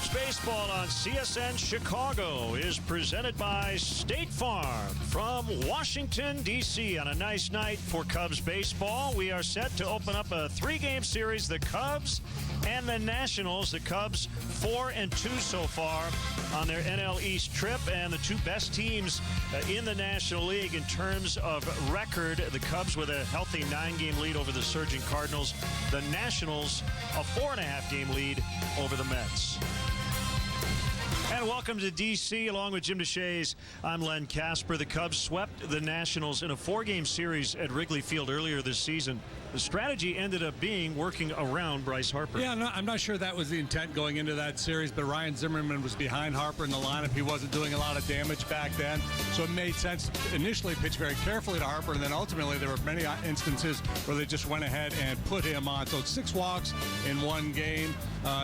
Cubs baseball on CSN Chicago is presented by State Farm from Washington, D.C. On a nice night for Cubs baseball, we are set to open up a three-game series. The Cubs and the Nationals. The Cubs 4-2 so far on their NL East trip, and the two best teams in the National League in terms of record. The Cubs with a healthy 9-game lead over the surging Cardinals. The Nationals a 4.5-game lead over the Mets. And welcome to D.C. Along with Jim DeShays, I'm Len Casper. The Cubs swept the Nationals in a 4-game series at Wrigley Field earlier this season. The strategy ended up being working around Bryce Harper. Yeah, I'm not sure that was the intent going into that series, but Ryan Zimmerman was behind Harper in the lineup. He wasn't doing a lot of damage back then, so it made sense to initially pitch very carefully to Harper, and then ultimately there were many instances where they just went ahead and put him on. So 6 walks in one game,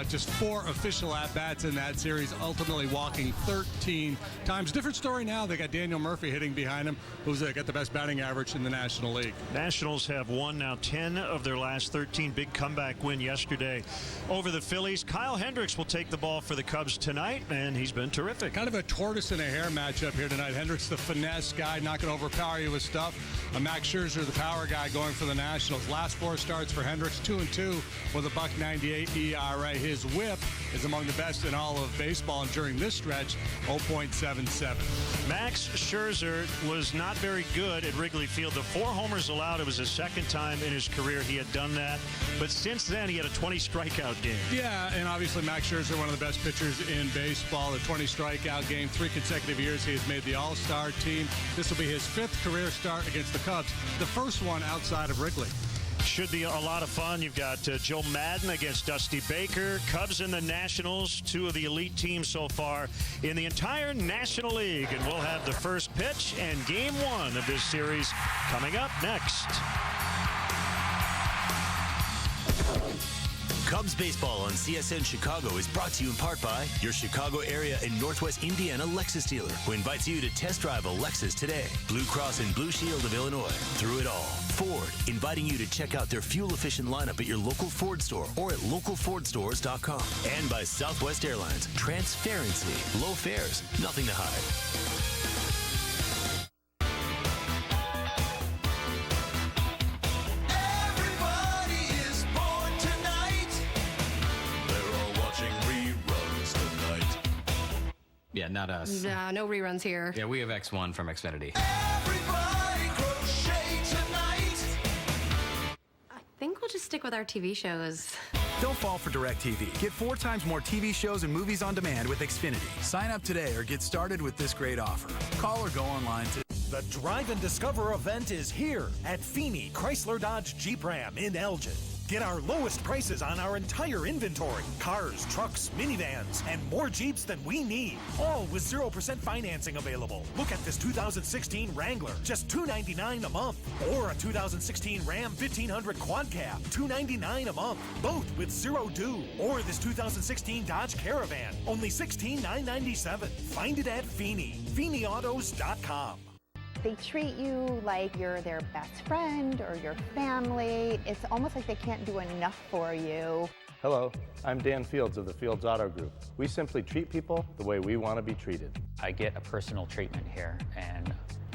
just 4 official at-bats in that series, ultimately walking 13 times. Different story now. They got Daniel Murphy hitting behind him, who's got the best batting average in the National League. Nationals have won now 10 of their last 13. Big comeback win yesterday over the Phillies. Kyle Hendricks will take the ball for the Cubs tonight, and he's been terrific. Kind of a tortoise and a hare matchup here tonight. Hendricks, the finesse guy, not going to overpower you with stuff. Max Scherzer, the power guy, going for the Nationals. Last 4 starts for Hendricks, 2-2 with a .98 ERA. His whip is among the best in all of baseball, and during this stretch, 0.77. Max Scherzer was not very good at Wrigley Field. The 4 homers allowed, it was the second time in his career he had done that. But since then, he had a 20 strikeout game. Yeah, and obviously Max Scherzer, one of the best pitchers in baseball. A 20 strikeout game, 3 consecutive years he has made the All-Star team. This will be his 5th career start against the Cubs, the first one outside of Wrigley. Should be a lot of fun. You've got Joe Madden against Dusty Baker. Cubs and the Nationals, 2 of the elite teams so far in the entire National League. And we'll have the first pitch and game 1 of this series coming up next. Cubs baseball on CSN Chicago is brought to you in part by your Chicago area and Northwest Indiana Lexus dealer, who invites you to test drive a Lexus today. Blue Cross and Blue Shield of Illinois. Through it all. Ford, inviting you to check out their fuel-efficient lineup at your local Ford store or at localfordstores.com. And by Southwest Airlines. Transparency. Low fares. Nothing to hide. Yeah, not us. Nah, no reruns here. Yeah, we have X1 from Xfinity. Everybody crochet tonight. I think we'll just stick with our TV shows. Don't fall for DirecTV. Get 4 times more TV shows and movies on demand with Xfinity. Sign up today or get started with this great offer. Call or go online today. The Drive and Discover event is here at Feeney Chrysler Dodge Jeep Ram in Elgin. Get our lowest prices on our entire inventory. Cars, trucks, minivans, and more Jeeps than we need. All with 0% financing available. Look at this 2016 Wrangler, just $299 a month. Or a 2016 Ram 1500 Quad Cab, $299 a month. Both with 0 due. Or this 2016 Dodge Caravan, only $16,997. Find it at Feeney. FeeneyAutos.com. They treat you like you're their best friend or your family. It's almost like they can't do enough for you. Hello, I'm Dan Fields of the Fields Auto Group. We simply treat people the way we want to be treated. I get a personal treatment here, and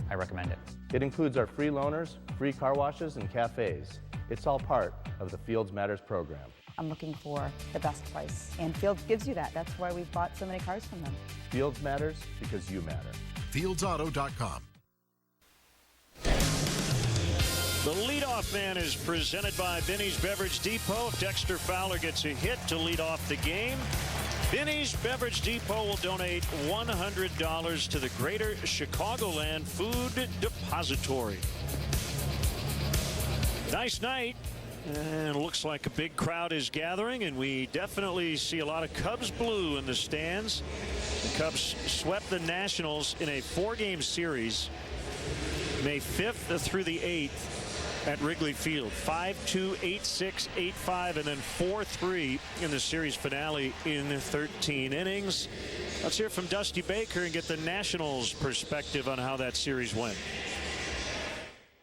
I recommend it. It includes our free loaners, free car washes, and cafes. It's all part of the Fields Matters program. I'm looking for the best price, and Fields gives you that. That's why we've bought so many cars from them. Fields Matters because you matter. FieldsAuto.com. The leadoff man is presented by Binny's Beverage Depot. If Dexter Fowler gets a hit to lead off the game, Binny's Beverage Depot will donate $100 to the Greater Chicagoland Food Depository. Nice night. And it looks like a big crowd is gathering, and we definitely see a lot of Cubs blue in the stands. The Cubs swept the Nationals in a 4-game series, May 5th through the 8th. At Wrigley Field. 5-2, 8-6, 8-5, and then 4-3 in the series finale in 13 innings. Let's hear from Dusty Baker and get the Nationals' perspective on how that series went.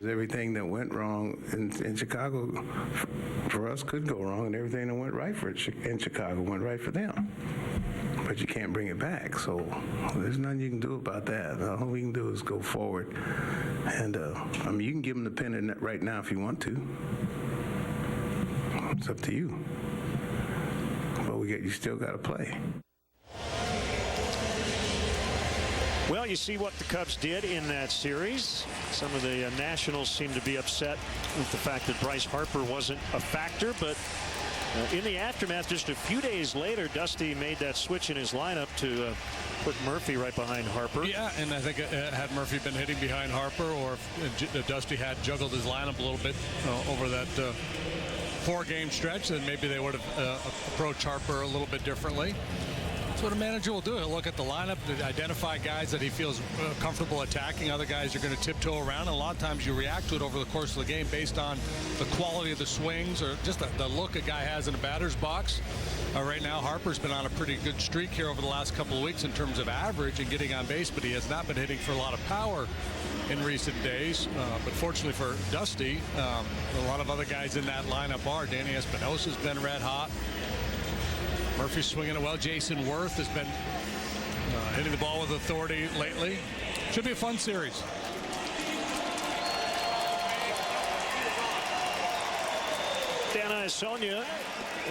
Everything that went wrong in Chicago for us could go wrong, and everything that went right in Chicago went right for them. but you can't bring it back. So there's nothing you can do about that. All we can do is go forward. And, I mean, you can give him the pennant right now if you want to. It's up to you. But you still got to play. Well, you see what the Cubs did in that series. Some of the Nationals seem to be upset with the fact that Bryce Harper wasn't a factor, but in the aftermath, just a few days later, Dusty made that switch in his lineup to put Murphy right behind Harper. Yeah, and I think had Murphy been hitting behind Harper, or if Dusty had juggled his lineup a little bit over that 4-game stretch, then maybe they would have approached Harper a little bit differently. That's what a manager will do. He'll look at the lineup to identify guys that he feels comfortable attacking. Other guys are going to tiptoe around. And a lot of times you react to it over the course of the game based on the quality of the swings or just the look a guy has in a batter's box. Right now, Harper's been on a pretty good streak here over the last couple of weeks in terms of average and getting on base, but he has not been hitting for a lot of power in recent days. But fortunately for Dusty, a lot of other guys in that lineup are. Danny Espinosa's been red hot. Murphy's swinging it well. Jason Worth has been hitting the ball with authority lately. Should be a fun series. Dan Iasonia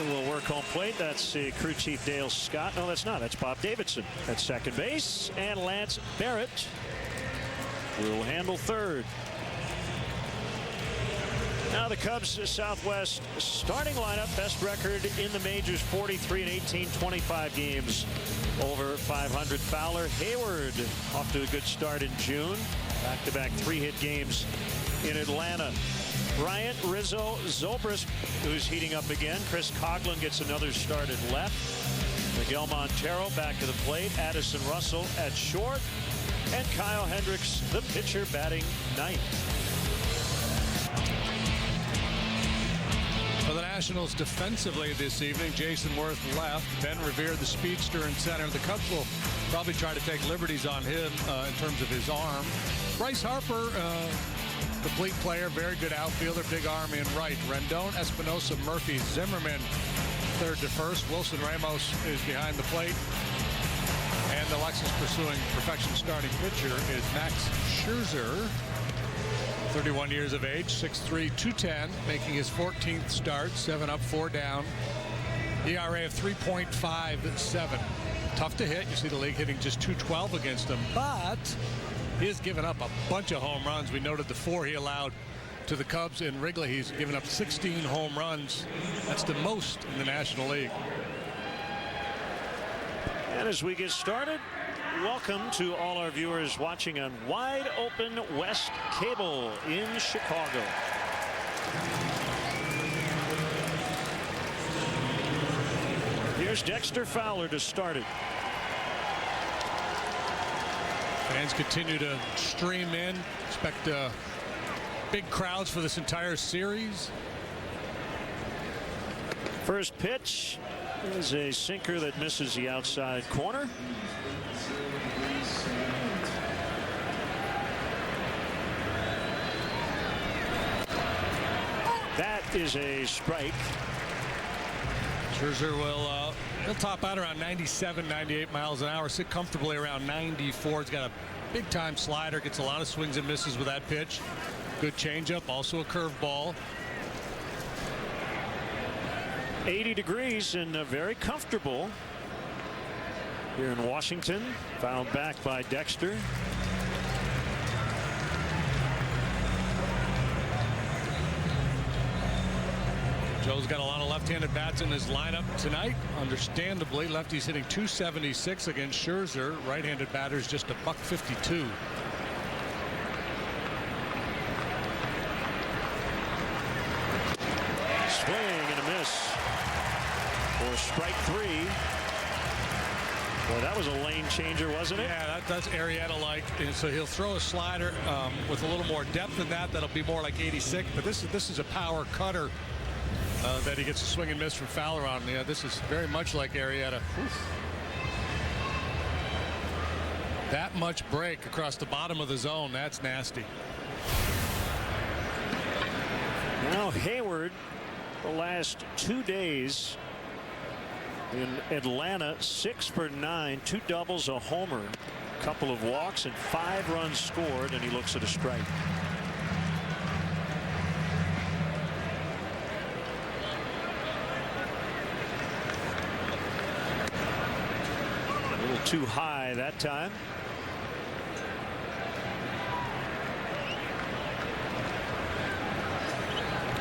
will work home plate. That's crew chief Dale Scott. No, that's not. That's Bob Davidson at second base. And Lance Barrett will handle third. Now the Cubs Southwest starting lineup, best record in the majors, 43-18, 25 games over 500. Fowler, Hayward off to a good start in June. Back-to-back 3-hit games in Atlanta. Bryant, Rizzo, Zobrist, who's heating up again. Chris Coughlin gets another start at left. Miguel Montero back to the plate. Addison Russell at short. And Kyle Hendricks, the pitcher, batting ninth. For the Nationals defensively this evening, Jason Worth left. Ben Revere, the speedster, in center. The Cubs will probably try to take liberties on him in terms of his arm. Bryce Harper, complete player, very good outfielder, big arm in right. Rendon, Espinosa, Murphy, Zimmerman, third to first. Wilson Ramos is behind the plate. And the Lexus pursuing perfection starting pitcher is Max Scherzer. 31 years of age, 6'3", 210, making his 14th start, 7 up, 4 down. ERA of 3.57. Tough to hit. You see the league hitting just .212 against him, but he has given up a bunch of home runs. We noted the 4 he allowed to the Cubs in Wrigley. He's given up 16 home runs. That's the most in the National League. And as we get started, welcome to all our viewers watching on Wide Open West Cable in Chicago. Here's Dexter Fowler to start it. Fans continue to stream in. Expect big crowds for this entire series. First pitch is a sinker that misses the outside corner. That is a strike. Scherzer will he'll top out around 97, 98 miles an hour, sit comfortably around 94. He's got a big time slider, gets a lot of swings and misses with that pitch. Good changeup, also a curveball. 80 degrees and very comfortable here in Washington. Fouled back by Dexter. Joe's got a lot of left-handed bats in his lineup tonight. Understandably, lefties hitting .276 against Scherzer. Right-handed batters just a .152. Swing and a miss for strike 3. Boy, that was a lane changer, wasn't it? Yeah, that's Arrieta-like. And so he'll throw a slider with a little more depth than that. That'll be more like 86. But this is a power cutter that he gets a swing and miss from Fowler on. Yeah, this is very much like Arrieta. Oof. That much break across the bottom of the zone. That's nasty. Now Hayward, the last 2 days in Atlanta, 6 for 9, 2 doubles, a homer, a couple of walks, and 5 runs scored, and he looks at a strike. A little too high that time.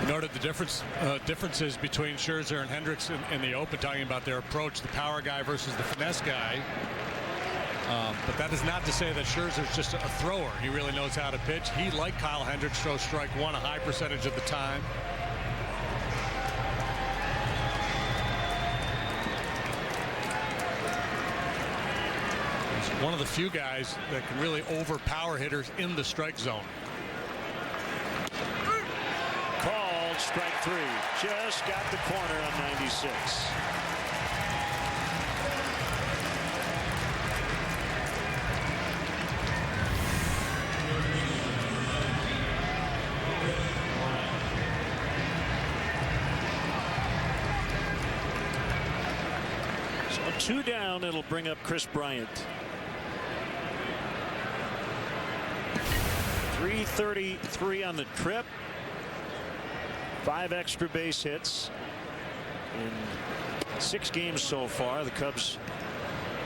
Noted the differences between Scherzer and Hendricks in the open, talking about their approach, the power guy versus the finesse guy. But that is not to say that Scherzer's just a thrower. He really knows how to pitch. He, like Kyle Hendricks, throws strike one a high percentage of the time. He's one of the few guys that can really overpower hitters in the strike zone. Strike 3. Just got the corner on 96. So 2 down. It'll bring up Chris Bryant. 333 on the trip. 5 extra base hits in 6 games so far. The Cubs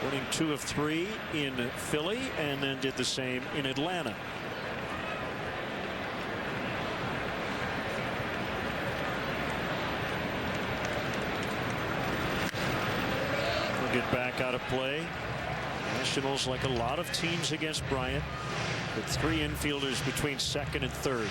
winning 2 of 3 in Philly and then did the same in Atlanta. We'll get back out of play. Nationals, like a lot of teams against Bryant, with 3 infielders between second and third.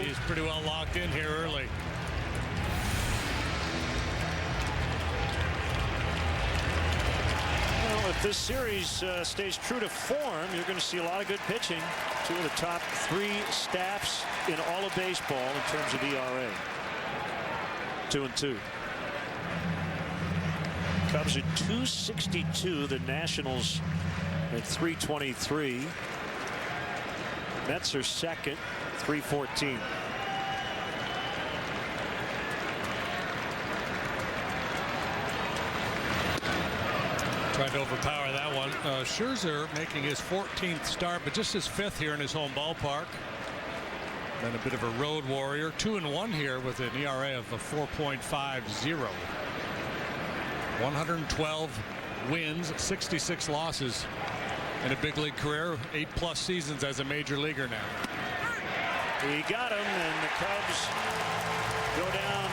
He's pretty well locked in here early. Well, if this series stays true to form, you're going to see a lot of good pitching. 2 of the top 3 staffs in all of baseball in terms of ERA. 2-2. Cubs at 262. The Nationals at 323. Mets are second. 314. Tried to overpower that one. Scherzer making his 14th start, but just his 5th here in his home ballpark. Then a bit of a road warrior. 2-1 here with an ERA of a 4.50. 112 wins, 66 losses in a big league career. 8+ seasons as a major leaguer now. He got him, and the Cubs go down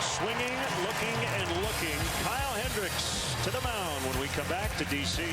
swinging, looking, and looking. Kyle Hendricks to the mound when we come back to D.C.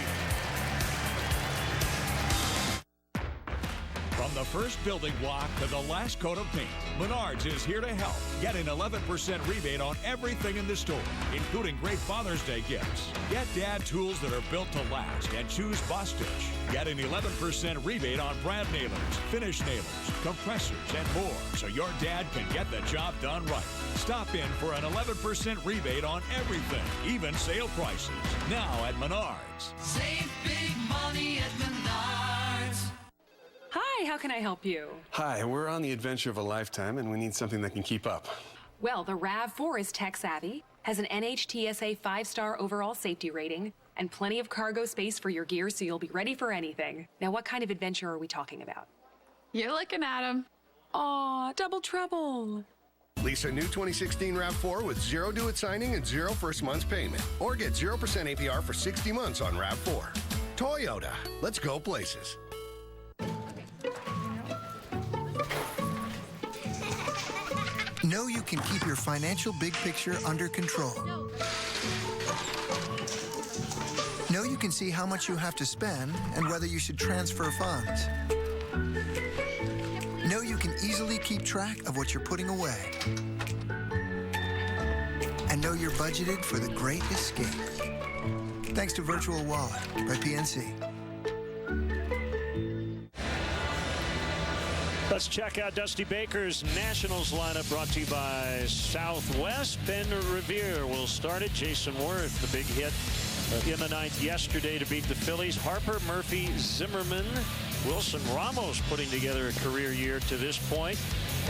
From the first building block to the last coat of paint, Menards is here to help. Get an 11% rebate on everything in the store, including great Father's Day gifts. Get dad tools that are built to last and choose Boss Stitch. Get an 11% rebate on brand nailers, finish nailers, compressors, and more, so your dad can get the job done right. Stop in for an 11% rebate on everything, even sale prices. Now at Menards. Save big money at Menards. Hi, how can I help you? Hi, we're on the adventure of a lifetime, and we need something that can keep up. Well, the RAV4 is tech-savvy, has an NHTSA 5-star overall safety rating, and plenty of cargo space for your gear so you'll be ready for anything. Now, what kind of adventure are we talking about? You're looking at him. Aw, double trouble. Lease a new 2016 RAV4 with 0 due at signing and 0 first month's payment. Or get 0% APR for 60 months on RAV4. Toyota. Let's go places. Know you can keep your financial big picture under control. Know you can see how much you have to spend and whether you should transfer funds. Know you can easily keep track of what you're putting away. And know you're budgeted for the great escape. Thanks to Virtual Wallet by PNC. Let's check out Dusty Baker's Nationals lineup, brought to you by Southwest. Ben Revere will start it. Jason Worth, the big hit in the ninth yesterday to beat the Phillies. Harper, Murphy, Zimmerman, Wilson Ramos putting together a career year to this point.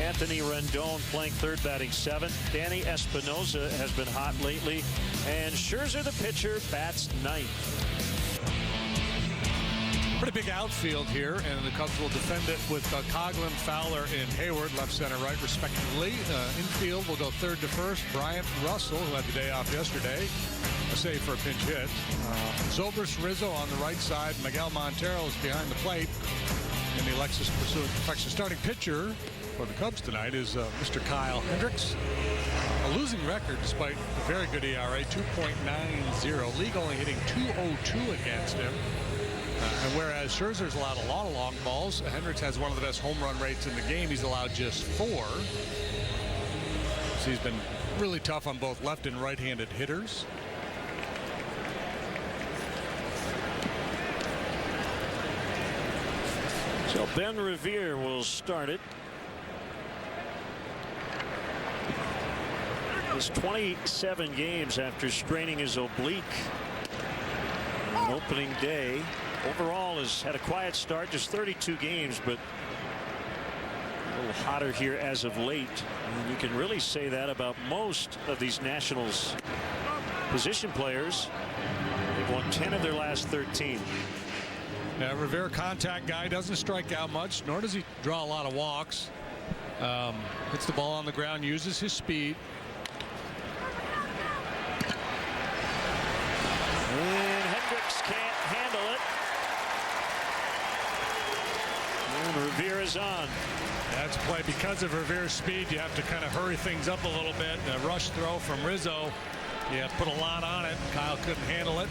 Anthony Rendon playing third, batting seventh. Danny Espinosa has been hot lately. And Scherzer, the pitcher, bats ninth. Pretty big outfield here, and the Cubs will defend it with Coghlan, Fowler, and Hayward, left, center, right, respectively. Infield will go third to first. Bryant, Russell, who had the day off yesterday, a save for a pinch hit. Zobrist, Rizzo on the right side. Miguel Montero is behind the plate. And the Alexis pursuing perfection. Starting pitcher for the Cubs tonight is Mr. Kyle Hendricks. A losing record despite a very good ERA, 2.90. League only hitting .202 against him. And whereas Scherzer's allowed a lot of long balls, Hendricks has one of the best home run rates in the game. He's allowed just 4. So he's been really tough on both left and right-handed hitters. So Ben Revere will start it. He's 27 games after straining his oblique on opening day. Overall has had a quiet start, just 32 games, but a little hotter here as of late. And you can really say that about most of these Nationals position players. They've won 10 of their last 13. Yeah, Rivera, contact guy, doesn't strike out much, nor does he draw a lot of walks. Hits the ball on the ground, uses his speed. And Hendricks can't handle it. And Rivera's on. That's a play. Because of Rivera's speed, you have to kind of hurry things up a little bit. A rush throw from Rizzo. You put a lot on it. Kyle couldn't handle it.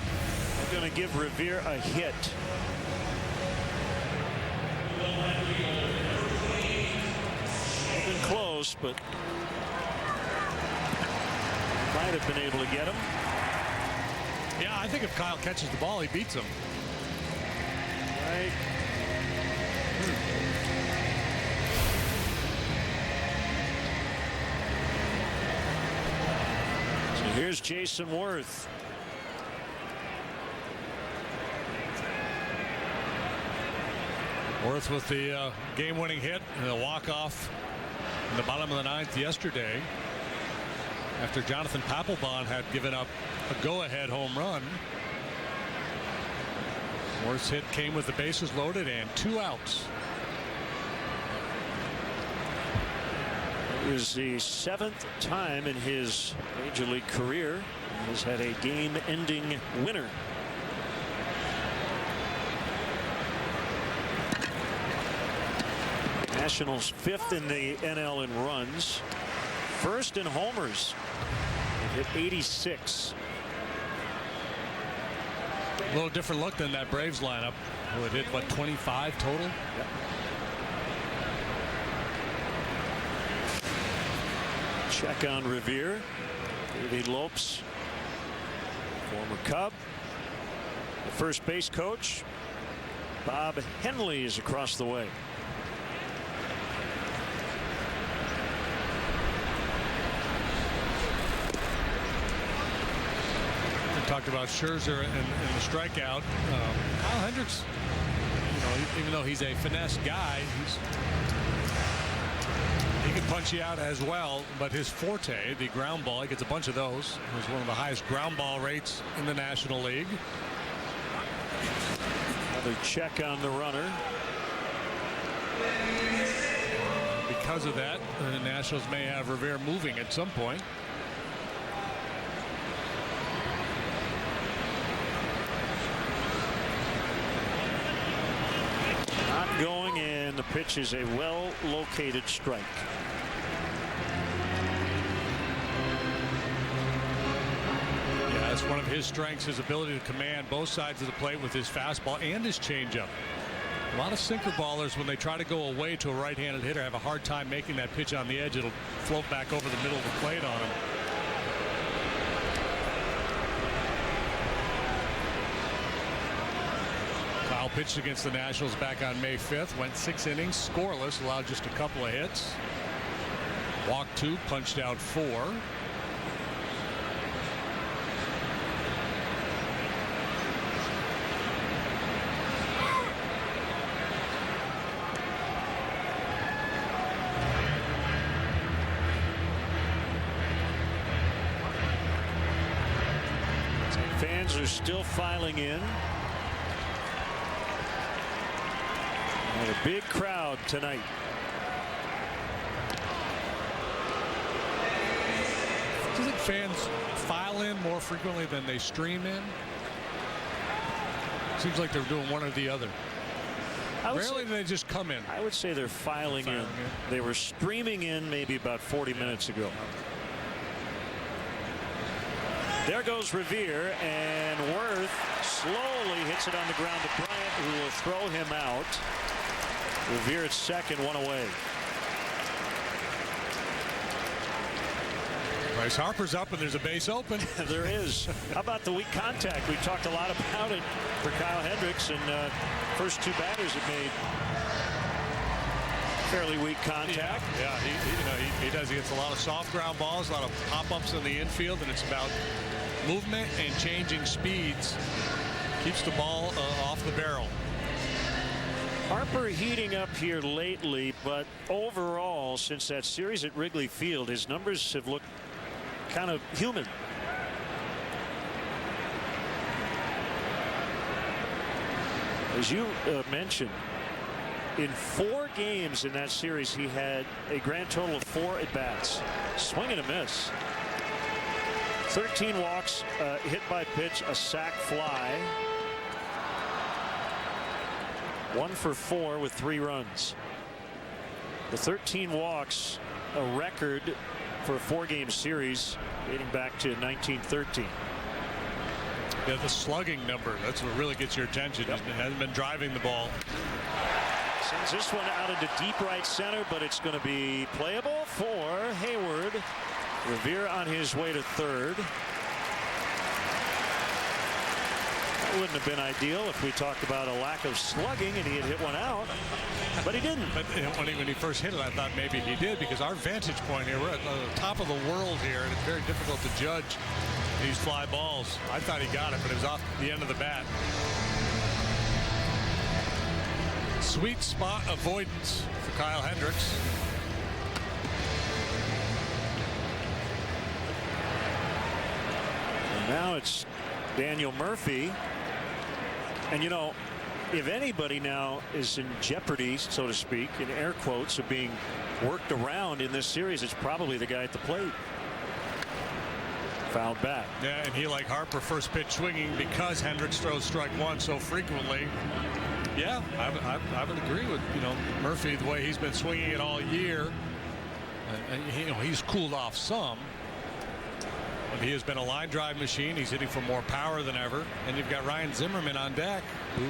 They're going to give Revere a hit. Been close, but might have been able to get him. Yeah, I think if Kyle catches the ball, he beats him. Right. So here's Jason Worth. Worth with the game-winning hit and a walk-off in the bottom of the ninth yesterday after Jonathan Papelbon had given up a go-ahead home run. Worth's hit came with the bases loaded and 2 outs. It was the 7th time in his major league career he has had a game-ending winner. Nationals 5th in the NL in runs, 1st in homers. They hit 86. A little different look than that Braves lineup, who had hit, what, 25 total? Yep. Check on Revere. Davey Lopes, former Cub. The first base coach, Bob Henley, is across the way. Talked about Scherzer and the strikeout. Kyle Hendricks, even though he's a finesse guy, he can punch you out as well. But his forte, the ground ball, he gets a bunch of those. He was one of the highest ground ball rates in the National League. Another check on the runner. Because of that, the Nationals may have Revere moving at some point. Going, and the pitch is a well-located strike. Yeah, that's one of his strengths, his ability to command both sides of the plate with his fastball and his changeup. A lot of sinker ballers, when they try to go away to a right-handed hitter, have a hard time making that pitch on the edge. It'll float back over the middle of the plate on him. Kyle pitched against the Nationals back on May 5th. Went 6 innings, scoreless, allowed just a couple of hits. Walked 2, punched out 4. Fans are still filing in. And a big crowd tonight. Do you think fans file in more frequently than they stream in? Seems like they're doing one or the other. Rarely do they just come in. I would say they're filing in. They were streaming in maybe about 40 minutes ago. There goes Revere, and Worth slowly hits it on the ground to Bryant, who will throw him out. Revere at second, 1 away. Bryce Harper's up, and there's a base open. There is. How about the weak contact? We talked a lot about it for Kyle Hendricks, and first 2 batters have made fairly weak contact. Yeah, he does. He gets a lot of soft ground balls, a lot of pop-ups in the infield, and it's about movement and changing speeds. Keeps the ball off the barrel. Harper heating up here lately, but overall, since that series at Wrigley Field, his numbers have looked kind of human. As you mentioned, in 4 games in that series, he had a grand total of 4 at-bats. Swing and a miss. 13 walks, hit by pitch, a sac fly. 1 for 4 with 3 runs. The 13 walks, a record for a 4-game series dating back to 1913. Yeah, the slugging number, that's what really gets your attention. Yep. He hasn't been driving the ball. Sends this one out into deep right center, but it's going to be playable for Hayward. Revere on his way to third. That wouldn't have been ideal if we talked about a lack of slugging and he had hit one out, but he didn't. But when he first hit it, I thought maybe he did, because our vantage point here, we're at the top of the world here, and it's very difficult to judge these fly balls. I thought he got it, but it was off the end of the bat. Sweet spot avoidance for Kyle Hendricks. And now it's Daniel Murphy. And you know, if anybody now is in jeopardy, so to speak, in air quotes, of being worked around in this series, it's probably the guy at the plate. Fouled back. Yeah, and he, like Harper, first pitch swinging because Hendricks throws strike 1 so frequently. Yeah, I would agree with, Murphy, the way he's been swinging it all year. He's cooled off some. But he has been a line drive machine. He's hitting for more power than ever. And you've got Ryan Zimmerman on deck, who,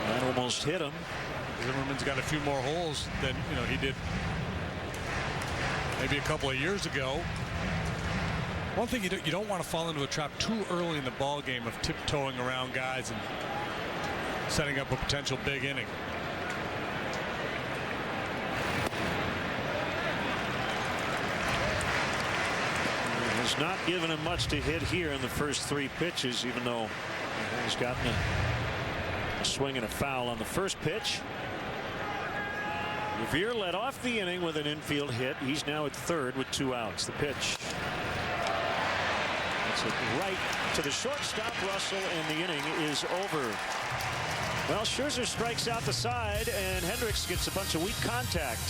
That almost hit him. Zimmerman's got a few more holes than he did maybe a couple of years ago. One thing, you don't want to fall into a trap too early in the ball game of tiptoeing around guys and setting up a potential big inning. Has not given him much to hit here in the first 3 pitches, even though he's gotten a swing and a foul on the first pitch. Revere led off the inning with an infield hit. He's now at third with 2 outs. The pitch. It's right to the shortstop, Russell, and the inning is over. Well, Scherzer strikes out the side, and Hendricks gets a bunch of weak contact.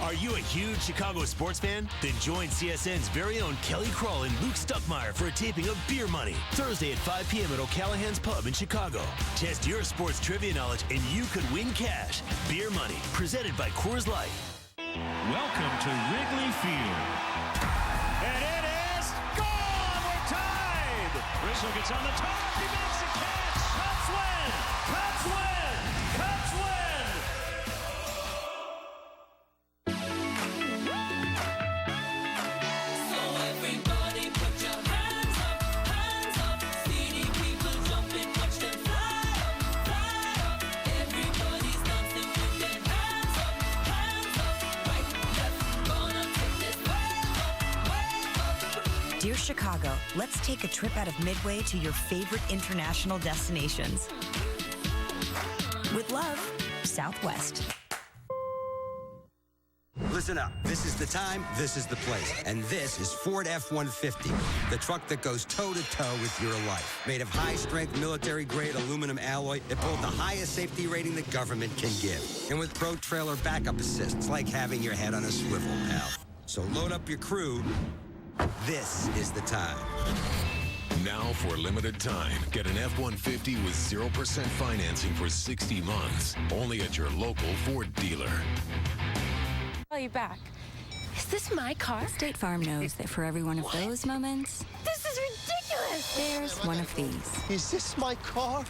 Are you a huge Chicago sports fan? Then join CSN's very own Kelly Kroll and Luke Stuckmeyer for a taping of Beer Money, Thursday at 5 p.m. at O'Callahan's Pub in Chicago. Test your sports trivia knowledge and you could win cash. Beer Money, presented by Coors Light. Welcome to Wrigley Field. And it is gone! We're tied! Rizzo gets on the top. He makes the catch. Cubs win! Cubs win! Cubs win! So everybody put your hands Dear Chicago, let's take a trip out of Midway to your favorite international destinations. With love, Southwest. Listen up. This is the time, this is the place. And this is Ford F-150, the truck that goes toe-to-toe with your life. Made of high-strength, military-grade aluminum alloy that pulled the highest safety rating the government can give. And with Pro Trailer backup assist, it's like having your head on a swivel, pal. So load up your crew. This is the time. Now for a limited time, get an F-150 with 0% financing for 60 months. Only at your local Ford dealer. Call you back. Is this my car? State Farm knows that for every one of those moments, This is ridiculous! there's one of these. Is this my car?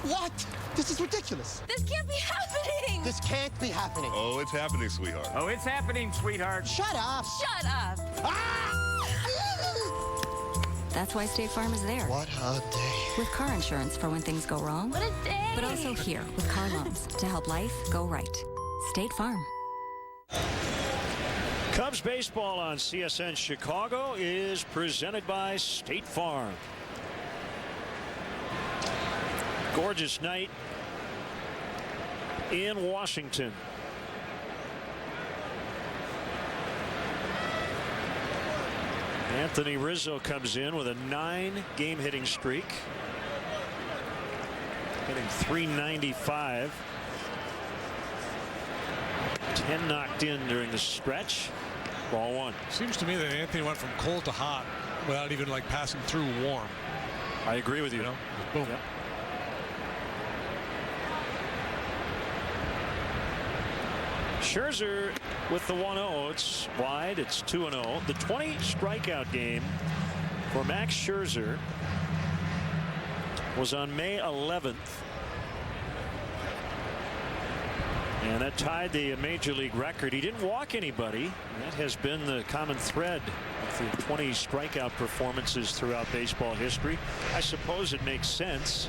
What? This is ridiculous. This can't be happening! This can't be happening. Oh, it's happening, sweetheart. Oh, it's happening, sweetheart. Shut up. Shut up! That's why State Farm is there. What a day. With car insurance for when things go wrong. What a day! But also here with car loans to help life go right. State Farm. Cubs baseball on CSN Chicago is presented by State Farm. Gorgeous night in Washington. Anthony Rizzo comes in with a 9-game hitting streak, hitting .395. 10 knocked in during the stretch. Ball one. Seems to me that Anthony went from cold to hot without even like passing through warm. I agree with you. Boom. Yep. Scherzer with the 1-0. It's wide. It's 2-0. The 20 strikeout game for Max Scherzer was on May 11th. And that tied the major league record. He didn't walk anybody. That has been the common thread of the 20 strikeout performances throughout baseball history. I suppose it makes sense.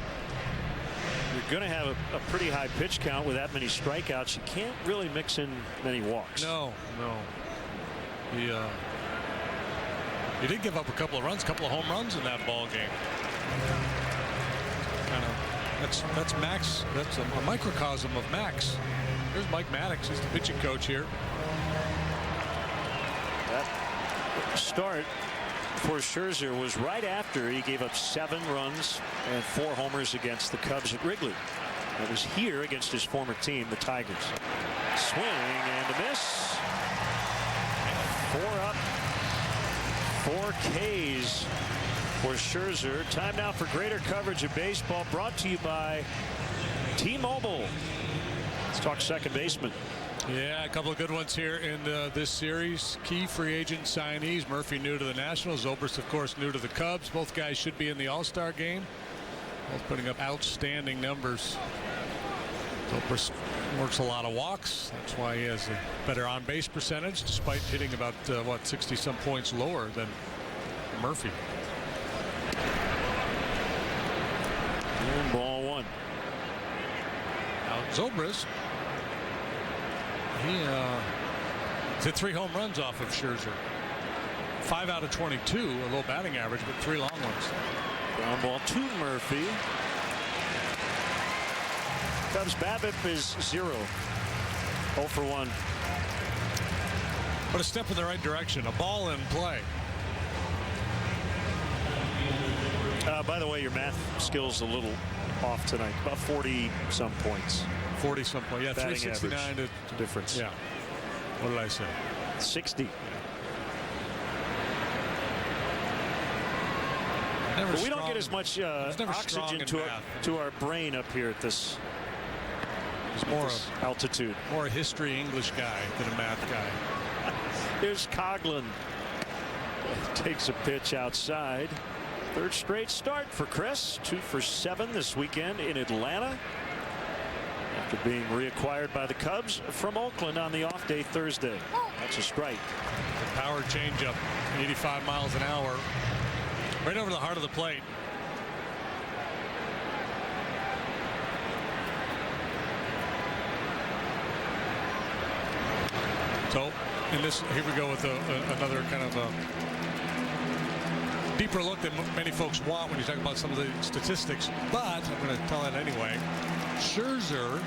You're going to have a pretty high pitch count with that many strikeouts. You can't really mix in many walks. No. He did give up a couple of runs, a couple of home runs in that ball game. That's Max. That's a microcosm of Max. There's Mike Maddox. He's the pitching coach here. That start for Scherzer was right after he gave up 7 runs and 4 homers against the Cubs at Wrigley. That was here against his former team, the Tigers. Swing and a miss. 4 up, 4 Ks for Scherzer. Time now for greater coverage of baseball, brought to you by T-Mobile. Let's talk second baseman. Yeah, a couple of good ones here in this series. Key free agent signees. Murphy new to the Nationals. Zobrist, of course, new to the Cubs. Both guys should be in the All-Star game. Both putting up outstanding numbers. Zobrist works a lot of walks. That's why he has a better on-base percentage, despite hitting about, 60-some points lower than Murphy. And ball one. Now, Zobrist, he hit 3 home runs off of Scherzer. 5 out of 22, a low batting average, but 3 long ones. Ground ball to Murphy. Cubs BABIP is 0. 0 for 1. But a step in the right direction. A ball in play. By the way, your math skills a little off tonight. About 40-some points. 40-some points. Yeah, 369 to difference. Yeah. What did I say? 60. But we don't get as much oxygen to our brain up here at this, altitude. More a history English guy than a math guy. Here's Coughlin. Takes a pitch outside. 3rd straight start for Chris. 2 for 7 this weekend in Atlanta, after being reacquired by the Cubs from Oakland on the off day Thursday. That's a strike. The power changeup, 85 miles an hour, right over the heart of the plate. So in this, here we go with another kind of deeper look than many folks want when you talk about some of the statistics, but I'm going to tell it anyway. Scherzer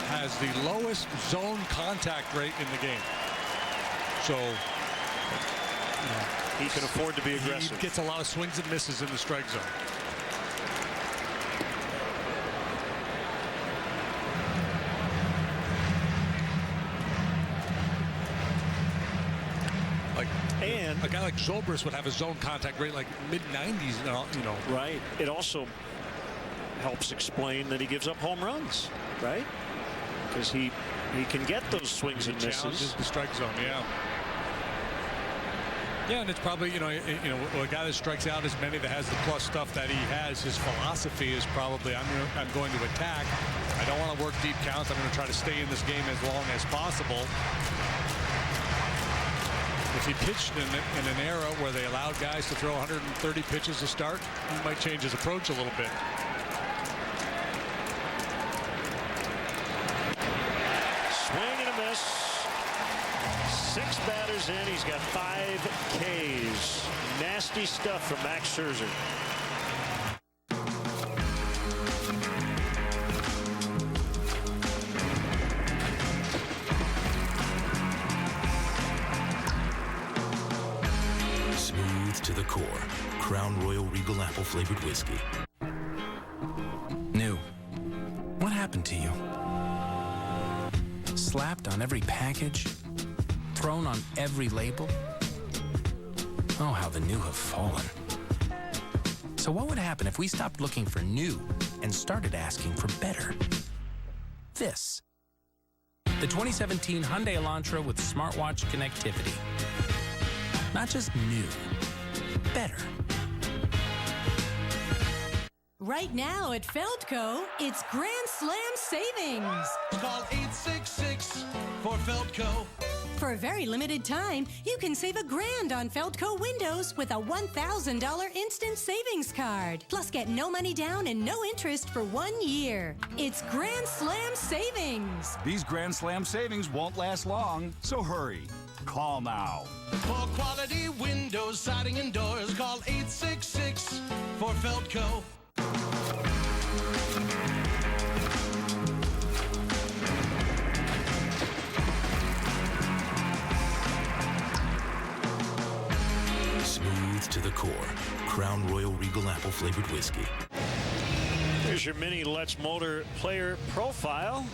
has the lowest zone contact rate in the game. So he can afford to be aggressive. He gets a lot of swings and misses in the strike zone. And a guy like Zobrist would have a zone contact rate like mid-90s, you know. Right. It also helps explain that he gives up home runs, right? Because he can get those swings and misses. Challenges the strike zone, yeah. Yeah, and it's probably, a guy that strikes out as many, that has the plus stuff that he has, his philosophy is probably, I'm going to attack. I don't want to work deep counts. I'm going to try to stay in this game as long as possible. If he pitched in an era where they allowed guys to throw 130 pitches to start, he might change his approach a little bit. Swing and a miss. 6 batters in. He's got 5 Ks. Nasty stuff from Max Scherzer. To the core. Crown Royal Regal Apple flavored whiskey. New. What happened to you? Slapped on every package? Thrown on every label? Oh, how the new have fallen. So what would happen if we stopped looking for new and started asking for better? This. The 2017 Hyundai Elantra with smartwatch connectivity. Not just new. Better. Right now at Feldco, it's Grand Slam Savings. Call 866 for Feldco. For a very limited time, you can save $1,000 on Feldco windows with a $1,000 instant savings card. Plus, get no money down and no interest for 1 year. It's Grand Slam Savings. These Grand Slam savings won't last long, so hurry. Call now. For quality windows, siding, and doors, call 866 for Feldco. Smooth to the core. Crown Royal Regal Apple flavored whiskey. Here's your mini Let's Motor player profile.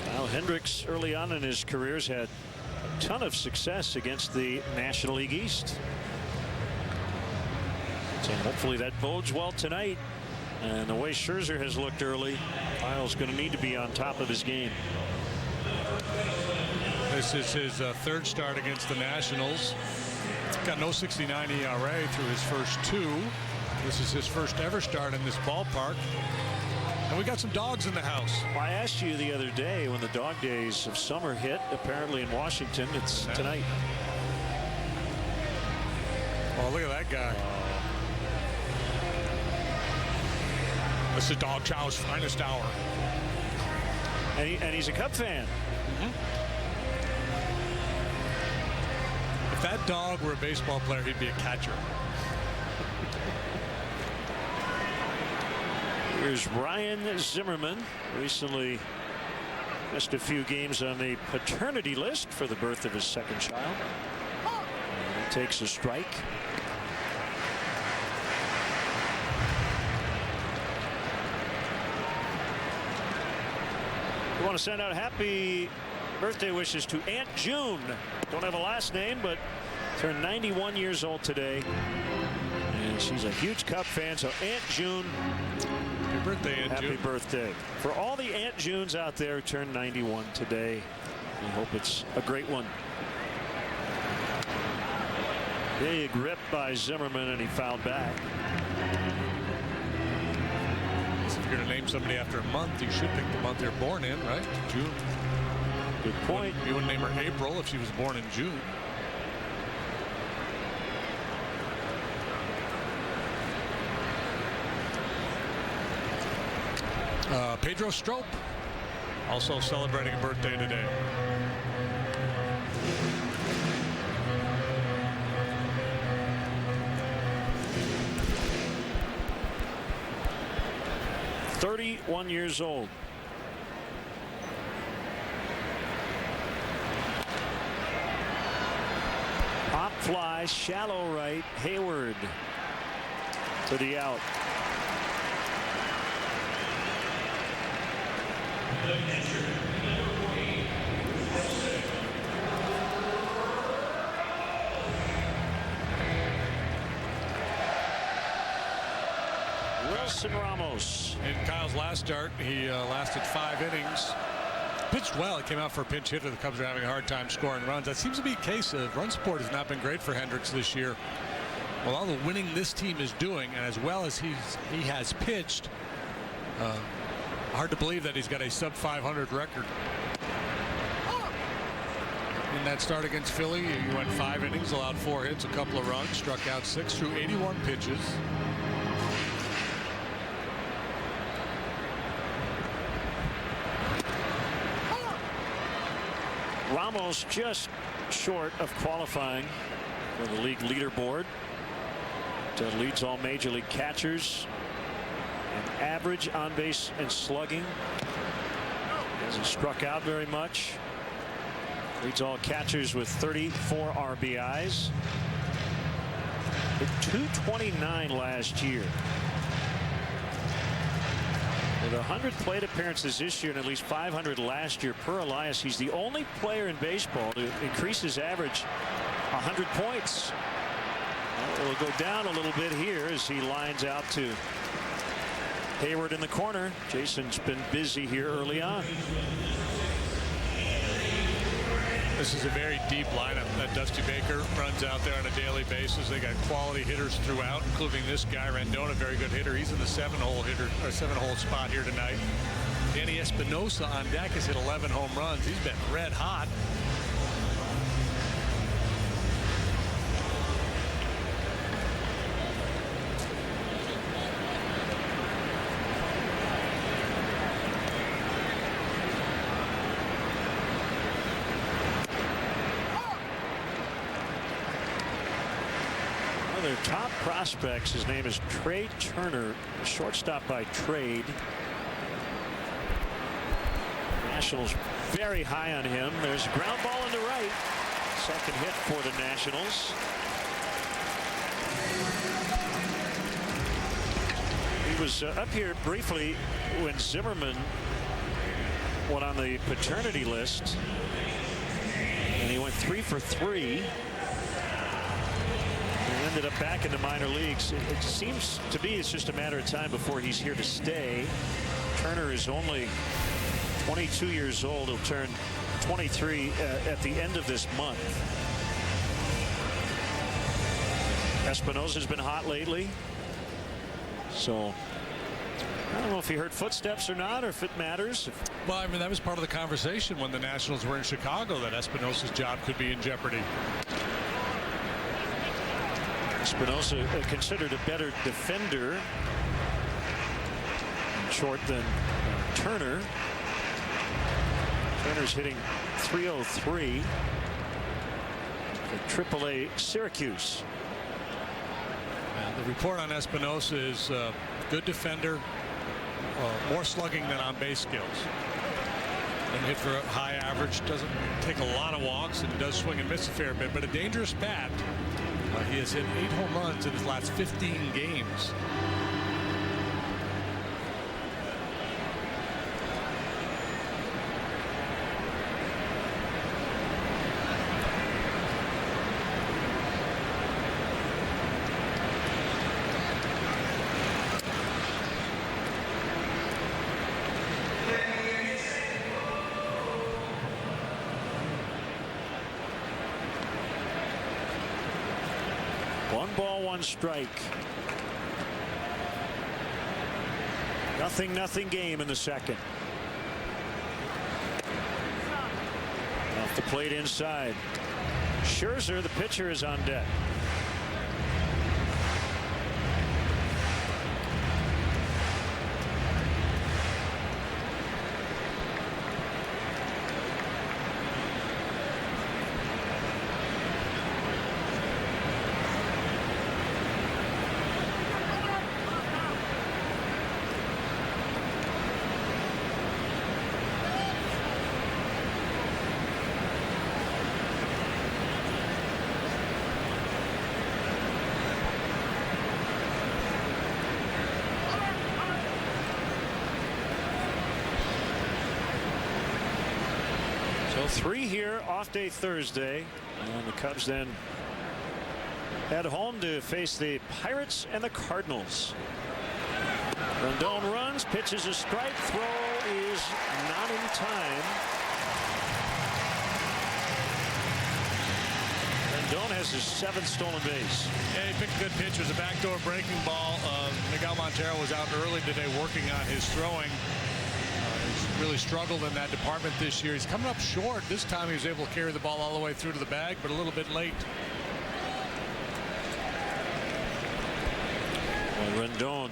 Kyle Hendricks, early on in his career, has had a ton of success against the National League East. So hopefully that bodes well tonight. And the way Scherzer has looked early, Kyle's going to need to be on top of his game. This is his third start against the Nationals. Got no 69 ERA through his first 2. This is his first ever start in this ballpark. And we got some dogs in the house. Well, I asked you the other day when the dog days of summer hit, apparently in Washington, it's tonight. Oh, look at that guy. This is Dog Chow's finest hour. And he's a Cub fan. If that dog were a baseball player, he'd be a catcher. Here's Ryan Zimmerman, recently missed a few games on the paternity list for the birth of his second child. And he takes a strike. We want to send out happy birthday wishes to Aunt June. Don't have a last name, but turned 91 years old today. And she's a huge Cub fan, so Aunt June, happy birthday, Aunt June. Happy birthday. For all the Aunt Junes out there who turned 91 today, we hope it's a great one. Big rip by Zimmerman, and he fouled back. If you're going to name somebody after a month, you should pick the month they're born in, right? June. Good point. You wouldn't name her April if she was born in June. Pedro Strop also celebrating a birthday today. 31 years old. Pop fly, shallow right, Hayward to the out. Wilson Ramos. In Kyle's last start, he lasted 5 innings. Pitched well. He came out for a pinch hitter. The Cubs are having a hard time scoring runs. That seems to be the case. Run support has not been great for Hendricks this year. Well, all the winning this team is doing, and as well as he has pitched, hard to believe that he's got a sub-500 record. In that start against Philly, he went 5 innings, allowed 4 hits, a couple of runs, struck out 6 through 81 pitches. Ramos just short of qualifying for the league leaderboard. That leads all major league catchers in average on base and slugging. Hasn't struck out very much. Leads all catchers with 34 RBIs. Hit .229 last year. With 100 plate appearances this year and at least 500 last year per Elias, he's the only player in baseball to increase his average 100 points. Well, it'll go down a little bit here as he lines out to Hayward in the corner. Jason's been busy here early on. This is a very deep lineup that Dusty Baker runs out there on a daily basis. They got quality hitters throughout, including this guy, Rendon, a very good hitter. He's in the 7-hole spot here tonight. Danny Espinosa on deck has hit 11 home runs. He's been red hot. Their top prospects, his name is Trey Turner, shortstop by trade. Nationals very high on him. There's a ground ball into right. Second hit for the Nationals. He was up here briefly when Zimmerman went on the paternity list, and he went 3 for 3. Ended up back in the minor leagues. It seems to be it's just a matter of time before he's here to stay. Turner is only 22 years old. He'll turn 23 at the end of this month. Espinosa's been hot lately. So I don't know if he heard footsteps or not, or if it matters. Well, I mean, that was part of the conversation when the Nationals were in Chicago, that Espinosa's job could be in jeopardy. Espinosa considered a better defender, short than Turner. Turner's hitting .303 for AAA Syracuse. The report on Espinosa is good defender, more slugging than on base skills. And hit for a high average, doesn't take a lot of walks, and does swing and miss a fair bit, but a dangerous bat. He has hit 8 home runs in his last 15 games. One strike. Nothing game in the second. Off the plate inside. Scherzer, the pitcher, is on deck. So 3 here, off day Thursday, and the Cubs then head home to face the Pirates and the Cardinals. Rendon runs, pitches a strike, throw is not in time. Rendon has his 7th stolen base. Yeah, he picked a good pitch. It was a backdoor breaking ball. Miguel Montero was out early today working on his throwing. He's really struggled in that department this year. He's coming up short. This time he was able to carry the ball all the way through to the bag, but a little bit late. Well, Rendon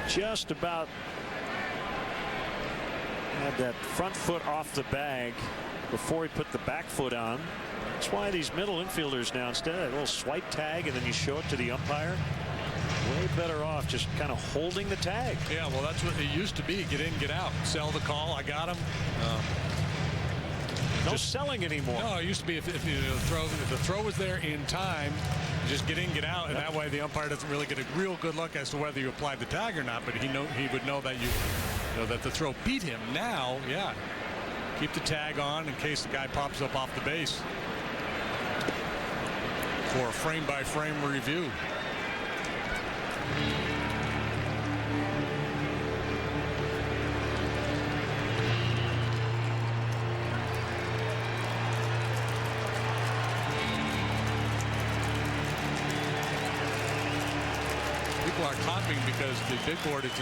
just about had that front foot off the bag before he put the back foot on. That's why these middle infielders now, instead of a little swipe tag and then you show it to the umpire, way better off just kind of holding the tag. Yeah, well, that's what it used to be. Get in, get out. Sell the call. I got him. No selling anymore. No, it used to be if the throw was there in time, just get in, get out, and that way the umpire doesn't really get a real good look as to whether you applied the tag or not. But he would know that that the throw beat him. Now, yeah, keep the tag on in case the guy pops up off the base for a frame-by-frame review. People are clapping because the big board is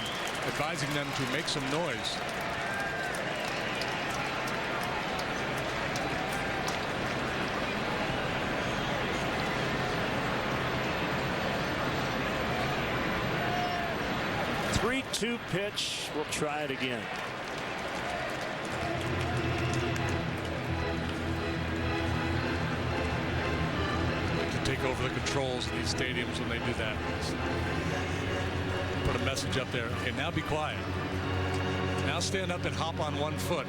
advising them to make some noise. Two pitch. We'll try it again. To take over the controls of these stadiums when they do that. Put a message up there. Okay, now be quiet. Now stand up and hop on one foot.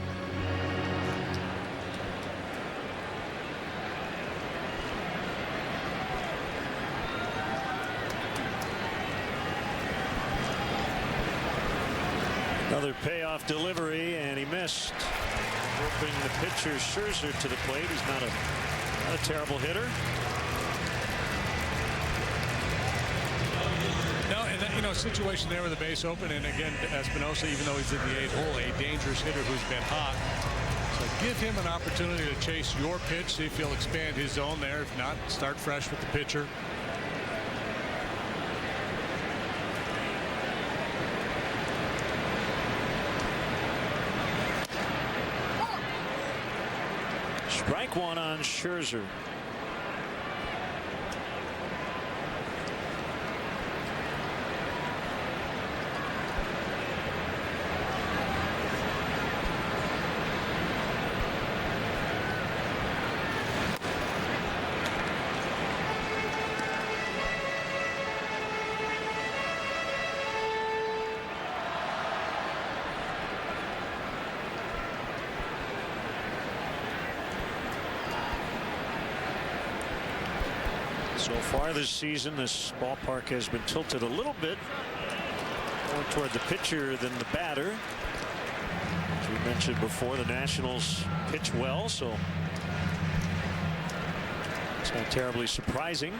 Another payoff delivery, and he missed. Working the pitcher Scherzer to the plate. He's not a terrible hitter. No, and that, situation there with the base open, and again, Espinosa, even though he's in the 8th hole, a dangerous hitter who's been hot. So give him an opportunity to chase your pitch, see if he'll expand his zone there. If not, start fresh with the pitcher. Strike one on Scherzer. So far this season, this ballpark has been tilted a little bit more toward the pitcher than the batter. As we mentioned before, the Nationals pitch well, so it's not terribly surprising.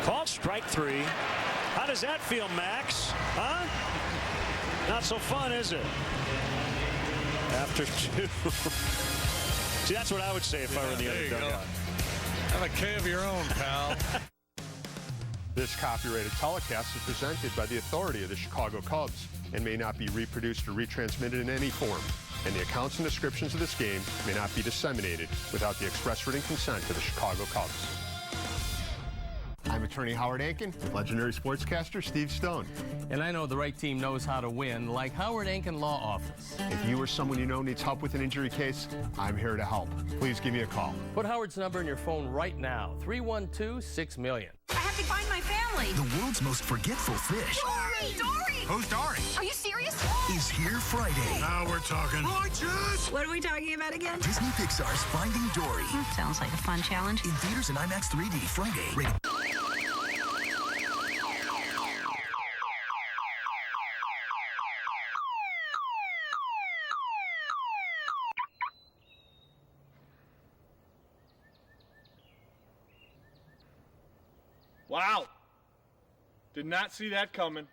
Called strike 3. How does that feel, Max? Huh? Not so fun, is it? After 2. See, that's what I would say if I were in the other dugout. Have a K of your own, pal. This copyrighted telecast is presented by the authority of the Chicago Cubs and may not be reproduced or retransmitted in any form. And the accounts and descriptions of this game may not be disseminated without the express written consent of the Chicago Cubs. I'm attorney Howard Ankin with legendary sportscaster Steve Stone. And I know the right team knows how to win, like Howard Ankin Law Office. If you or someone you know needs help with an injury case, I'm here to help. Please give me a call. Put Howard's number in your phone right now, 312-6-million. I have to find my family. The world's most forgetful fish. Dory! Dory! Who's Dory? Are you serious? Is here Friday. Now we're talking. Righteous! What are we talking about again? Disney Pixar's Finding Dory. Sounds like a fun challenge. In theaters and IMAX 3D Friday. Rated Wow. Did not see that coming.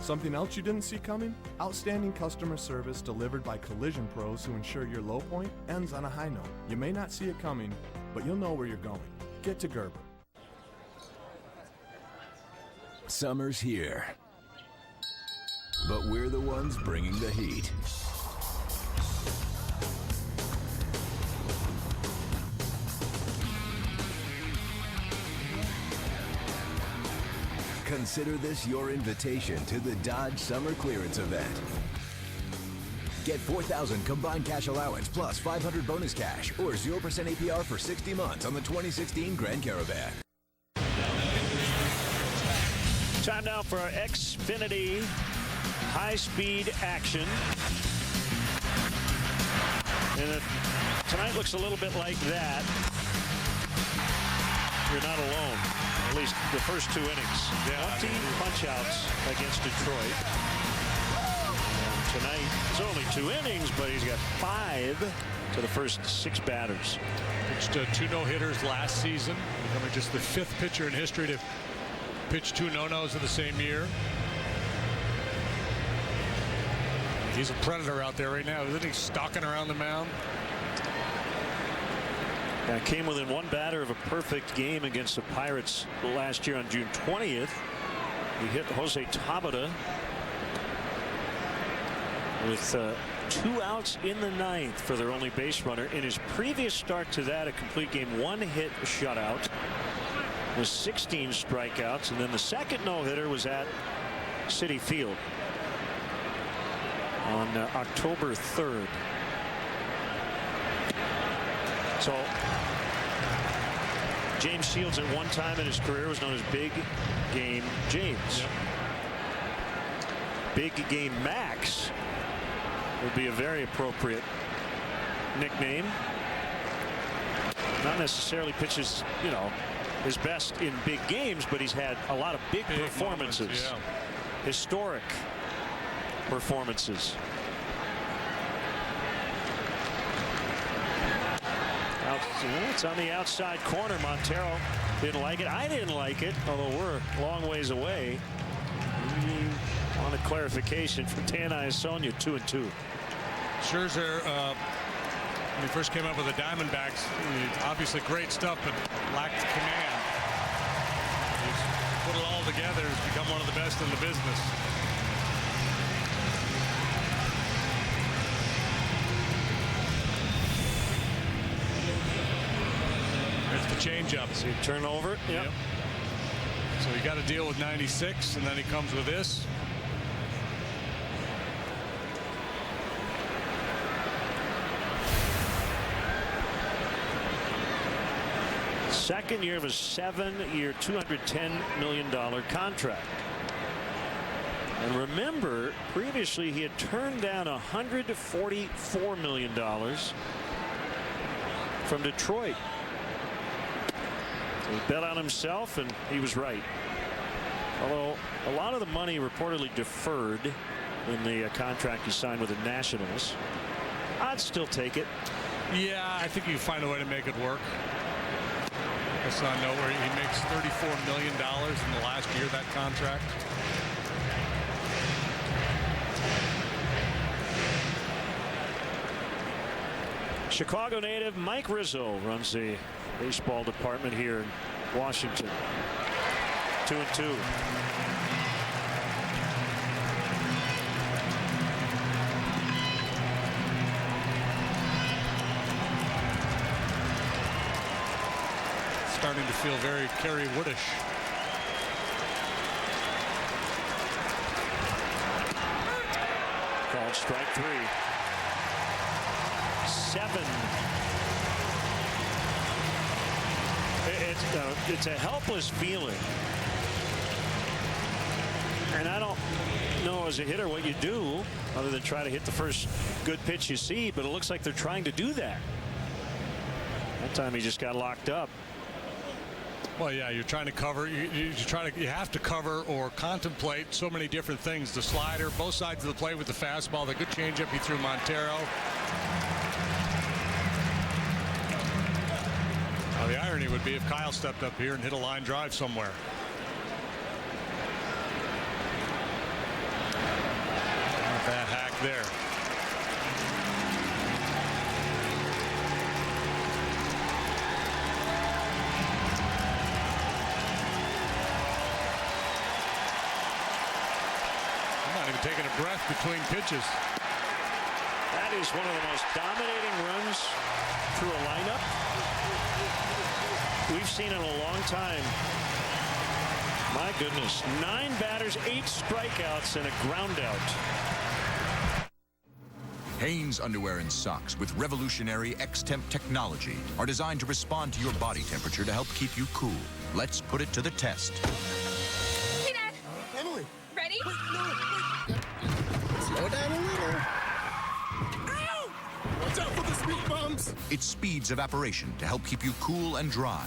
Something else you didn't see coming? Outstanding customer service delivered by collision pros who ensure your low point ends on a high note. You may not see it coming, but you'll know where you're going. Get to Gerber. Summer's here, but we're the ones bringing the heat. Consider this your invitation to the Dodge Summer Clearance Event. Get $4,000 combined cash allowance plus $500 bonus cash or 0% APR for 60 months on the 2016 Grand Caravan. Time now for our Xfinity high-speed action. And tonight looks a little bit like that. You're not alone. At least the first 2 innings. 20 punch-outs against Detroit. And tonight, it's only 2 innings, but he's got 5 to the first 6 batters. Pitched 2 no-hitters last season. Becoming just the 5th pitcher in history to pitch 2 no-nos in the same year. He's a predator out there right now. Isn't he stalking around the mound? Came within 1 batter of a perfect game against the Pirates last year on June 20th. He hit Jose Tabata with 2 outs in the 9th for their only base runner. In his previous start to that, a complete game 1 hit shutout with 16 strikeouts, and then the second no-hitter was at Citi Field on October 3rd. So James Shields at one time in his career was known as Big Game James. Yep. Big Game Max would be a very appropriate nickname. Not necessarily pitches, you know, his best in big games, but he's had a lot of big performances. Moments, yeah. Historic performances. It's on the outside corner. Montero didn't like it. I didn't like it, although we're a long ways away. On a clarification from Tanai Sonia, 2-2. Scherzer, when he first came up with the Diamondbacks, obviously great stuff, but lacked command. He's put it all together. He's become one of the best in the business. The changeup. So you turn over. Yep. So you got to deal with 96, and then he comes with this. Second year of a 7-year, $210 million contract. And remember, previously he had turned down $144 million from Detroit. He bet on himself, and he was right. Although a lot of the money reportedly deferred in the contract he signed with the Nationals. I'd still take it. Yeah, I think you find a way to make it work. I saw a note where he makes $34 million in the last year of that contract. Chicago native Mike Rizzo runs the baseball department here in Washington. 2-2. Starting to feel very Kerry Woodish. Called strike 3. 7. It's a helpless feeling. And I don't know as a hitter what you do other than try to hit the first good pitch you see, but it looks like they're trying to do that. That time he just got locked up. Well, yeah, you're trying to cover. You have to cover or contemplate so many different things. The slider, both sides of the plate with the fastball, the good changeup he threw Montero. Now, the irony would be if Kyle stepped up here and hit a line drive somewhere. Not that hack there. Taking a breath between pitches. That is one of the most dominating runs through a lineup we've seen in a long time. My goodness, 9 batters, 8 strikeouts, and a ground out. Hanes underwear and socks with revolutionary X-Temp technology are designed to respond to your body temperature to help keep you cool. Let's put it to the test. Hey, Dad. Emily. Ready? Wait, no, wait. Slow down a little. Ow! Watch out for the speed bumps. It speeds evaporation to help keep you cool and dry.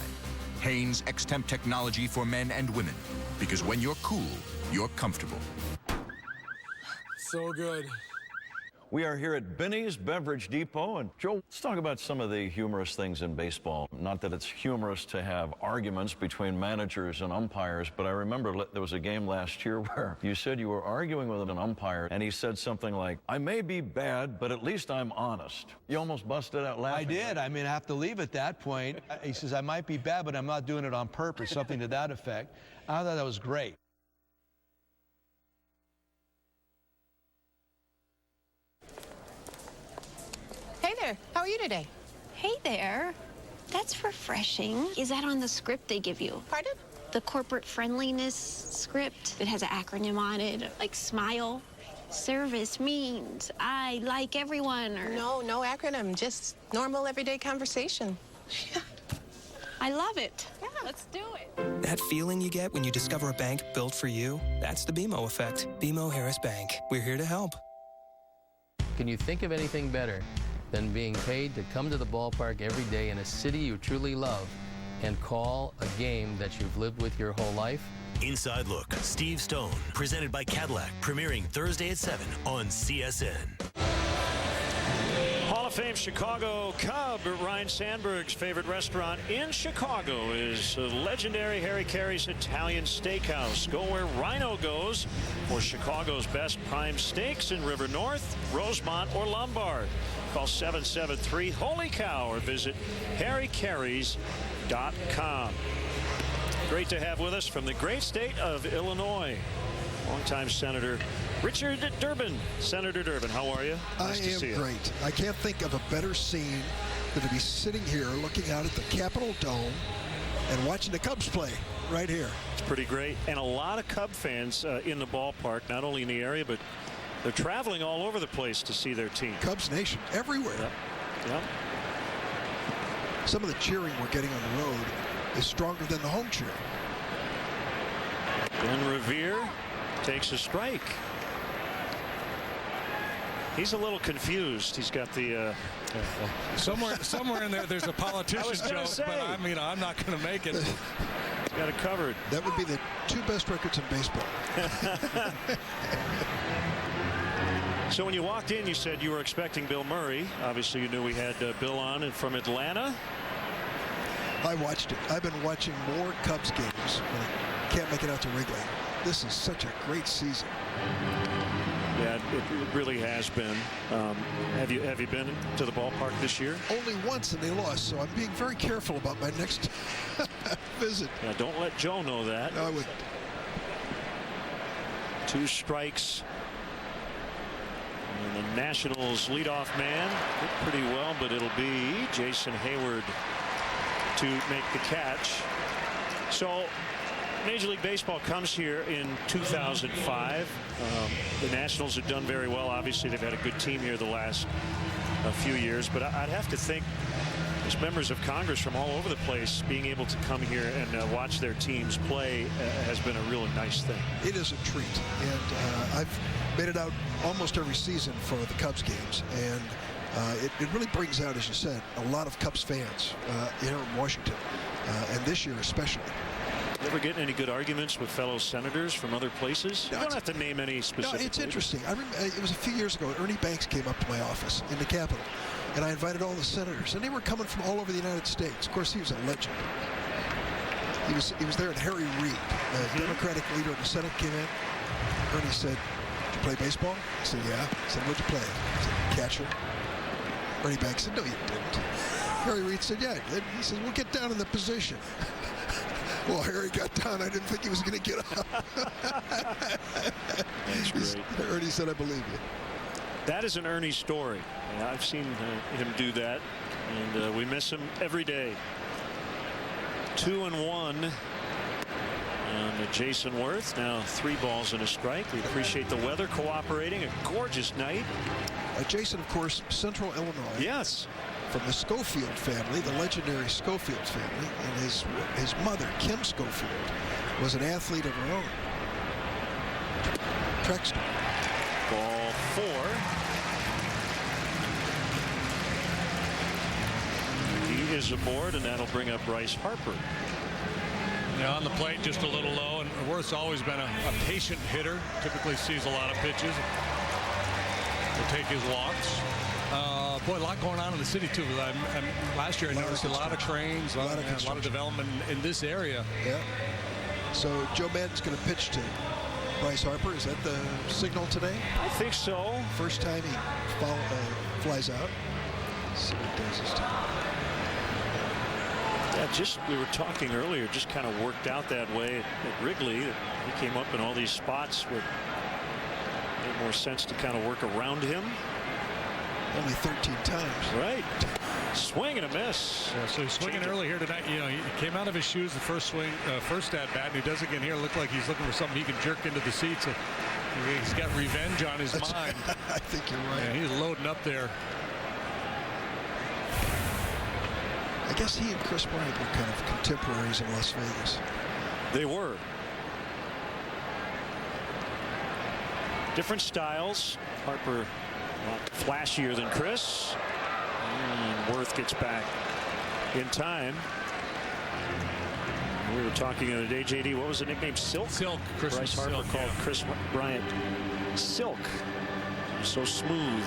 Hanes X-Temp technology for men and women. Because when you're cool, you're comfortable. So good. We are here at Benny's Beverage Depot, and Joe, let's talk about some of the humorous things in baseball. Not that it's humorous to have arguments between managers and umpires, but I remember there was a game last year where you said you were arguing with an umpire, and he said something like, "I may be bad, but at least I'm honest." You almost busted out laughing. I did. I mean, I have to leave at that point. He says, "I might be bad, but I'm not doing it on purpose," something to that effect. I thought that was great. Hey there, how are you today? Hey there. That's refreshing. Is that on the script they give you? Pardon? The corporate friendliness script. It has an acronym on it, like SMILE. Service means I like everyone, or... No acronym, just normal everyday conversation. I love it. Yeah, let's do it. That feeling you get when you discover a bank built for you, that's the BMO effect. BMO Harris Bank. We're here to help. Can you think of anything better than being paid to come to the ballpark every day in a city you truly love and call a game that you've lived with your whole life? Inside Look, Steve Stone, presented by Cadillac, premiering Thursday at 7 on CSN. Hall of Fame Chicago Cub, Ryan Sandberg's favorite restaurant in Chicago is legendary Harry Carey's Italian Steakhouse. Go where Rhino goes for Chicago's best prime steaks in River North, Rosemont, or Lombard. Call 773-HOLY-COW or visit harrycareys.com. Great to have with us from the great state of Illinois, longtime Senator Richard Durbin. Senator Durbin, how are you? Nice to see you. Great. I can't think of a better scene than to be sitting here looking out at the Capitol Dome and watching the Cubs play right here. It's pretty great. And a lot of Cub fans in the ballpark, not only in the area, but they're traveling all over the place to see their team. Cubs Nation everywhere. Yep. Some of the cheering we're getting on the road is stronger than the home cheer. And Revere takes a strike. He's a little confused. He's got the somewhere in there. There's a politician joke, but I mean, I'm not going to make it. He's got it covered. That would be the 2 best records in baseball. So when you walked in, you said you were expecting Bill Murray. Obviously, you knew we had Bill on and from Atlanta. I watched it. I've been watching more Cubs games when I can't make it out to Wrigley. This is such a great season. Yeah, it really has been. Have you been to the ballpark this year? Only once, and they lost, so I'm being very careful about my next visit. Yeah, don't let Joe know that. No, I wouldn't. 2 strikes. And the Nationals leadoff man hit pretty well, but it'll be Jason Hayward to make the catch. So Major League Baseball comes here in 2005. The Nationals have done very well. Obviously, they've had a good team here the last few years, but I'd have to think as members of Congress from all over the place being able to come here and watch their teams play has been a really nice thing. It is a treat, and I've made it out almost every season for the Cubs games, and it really brings out, as you said, a lot of Cubs fans here in Washington, and this year especially. You ever get any good arguments with fellow senators from other places? You don't have to name any specific. No, it's interesting. I remember, it was a few years ago. Ernie Banks came up to my office in the Capitol, And I invited all the senators, and they were coming from all over the United States. Of course, he was a legend. He was there, and Harry Reid, the Democratic leader of the Senate, came in. Ernie said, "Did you play baseball?" I said, "Yeah." I said, "What'd you play?" I said, "Catcher." Ernie Banks said, "No, you didn't." Harry Reid said, "Yeah." He said, "Well, get down in the position." Well, Harry got down. I didn't think he was going to get up. That's great. Ernie said, "I believe you." That is an Ernie story. I've seen him do that, and we miss him every day. 2-1 on Jason Worth. Now 3 balls and a strike. We appreciate the weather cooperating. A gorgeous night. Jason, of course, Central Illinois. Yes. From the Schofield family, the legendary Schofield family, and his mother, Kim Schofield, was an athlete of her own. Track star. Ball 4. He is aboard, and that'll bring up Bryce Harper. Yeah, on the plate, just a little low, and Worth's always been a patient hitter. Typically sees a lot of pitches. Will take his walks. Boy, a lot going on in the city too. Last year I noticed a lot of cranes, a lot of development in this area. Yeah. So Joe Maddon's going to pitch to Bryce Harper. Is that the signal today? I think so. First time he flies out. Let's see what he does this time. Yeah, we were talking earlier, just kind of worked out that way at Wrigley. He came up in all these spots where it made more sense to kind of work around him. Only 13 times. Right. Swing and a miss. Yeah, so he's swinging early here tonight. You know, he came out of his shoes the first swing, first at bat, and he does again here. Look like he's looking for something he can jerk into the seats. So he's got revenge on his mind. I think you're right. Yeah, he's loading up there. I guess he and Chris Bryant were kind of contemporaries in Las Vegas. They were. Different styles. Harper a lot flashier than Chris. And Worth gets back in time. We were talking the other day, JD, what was the nickname? Silk? Silk. Bryce Harper Silk, called Chris Bryant Silk. So smooth.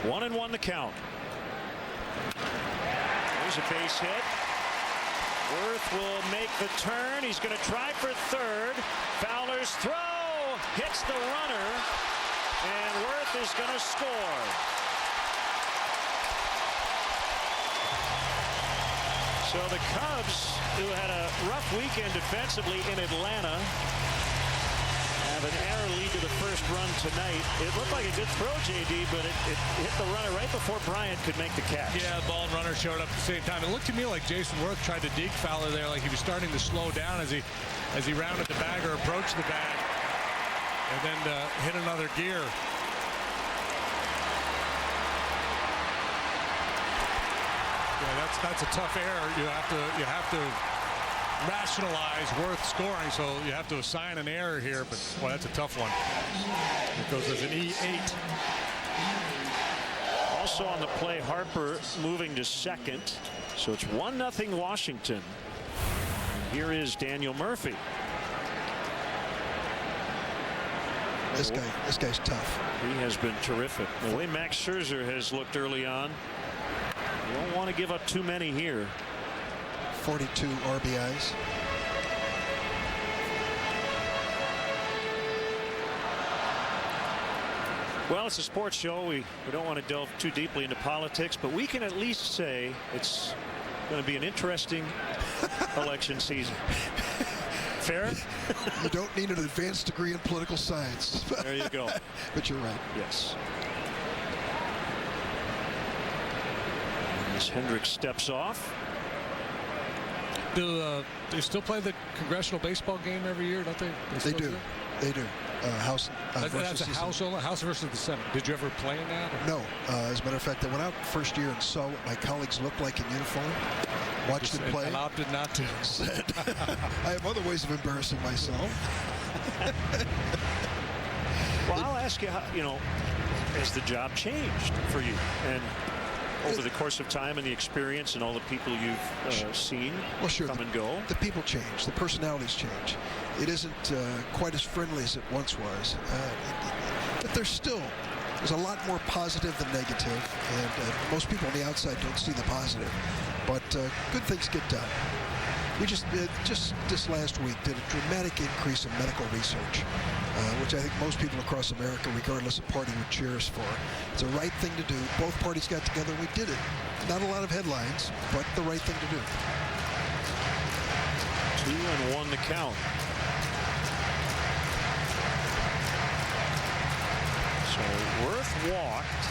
One and 1 the count. There's a base hit. Worth will make the turn. He's going to try for third. Fowler's throw hits the runner, and Worth is going to score. So the Cubs, who had a rough weekend defensively in Atlanta, have an error lead to the first run tonight. It looked like a good throw, JD, but it hit the runner right before Bryant could make the catch. Yeah, the ball and runner showed up at the same time. It looked to me like Jason Worth tried to dig Fowler there, like he was starting to slow down as he rounded the bag or approached the bag, and then hit another gear. Yeah, that's a tough error. You have to rationalize Worth scoring, so you have to assign an error here, but boy, that's a tough one. It goes as an E8. Also on the play, Harper moving to second, so it's 1-0 Washington. Here is Daniel Murphy. This guy's tough. He has been terrific. The way Max Scherzer has looked early on, you don't want to give up too many here. 42 RBIs. Well, it's a sports show. We don't want to delve too deeply into politics, but we can at least say it's going to be an interesting election season. Fair? You don't need an advanced degree in political science. There you go. But you're right. Yes. As Hendricks steps off. Do they still play the congressional baseball game every year? Don't they? They do. They do. House. That's a House versus the Senate. Did you ever play in that? Or? No. As a matter of fact, I went out first year and saw what my colleagues looked like in uniform. Watched them play. And opted not to. Said, I have other ways of embarrassing myself. Well, I'll ask you, how, has the job changed for you? And over the course of time and the experience and all the people you've seen come and go? The people change. The personalities change. It isn't quite as friendly as it once was. But there's a lot more positive than negative. And most people on the outside don't see the positive. But good things get done. We just this last week did a dramatic increase in medical research, which I think most people across America, regardless of party, would cheer us for. It's the right thing to do. Both parties got together and we did it. Not a lot of headlines, but the right thing to do. 2-1 the count. So Worth walked.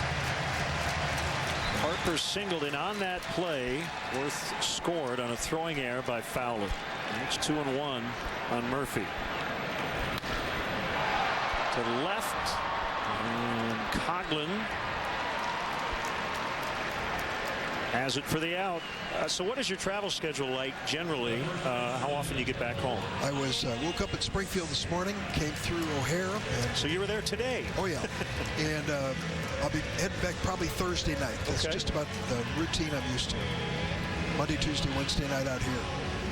Harper singled in on that play. Worth scored on a throwing error by Fowler. It's 2-1 on Murphy. To the left, and Coughlin has it for the out. So what is your travel schedule like generally? How often you get back home? I woke up in Springfield this morning, came through O'Hare. And so you were there today? Oh, yeah. And I'll be heading back probably Thursday night. That's just about the routine I'm used to. Monday, Tuesday, Wednesday night out here.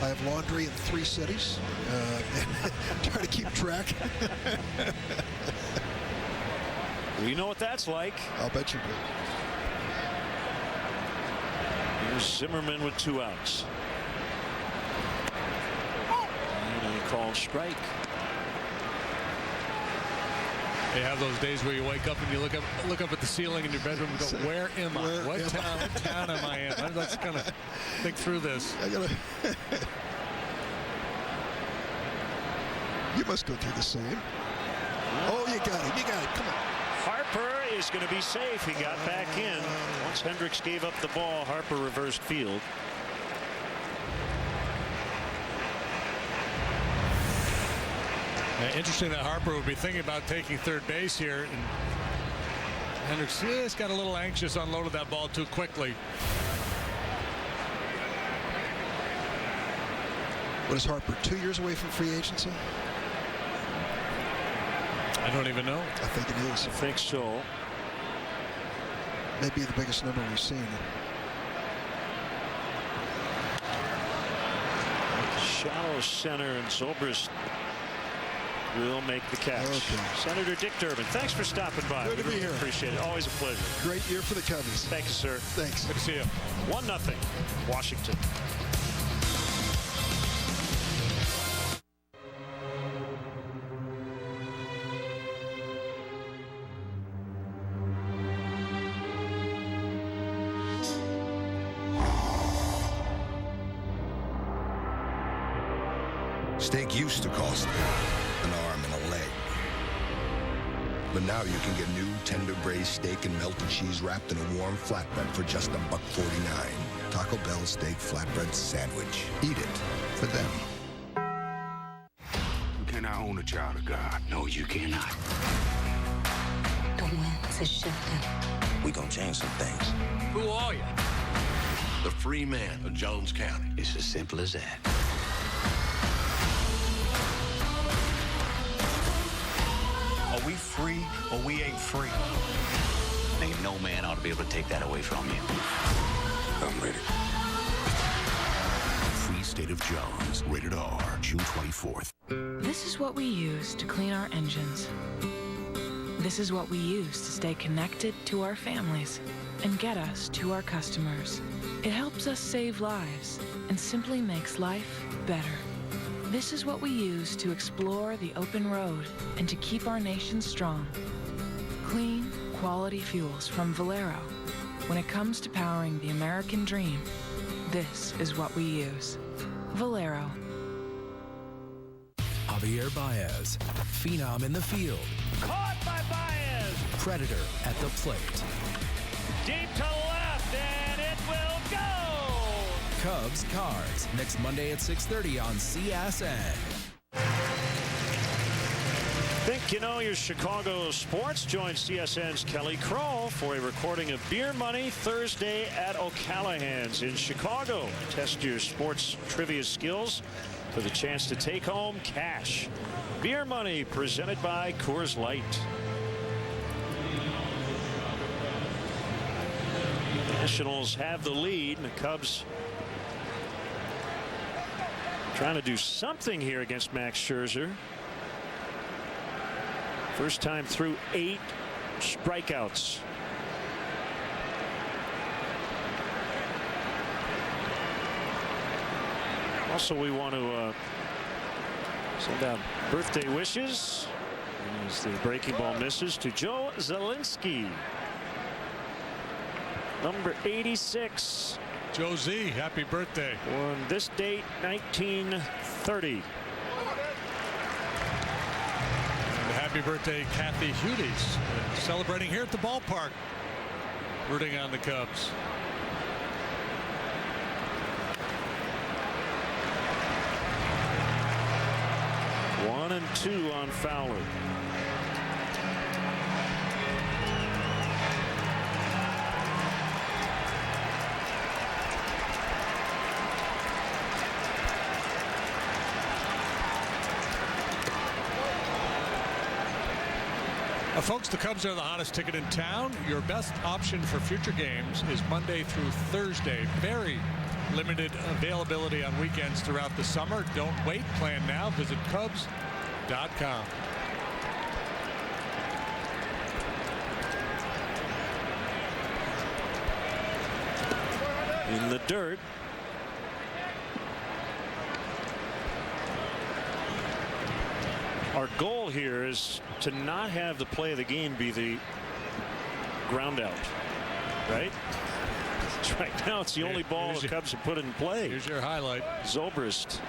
I have laundry in 3 cities. Try to keep track. You know what that's like. I'll bet you do. Here's Zimmerman with 2 outs. And he called strike. You have those days where you wake up and you look up at the ceiling in your bedroom and go, where am I? What town am I in? Let's kind of think through this. You must go through the same. Oh, you got it. You got it. Come on. Harper is going to be safe. He got back in. Once Hendricks gave up the ball, Harper reversed field. Interesting that Harper would be thinking about taking third base here. And Hendricks just got a little anxious, unloaded that ball too quickly. What is Harper, 2 years away from free agency? I don't even know. I think it is. I think so. Maybe the biggest number we've seen. Shallow center, and Zobrist will make the catch. Okay. Senator Dick Durbin, thanks for stopping by. Good to be here. Appreciate it. Always a pleasure. Great year for the Cubbies. Thank you, sir. Thanks. Good to see you. 1-0 Washington. Steak used to cost an arm and a leg. But now you can get new tender braised steak and melted cheese wrapped in a warm flatbread for just $1.49. Taco Bell steak flatbread sandwich. Eat it for them. You cannot own a child of God. No, you cannot. The winds is shifting. We gonna change some things. Who are you? The free man of Jones County. It's as simple as that. Are we free or we ain't free? Ain't no man ought to be able to take that away from you. I'm ready. Free State of Jones. Rated R. June 24th. This is what we use to clean our engines. This is what we use to stay connected to our families and get us to our customers. It helps us save lives and simply makes life better. This is what we use to explore the open road and to keep our nation strong. Clean, quality fuels from Valero. When it comes to powering the American dream, this is what we use. Valero. Javier Baez, phenom in the field. Caught by Baez. Predator at the plate. Deep to left, and it will go. Cubs Cards, next Monday at 6:30 on CSN. Think you know your Chicago sports? Join CSN's Kelly Crow for a recording of Beer Money Thursday at O'Callahan's in Chicago. Test your sports trivia skills for the chance to take home cash. Beer Money presented by Coors Light. Nationals have the lead, and the Cubs trying to do something here against Max Scherzer. First time through 8 strikeouts. Also, we want to send out birthday wishes as the breaking ball misses to Joe Zielinski. Number 86. Joe Z, happy birthday. On this date, 1930. And happy birthday, Kathy Hudes, celebrating here at the ballpark, rooting on the Cubs. One and 2 on Fowler. Folks, the Cubs are the hottest ticket in town. Your best option for future games is Monday through Thursday. Very limited availability on weekends throughout the summer. Don't wait. Plan now. Visit Cubs.com. In the dirt. Our goal here is to not have the play of the game be the ground out, right? Right now it's the only ball the Cubs have put in play. Here's your highlight. Zobrist.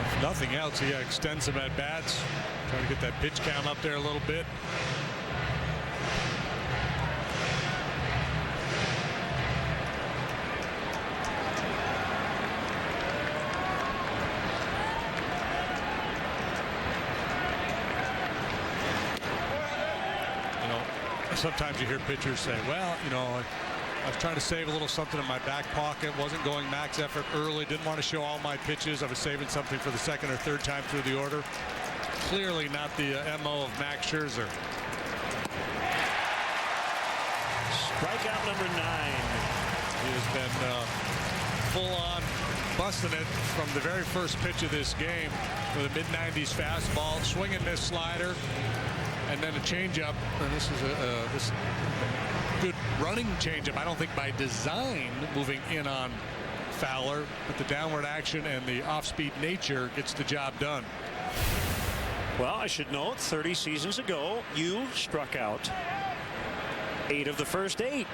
If nothing else, he extends some at bats, trying to get that pitch count up there a little bit. Sometimes you hear pitchers say, well, you know, I was trying to save a little something in my back pocket, wasn't going max effort early, didn't want to show all my pitches. I was saving something for the second or third time through the order. Clearly not the MO of Max Scherzer. Strikeout number 9. He has been full on busting it from the very first pitch of this game with a mid-90s fastball, swinging this slider, and then a changeup. And this is this good running changeup. I don't think by design moving in on Fowler, but the downward action and the off-speed nature gets the job done. Well, I should note 30 seasons ago you struck out 8 of the first 8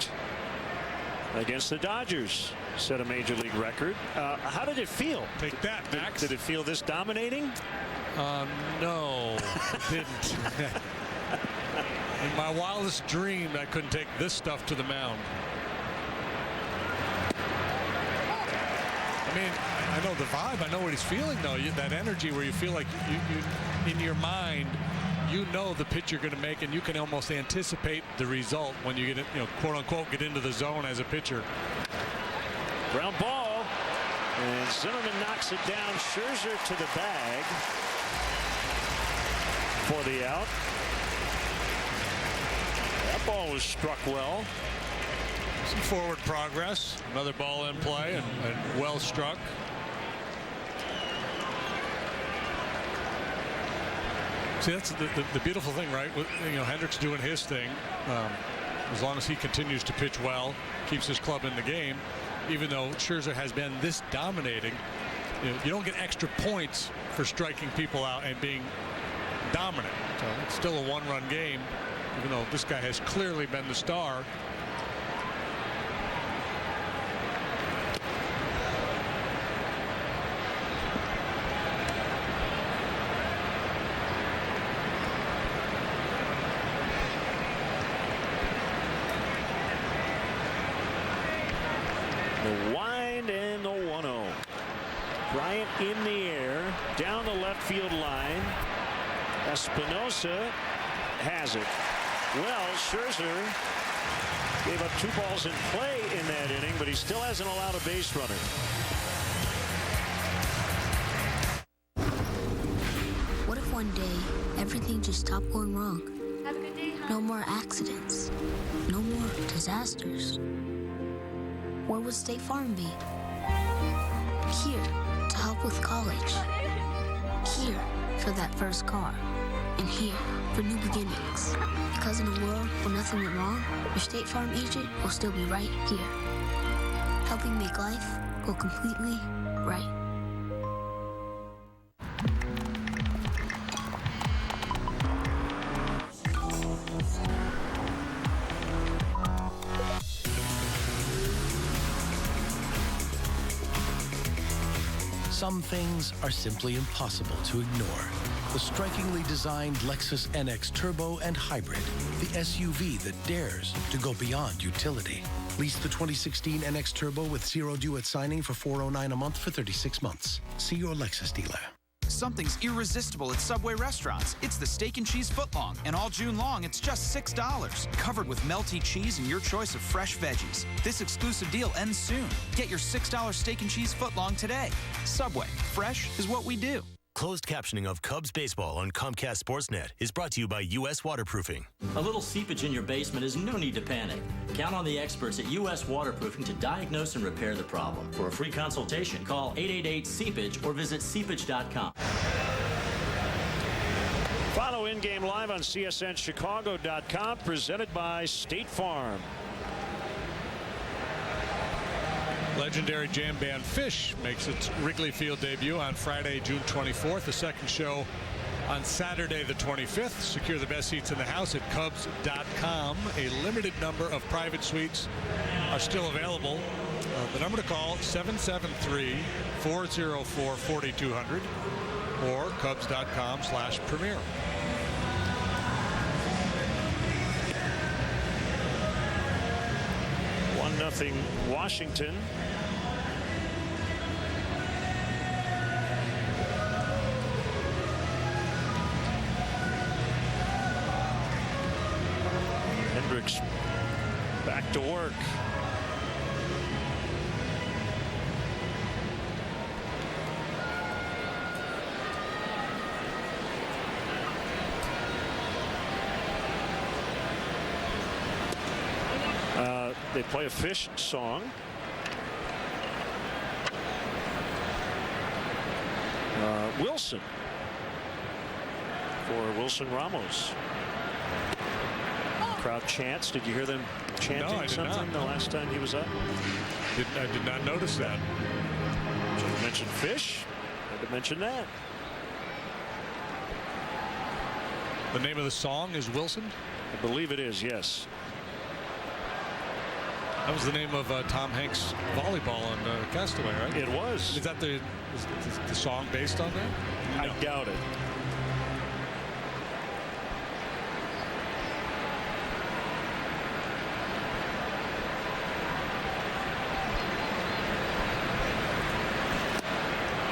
against the Dodgers. Set a major league record. How did it feel? Take that, Max. Did it feel this dominating? No, it didn't. In my wildest dream, I couldn't take this stuff to the mound. I mean, I know the vibe. I know what he's feeling, though. That energy where you feel like you in your mind, you know the pitch you're going to make, and you can almost anticipate the result when you get, you know, quote unquote, get into the zone as a pitcher. Ground ball, and Zimmerman knocks it down. Scherzer to the bag for the out. That ball was struck well. Some forward progress. Another ball in play and well struck. See, that's the beautiful thing, right? You know, Hendricks doing his thing. As long as he continues to pitch well, keeps his club in the game. Even though Scherzer has been this dominating, you don't get extra points for striking people out and being dominant. So it's still a one-run game, even though this guy has clearly been the star. The wind and the 1-0. Bryant in the air, down the left field line. Espinosa has it. Well, Scherzer gave up 2 balls in play in that inning, but he still hasn't allowed a base runner. What if one day everything just stopped going wrong? Have a good day, hon. No more accidents. No more disasters. Where would State Farm be? Here to help with college. Here for that first car. And here for new beginnings. Because in a world where nothing went wrong, your State Farm agent will still be right here. Helping make life go completely right. Some things are simply impossible to ignore. The strikingly designed Lexus NX Turbo and Hybrid, the SUV that dares to go beyond utility. Lease the 2016 NX Turbo with 0 due at signing for $409 a month for 36 months. See your Lexus dealer. Something's irresistible at Subway restaurants. It's the steak and cheese footlong, and all June long, it's just $6. Covered with melty cheese and your choice of fresh veggies. This exclusive deal ends soon. Get your $6 steak and cheese footlong today. Subway, fresh is what we do. Closed captioning of Cubs baseball on Comcast Sportsnet is brought to you by U.S. Waterproofing. A little seepage in your basement is no need to panic. Count on the experts at U.S. Waterproofing to diagnose and repair the problem. For a free consultation, call 888-SEEPAGE or visit seepage.com. Follow In-Game Live on CSNChicago.com, presented by State Farm. Legendary jam band Fish makes its Wrigley Field debut on Friday, June 24th. The second show on Saturday, the 25th. Secure the best seats in the house at Cubs.com. A limited number of private suites are still available. The number to call, 773-404-4200 or Cubs.com/premier. Nothing Washington. Hendricks back to work. They play a Fish song. Wilson for Wilson Ramos. Crowd chants. Did you hear them chanting something the last time he was up? I did not notice that. So you mentioned Fish. Had to mention that. The name of the song is Wilson? I believe it is, yes. That was the name of Tom Hanks' volleyball on Castaway, right? It was. Is that the song based on that? No. I doubt it.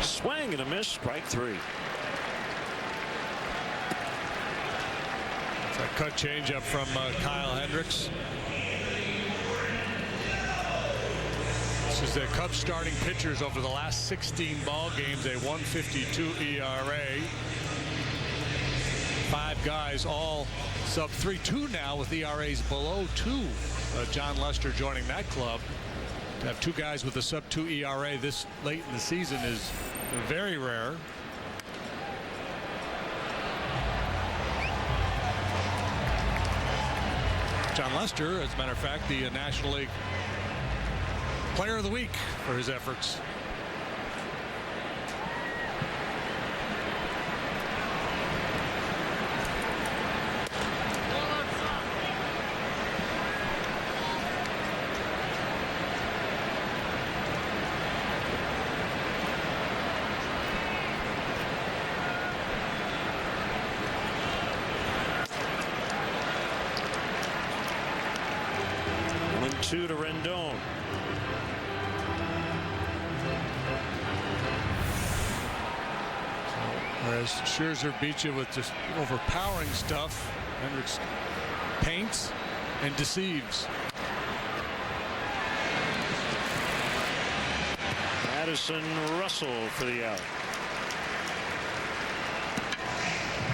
Swing and a miss, strike three. It's a cut changeup from Kyle Hendricks. This is the Cubs starting pitchers over the last 16 ball games, a 1.52 ERA. 5 guys all sub 3.2 now with ERAs below 2. John Lester joining that club. To have 2 guys with a sub 2 ERA this late in the season is very rare. John Lester, as a matter of fact, the National League Player of the Week for his efforts. Two to Rendon. Whereas Scherzer beats you with just overpowering stuff, Hendricks paints and deceives. Addison Russell for the out.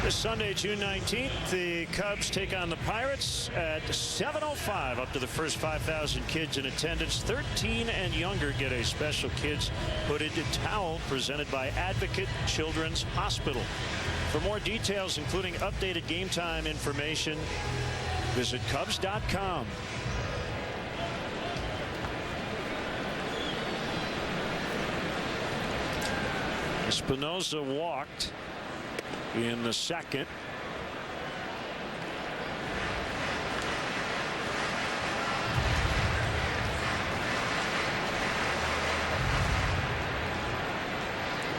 This Sunday, June 19th, the Cubs take on the Pirates at 7:05. Up to the first 5,000 kids in attendance. 13 and younger get a special kids hooded towel presented by Advocate Children's Hospital. For more details, including updated game time information, visit Cubs.com. Espinosa walked in the second.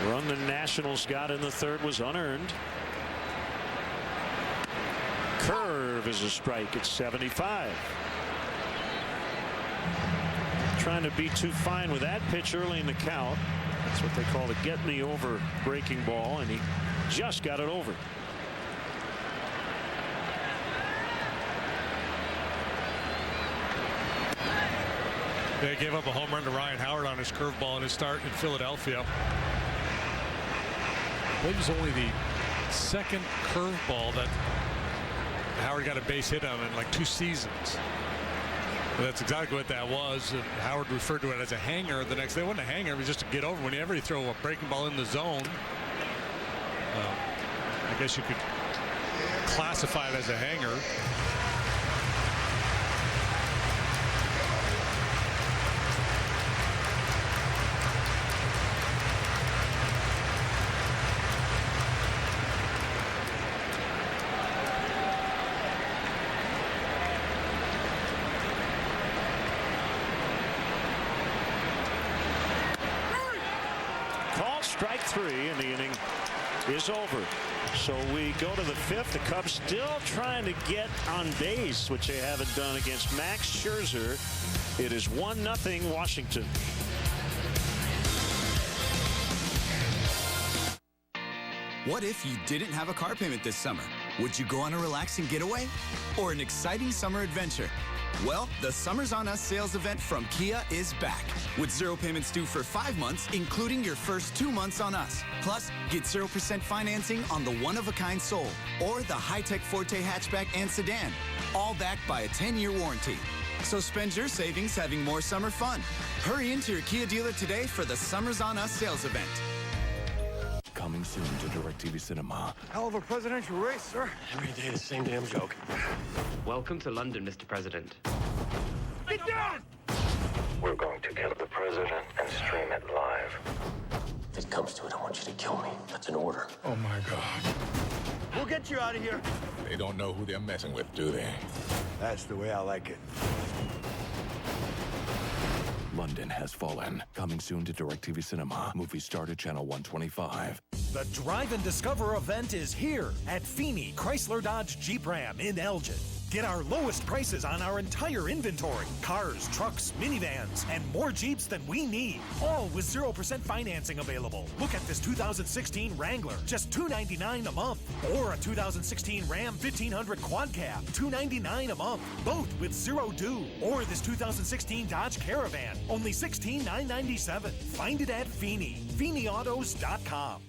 Run the Nationals got in the third was unearned. Curve is a strike at 75. Trying to be too fine with that pitch early in the count. That's what they call the get me over breaking ball, and he just got it over. They gave up a home run to Ryan Howard on his curveball in his start in Philadelphia. I believe it was only the second curveball that Howard got a base hit on in like 2 seasons. And that's exactly what that was. And Howard referred to it as a hanger the next day. It wasn't a hanger, it was just to get over. Whenever you throw a breaking ball in the zone, I guess you could classify it as a hanger. Strike 3, and the inning is over. So we go to the 5th. The Cubs still trying to get on base, which they haven't done against Max Scherzer. It is 1-0 Washington. What if you didn't have a car payment this summer? Would you go on a relaxing getaway or an exciting summer adventure? Well, the Summers on Us sales event from Kia is back with 0 payments due for 5 months, including your first 2 months on us. Plus, get 0% financing on the one-of-a-kind Soul or the high-tech Forte hatchback and sedan, all backed by a 10-year warranty. So spend your savings having more summer fun. Hurry into your Kia dealer today for the Summers on Us sales event. Coming soon to DirecTV Cinema. Hell of a presidential race, sir. Every day the same damn joke. Welcome to London, Mr. President. Get down! We're going to kill the president and stream it live. If it comes to it, I want you to kill me. That's an order. Oh, my God. We'll get you out of here. They don't know who they're messing with, do they? That's the way I like it. London Has Fallen. Coming soon to DirecTV Cinema. Movie start at Channel 125. The Drive and Discover event is here at Feeney Chrysler Dodge Jeep Ram in Elgin. Get our lowest prices on our entire inventory. Cars, trucks, minivans, and more Jeeps than we need. All with 0% financing available. Look at this 2016 Wrangler, just $299 a month. Or a 2016 Ram 1500 Quad Cab, $299 a month. Both with 0 due. Or this 2016 Dodge Caravan, only $16,997. Find it at Feeney. FeeneyAutos.com.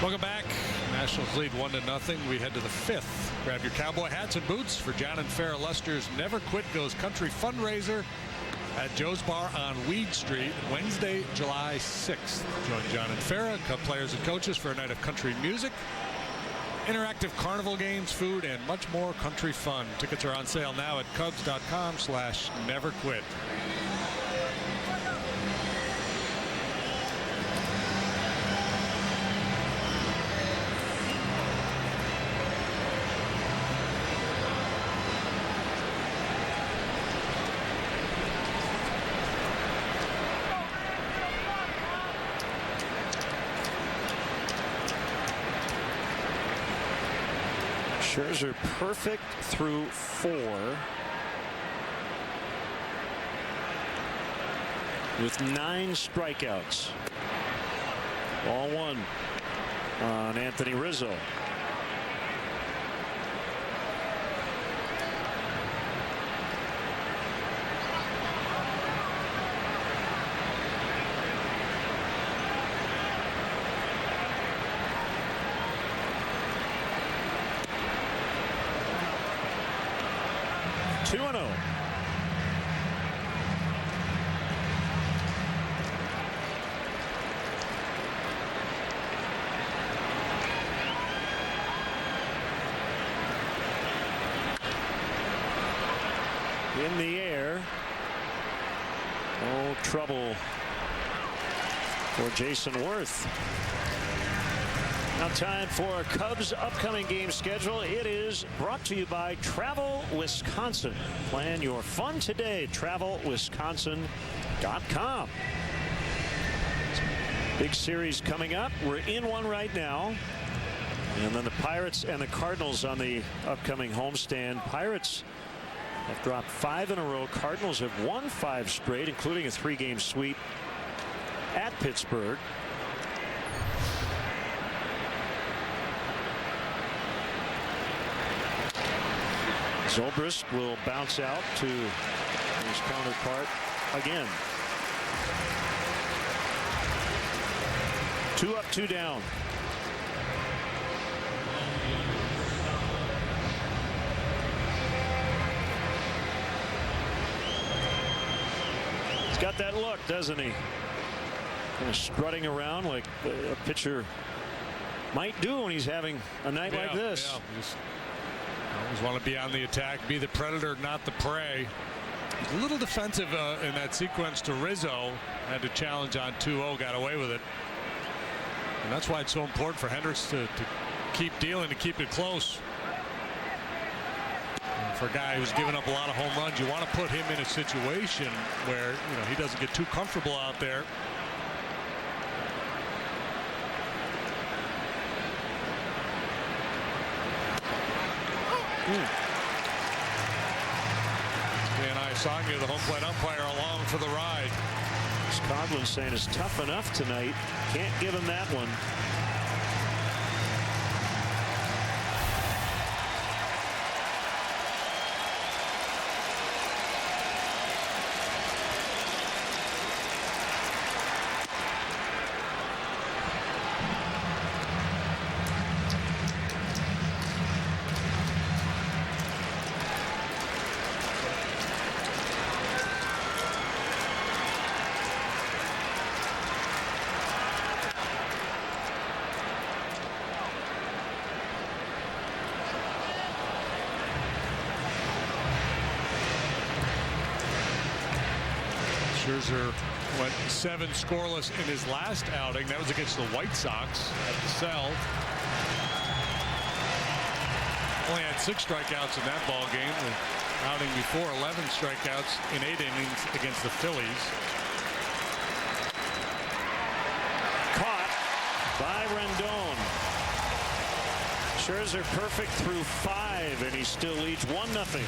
Welcome back. Nationals lead 1-0. We head to the 5th. Grab your cowboy hats and boots for John and Farrah Lester's Never Quit Goes Country fundraiser at Joe's Bar on Weed Street, Wednesday, July 6th. Join John and Farrah, Cub players and coaches, for a night of country music, interactive carnival games, food, and much more country fun. Tickets are on sale now at Cubs.com/neverquit. Scherzer perfect through 4. With 9 strikeouts. Ball 1 on Anthony Rizzo. 2-0. In the air. Oh, trouble for Jason Worth. Now time for a Cubs upcoming game schedule. It is brought to you by Travel Wisconsin. Plan your fun today. TravelWisconsin.com. Big series coming up. We're in one right now. And then the Pirates and the Cardinals on the upcoming homestand. Pirates have dropped 5 in a row. Cardinals have won 5 straight, including a 3-game sweep at Pittsburgh. Zobrist will bounce out to his counterpart again. 2 up, 2 down. He's got that look, doesn't he? Kind of strutting around like a pitcher might do when he's having a night like this. Yeah. Just always want to be on the attack, be the predator, not the prey. A little defensive in that sequence to Rizzo. Had to challenge on 2-0, got away with it. And that's why it's so important for Hendricks to keep dealing, to keep it close. And for a guy who's given up a lot of home runs, you want to put him in a situation where he doesn't get too comfortable out there. Dan Isagna, the home plate umpire, along for the ride. Coghlan saying it's tough enough tonight. Can't give him that one. Scherzer went 7 scoreless in his last outing. That was against the White Sox at the Cell. Only had 6 strikeouts in that ball game. The outing before, 11 strikeouts in 8 innings against the Phillies. Caught by Rendon. Scherzer perfect through 5, and he still leads 1-0.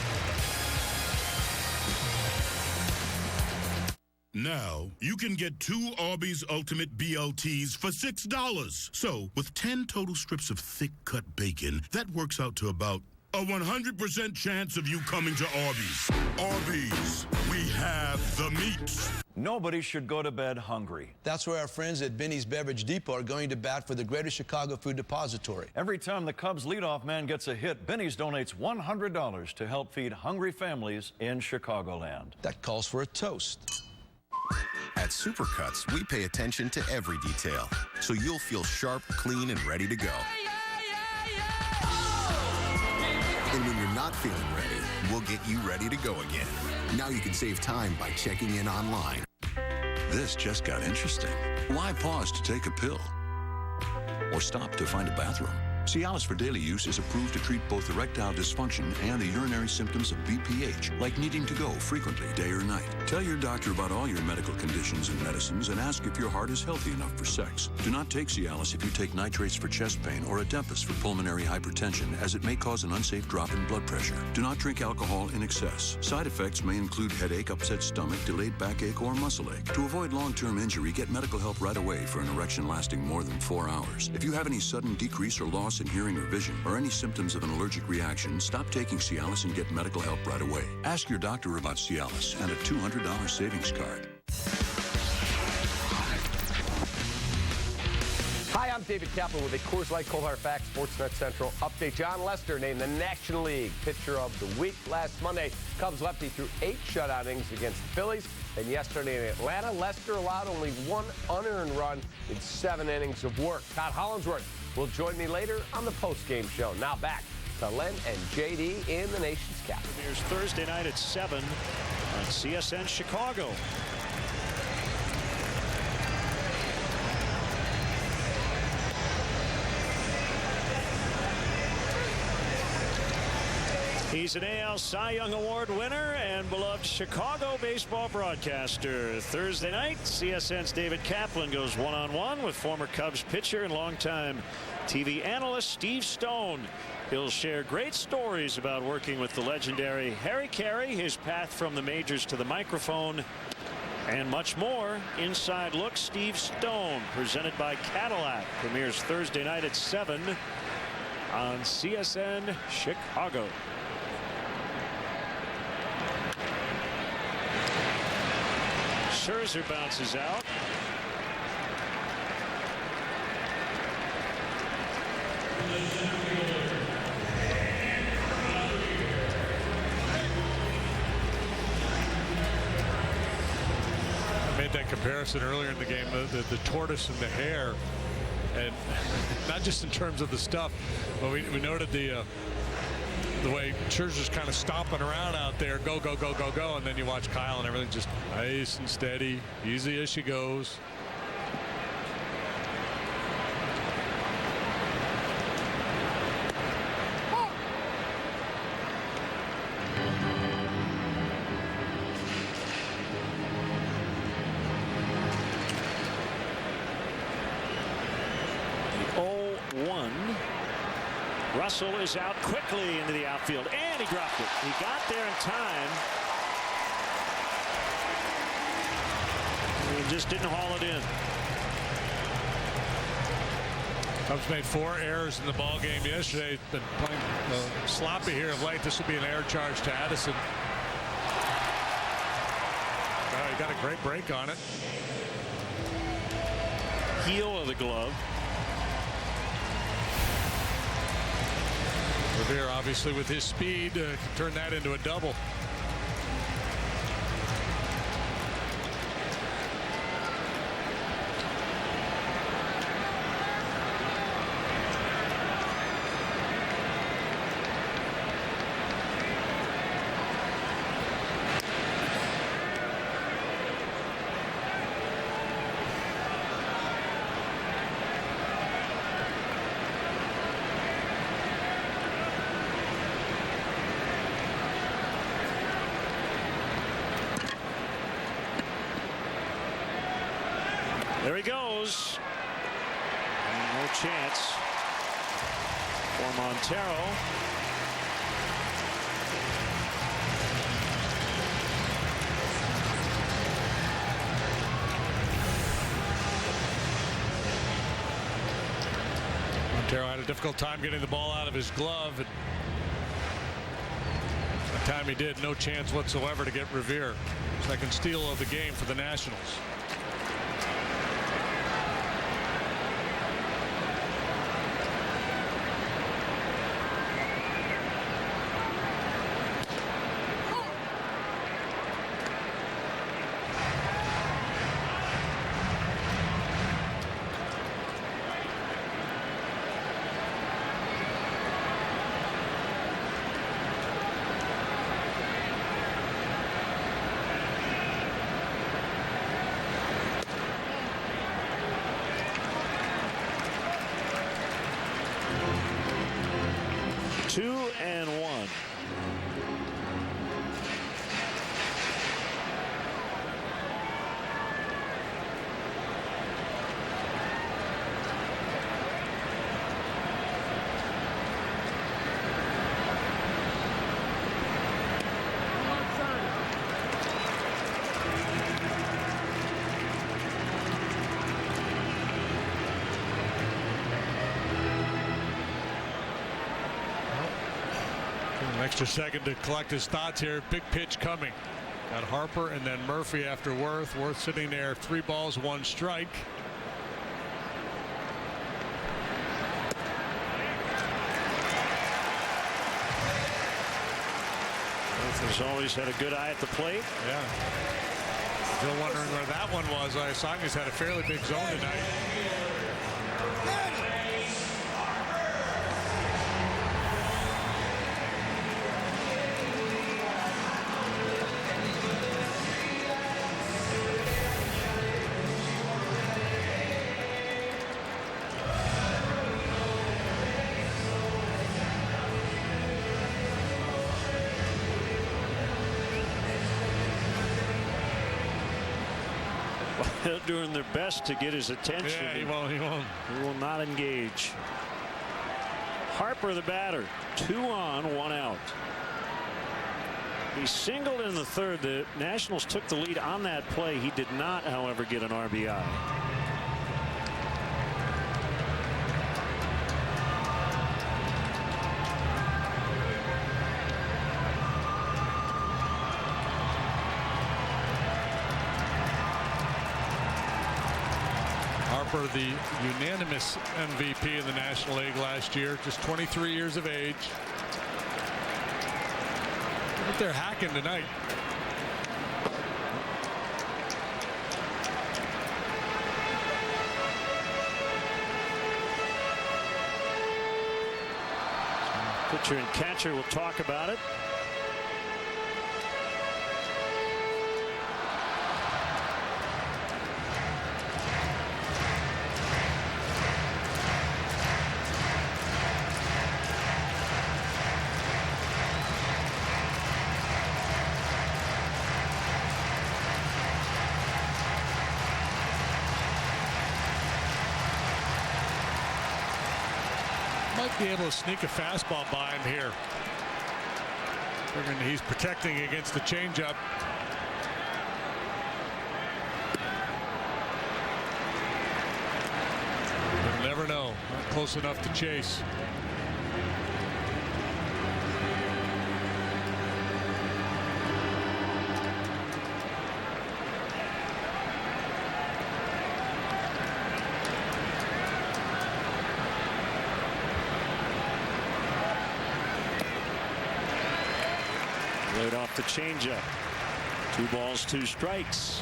Now, you can get 2 Arby's Ultimate BLTs for $6. So, with 10 total strips of thick-cut bacon, that works out to about a 100% chance of you coming to Arby's. Arby's, we have the meat. Nobody should go to bed hungry. That's why our friends at Benny's Beverage Depot are going to bat for the Greater Chicago Food Depository. Every time the Cubs leadoff man gets a hit, Benny's donates $100 to help feed hungry families in Chicagoland. That calls for a toast. At Supercuts, we pay attention to every detail, so you'll feel sharp, clean, and ready to go. And when you're not feeling ready, we'll get you ready to go again. Now you can save time by checking in online. This just got interesting. Why pause to take a pill? Or stop to find a bathroom? Cialis for daily use is approved to treat both erectile dysfunction and the urinary symptoms of BPH, like needing to go frequently, day or night. Tell your doctor about all your medical conditions and medicines and ask if your heart is healthy enough for sex. Do not take Cialis if you take nitrates for chest pain or Adepis for pulmonary hypertension, as it may cause an unsafe drop in blood pressure. Do not drink alcohol in excess. Side effects may include headache, upset stomach, delayed backache, or muscle ache. To avoid long-term injury, get medical help right away for an erection lasting more than 4 hours. If you have any sudden decrease or loss in hearing or vision, or any symptoms of an allergic reaction, stop taking Cialis and get medical help right away. Ask your doctor about Cialis and a $200 savings card. Hi, I'm David Kaplan with a Coors Light Cold Hard Facts Sportsnet Central update. John Lester named the National League Pitcher of the Week last Monday. Cubs lefty threw 8 shutout innings against the Phillies. And yesterday in Atlanta, Lester allowed only 1 unearned run in 7 innings of work. Todd Hollandsworth will join me later on the postgame show. Now back to Len and JD in the nation's capital. Here's Thursday night at 7 on CSN Chicago. He's an AL Cy Young Award winner and beloved Chicago baseball broadcaster. Thursday night, CSN's David Kaplan goes one-on-one with former Cubs pitcher and longtime TV analyst Steve Stone. He'll share great stories about working with the legendary Harry Carey, his path from the majors to the microphone, and much more. Inside Look, Steve Stone, presented by Cadillac, premieres Thursday night at 7 on CSN Chicago. Scherzer bounces out. I made that comparison earlier in the game, the tortoise and the hare, and not just in terms of the stuff, but we noted the way Scherzer's kind of stomping around out there, go, go, go, go, go, and then you watch Kyle and everything just nice and steady, easy as she goes. Russell is out quickly into the outfield, and he dropped it. He got there in time. He just didn't haul it in. Cubs made 4 errors in the ball game yesterday. Been playing sloppy here of late. This will be an error charge to Addison. He got a great break on it. Heel of the glove. Revere, obviously, with his speed, can turn that into a double. There he goes. And no chance for Montero. Montero had a difficult time getting the ball out of his glove. And the time he did, no chance whatsoever to get Revere. Second steal of the game for the Nationals. Extra second to collect his thoughts here. Big pitch coming. Got Harper and then Murphy after Worth. Worth sitting there, 3 balls, 1 strike. He's always had a good eye at the plate. Yeah. Still wondering where that one was. Isanga's had a fairly big zone tonight. They're doing their best to get his attention. Yeah, he won't. He will not engage. Harper, the batter. 2 on, 1 out. He singled in the third. The Nationals took the lead on that play. He did not, however, get an RBI. Harper, the unanimous MVP in the National League last year, just 23 years of age. But they're hacking tonight. Pitcher and catcher will talk about it. Might be able to sneak a fastball by him here. Figuring he's protecting against the changeup. You'll never know. Not close enough to chase. Right off the changeup. 2 balls, 2 strikes.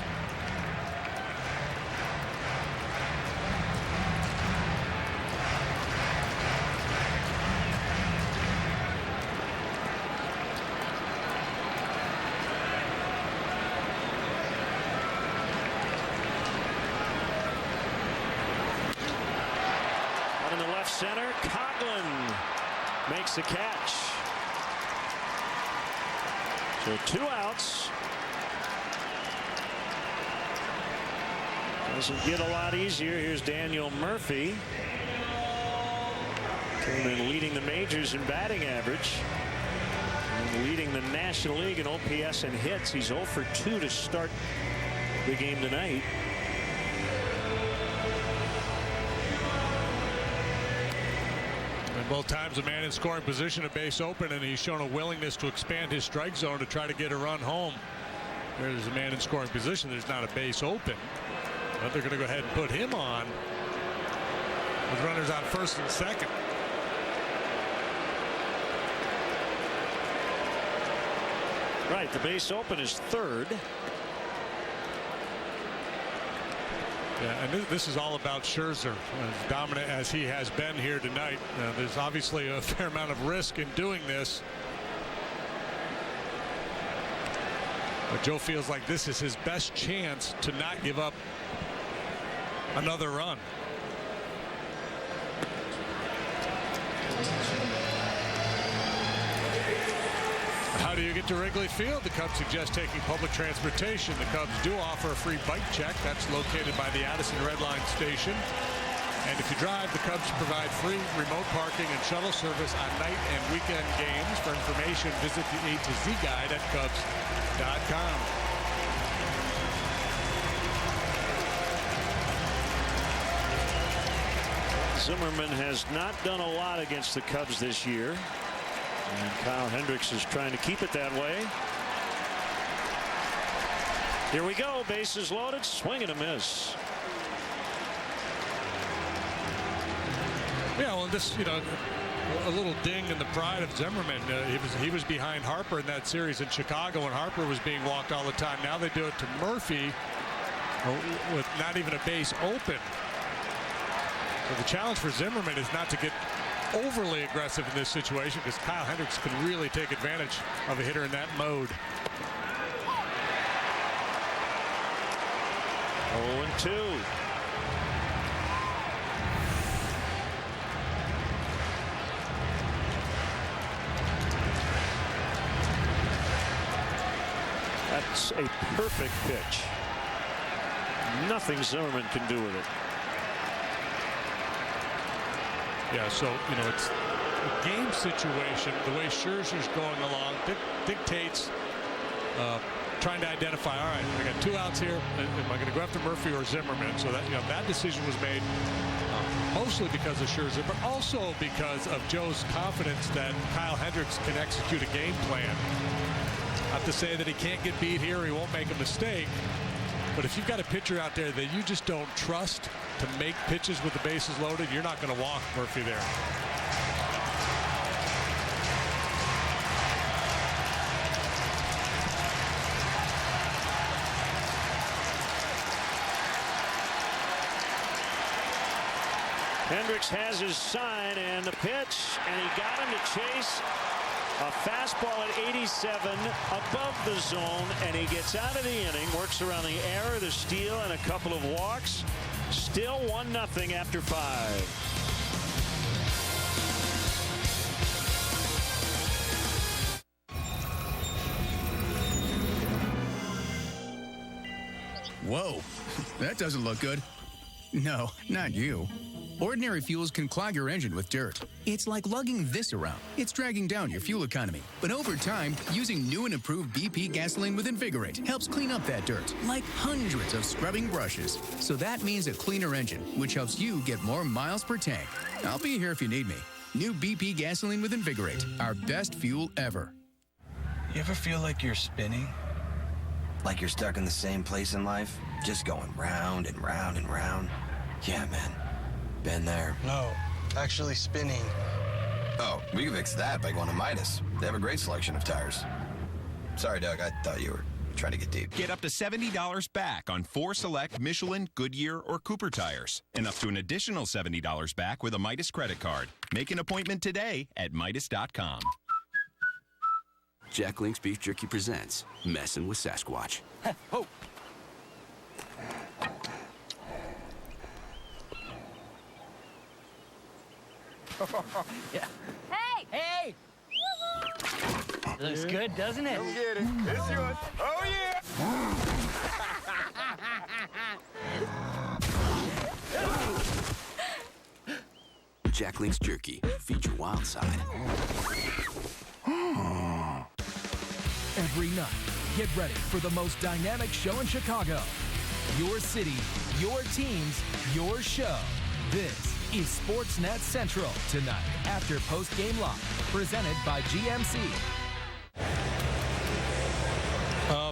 Out in the left center, Coughlin makes the catch. So 2 outs. Doesn't get a lot easier. Here's Daniel Murphy. Came in leading the majors in batting average. And leading the National League in OPS and hits. He's 0 for 2 to start the game tonight. Both times a man in scoring position, a base open, and he's shown a willingness to expand his strike zone to try to get a run home. There's a man in scoring position. There's not a base open, but they're going to go ahead and put him on with runners on first and second. Right, the base open is third. Yeah, and this is all about Scherzer, as dominant as he has been here tonight. There's obviously a fair amount of risk in doing this. But Joe feels like this is his best chance to not give up another run. How do you get to Wrigley Field? The Cubs suggest taking public transportation. The Cubs do offer a free bike check. That's located by the Addison Red Line station. And if you drive, the Cubs provide free remote parking and shuttle service on night and weekend games. For information, visit the A to Z guide at Cubs.com. Zimmerman has not done a lot against the Cubs this year. And Kyle Hendricks is trying to keep it that way. Here we go. Bases loaded. Swing and a miss. Yeah, well, this, a little ding in the pride of Zimmerman. He was behind Harper in that series in Chicago, and Harper was being walked all the time. Now they do it to Murphy with not even a base open. So the challenge for Zimmerman is not to get overly aggressive in this situation, because Kyle Hendricks can really take advantage of a hitter in that mode. 0-2. That's a perfect pitch. Nothing Zimmerman can do with it. Yeah, so, you know, it's a game situation. The way Scherzer's going along dictates trying to identify, all right, I got 2 outs here. Am I going to go after Murphy or Zimmerman? So that, you know, that decision was made mostly because of Scherzer, but also because of Joe's confidence that Kyle Hendricks can execute a game plan. Not to say that he can't get beat here, he won't make a mistake. But if you've got a pitcher out there that you just don't trust to make pitches with the bases loaded, you're not going to walk Murphy there. Hendricks has his sign and the pitch, and he got him to chase a fastball at 87 above the zone, and he gets out of the inning, works around the error, the steal, and a couple of walks. Still 1-0 after 5. Whoa, that doesn't look good. No, not you. Ordinary fuels can clog your engine with dirt. It's like lugging this around. It's dragging down your fuel economy. But over time, using new and improved BP gasoline with Invigorate helps clean up that dirt, like hundreds of scrubbing brushes. So that means a cleaner engine, which helps you get more miles per tank. I'll be here if you need me. New BP gasoline with Invigorate, our best fuel ever. You ever feel like you're spinning? Like you're stuck in the same place in life? Just going round and round and round? Yeah, man. Been there. No, actually spinning. Oh, we can fix that by going to Midas. They have a great selection of tires. Sorry, Doug, I thought you were trying to get deep. Get up to $70 back on 4 select Michelin, Goodyear, or Cooper tires. And up to an additional $70 back with a Midas credit card. Make an appointment today at Midas.com. Jack Link's Beef Jerky presents Messin' with Sasquatch. Oh. Yeah. Hey! Hey! Looks good, doesn't it? Come get it. It's yours. Oh, yeah! Jack Link's Jerky. Feed your wild side. Every night, get ready for the most dynamic show in Chicago. Your city, your teams, your show. This is Sportsnet Central tonight after post-game live, presented by GMC.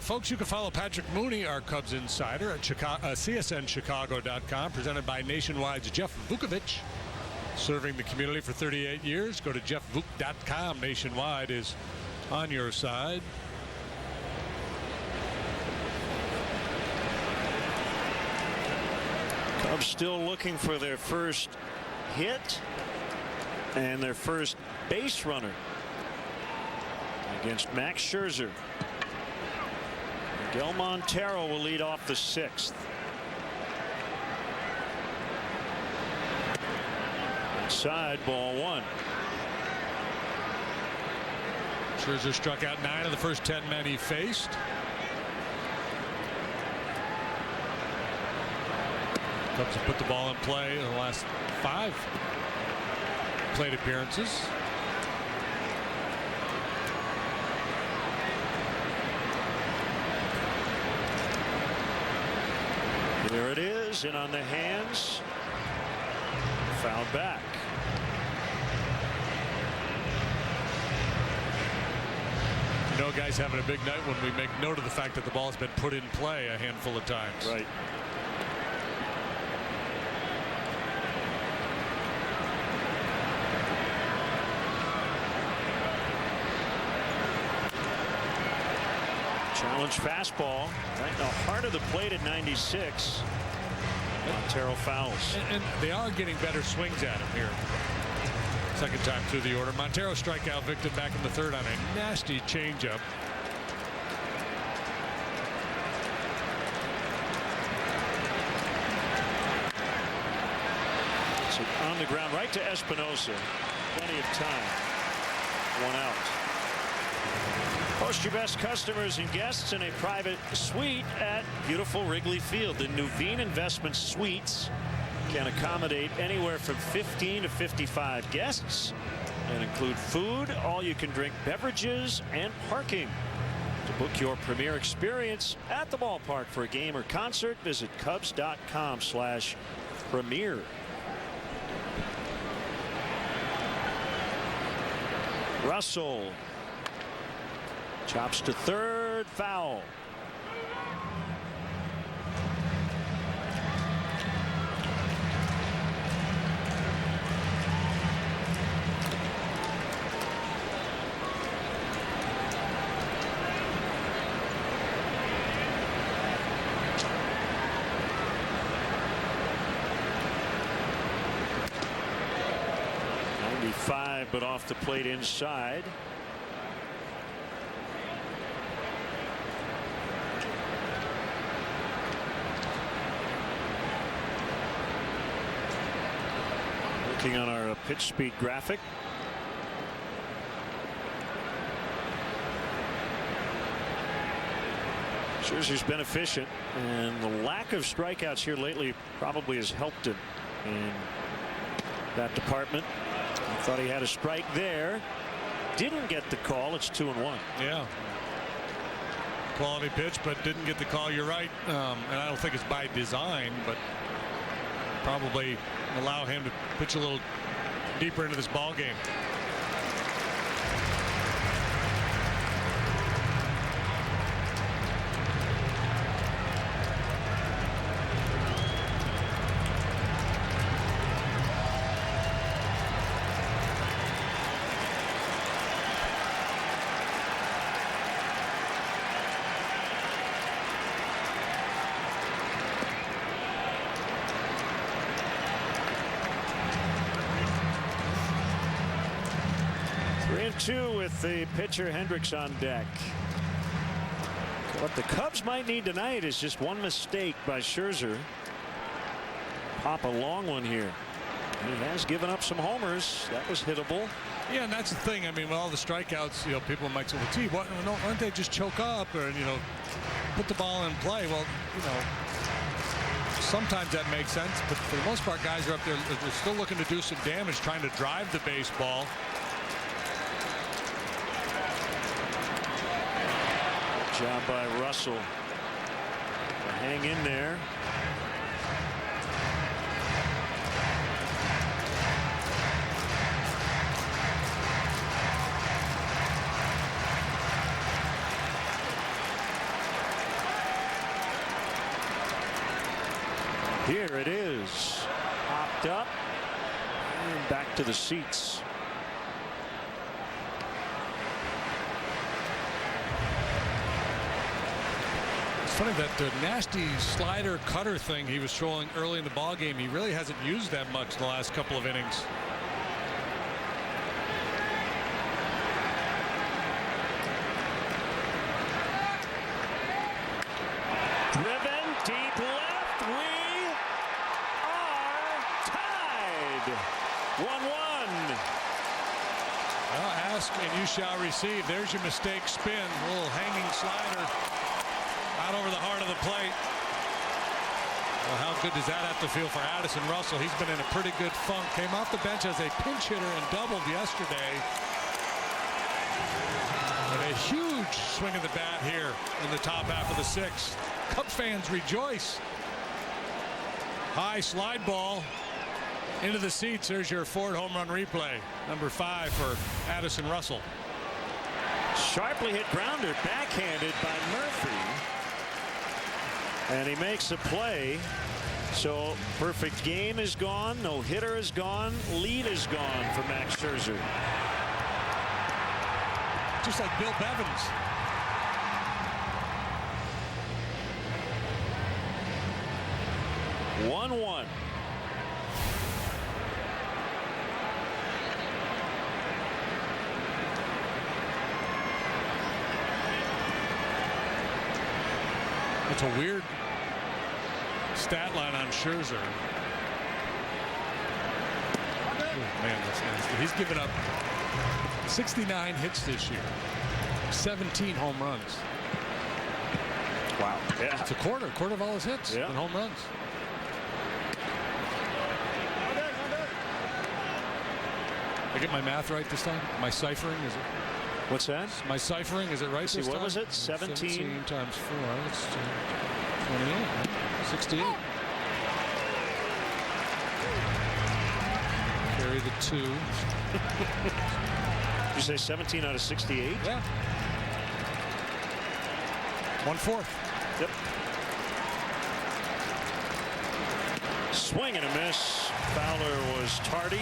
Folks, you can follow Patrick Mooney, our Cubs insider, at CSNChicago.com, presented by Nationwide's Jeff Vukovich, serving the community for 38 years. Go to jeffvuk.com. Nationwide is on your side. Cubs still looking for their first hit and their first base runner against Max Scherzer. Del Montero will lead off the 6th. Inside, ball 1. Scherzer struck out 9 of the first 10 men he faced. Cubs have put the ball in play in the last 5 plate appearances. There it is, and on the hands, fouled back. You know, guys, having a big night when we make note of the fact that the ball has been put in play a handful of times. Right. Challenge fastball right in the heart of the plate at 96. Montero fouls. And they are getting better swings at him here. Second time through the order. Montero strikeout victim back in the third on a nasty changeup. So on the ground right to Espinosa. Plenty of time. 1 out. Post your best customers and guests in a private suite at beautiful Wrigley Field. The Nuveen Investment Suites can accommodate anywhere from 15 to 55 guests and include food, all you can drink beverages, and parking. To book your premier experience at the ballpark for a game or concert, visit Cubs.com/premier. Russell chops to third, foul. But off the plate inside. Looking on our pitch speed graphic. Scherzer's been efficient, and the lack of strikeouts here lately probably has helped him in that department. I thought he had a strike there. Didn't get the call. It's 2-1. Yeah. Quality pitch, but didn't get the call. You're right. And I don't think it's by design, but probably allow him to pitch a little deeper into this ball game. Two with the pitcher Hendricks on deck. What the Cubs might need tonight is just one mistake by Scherzer. Pop a long one here. He has given up some homers. That was hittable. Yeah, and that's the thing. I mean, with all the strikeouts, you know, people might say, well, gee, why don't they just choke up or, you know, put the ball in play? Well, you know, sometimes that makes sense, but for the most part, guys are up there. They're still looking to do some damage, trying to drive the baseball. Job by Russell to hang in there. Here it is. Popped up and back to the seats. Funny that the nasty slider cutter thing he was throwing early in the ball game, he really hasn't used that much in the last couple of innings. Driven deep left. We are tied. 1-1. Well, ask and you shall receive. There's your mistake spin. A little hanging slider out over the heart of the plate. Well, how good does that have to feel for Addison Russell? He's been in a pretty good funk. Came off the bench as a pinch hitter and doubled yesterday. And a huge swing of the bat here in the top half of the sixth. Cubs fans rejoice. High slide ball into the seats. There's your Ford home run replay. Number 5 for Addison Russell. Sharply hit grounder, backhanded by Murphy. And he makes a play. So perfect game is gone. No hitter is gone. Lead is gone for Max Scherzer. Just like Bill Bevins. 1-1. It's a weird stat line on Scherzer. Oh, man, that's nasty. He's given up 69 hits this year, 17 home runs. Wow. Yeah. It's a quarter of all his hits and home runs. I get my math right this time? My ciphering, is it? What's that? My ciphering, is it right this time? What was it? 17 times 4. That's 28, right? 68. Carry the 2. Did you say 17 out of 68? Yeah. 1/4. Yep. Swing and a miss. Fowler was tardy.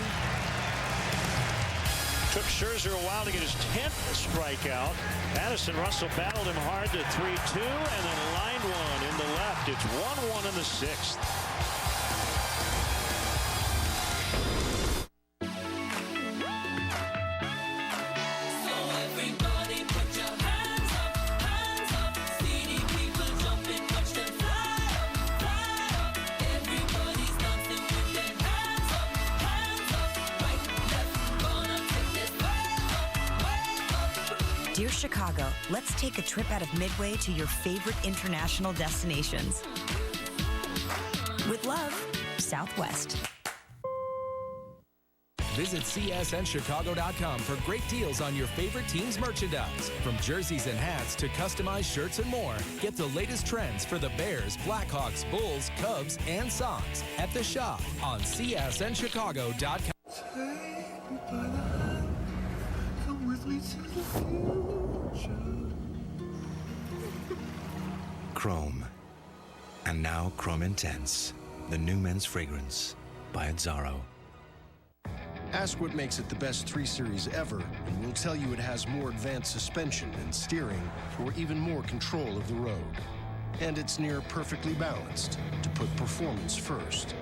Took Scherzer a while to get his 10th strikeout. Addison Russell battled him hard to 3-2 and then lined one in the left. It's 1-1 in the 6th. Dear Chicago, let's take a trip out of Midway to your favorite international destinations. With love, Southwest. Visit CSNChicago.com for great deals on your favorite team's merchandise. From jerseys and hats to customized shirts and more, get the latest trends for the Bears, Blackhawks, Bulls, Cubs, and Sox at the shop on CSNChicago.com. Chrome. And now Chrome Intense, the new men's fragrance by Azzaro. Ask what makes it the best 3 Series ever, and we'll tell you it has more advanced suspension and steering for even more control of the road. And it's near perfectly balanced to put performance first.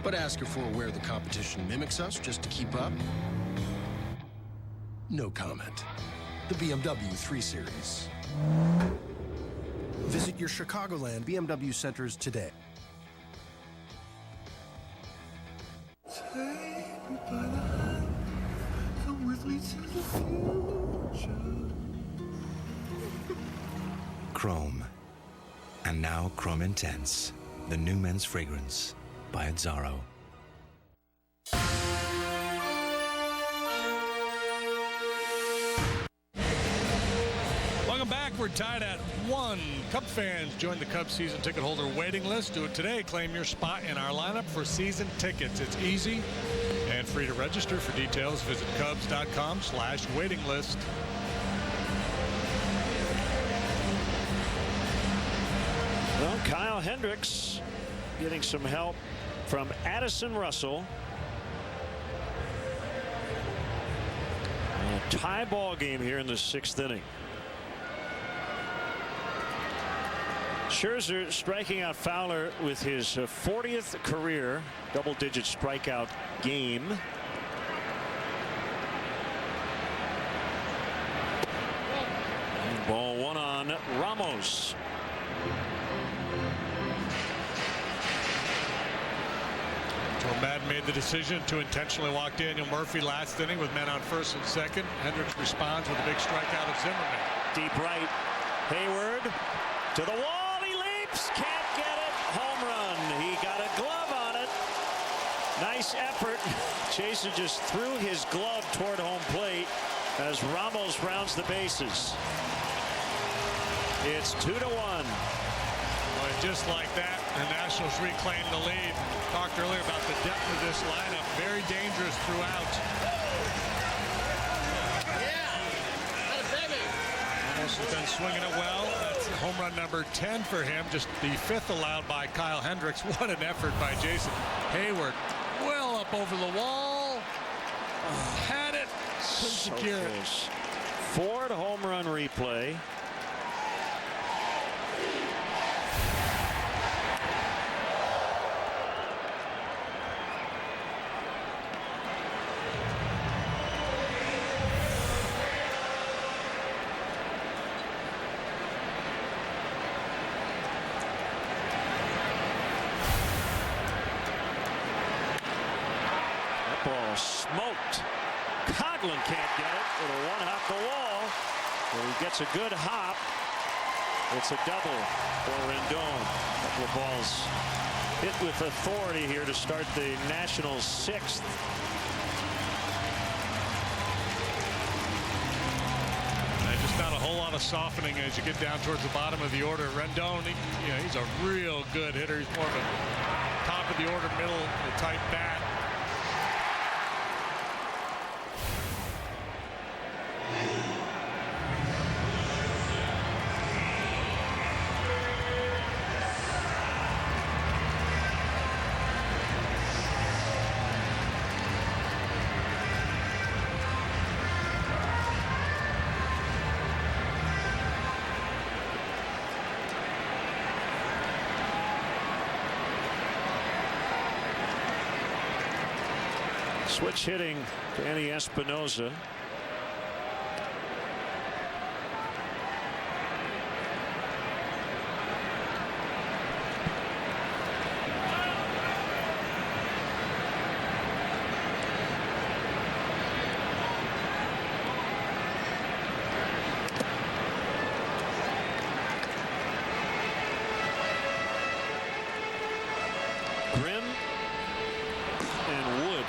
But ask her for where the competition mimics us just to keep up? No comment. The BMW 3 Series. Visit your Chicagoland BMW centers today. Take me by the hand, come with me to the future. Chrome. And now Chrome Intense, the new men's fragrance by Azzaro. Welcome back. We're tied at 1. Cub fans, join the Cubs season ticket holder waiting list. Do it today. Claim your spot in our lineup for season tickets. It's easy and free to register. For details, visit Cubs.com/waiting list. Well, Kyle Hendricks getting some help from Addison Russell. A tie ball game here in the 6th inning. Scherzer striking out Fowler with his 40th career double-digit strikeout game. And ball 1 on Ramos. Joe Madden made the decision to intentionally walk Daniel Murphy last inning with men on first and second. Hendricks responds with a big strikeout of Zimmerman. Deep right. Hayward to the wall. Can't get it. Home run. He got a glove on it. Nice effort. Chaser just threw his glove toward home plate as Ramos rounds the bases. It's 2-1. Well, just like that, the Nationals reclaim the lead. Talked earlier about the depth of this lineup. Very dangerous throughout. Ramos has been swinging it well. That's home run number 10 for him. Just the 5th allowed by Kyle Hendricks. What an effort by Jason Hayward. Well up over the wall. Had it. Couldn't secure it. Ford home run replay. Fastball smoked. Coughlin can't get it. It'll run out the wall. And he gets a good hop. It's a double for Rendon. A couple of balls hit with authority here to start the Nationals' 6th. Just not a whole lot of softening as you get down towards the bottom of the order. Rendon, he's a real good hitter. He's more of a top of the order, middle type bat. Switch hitting Danny Espinosa. Grimm and Wood.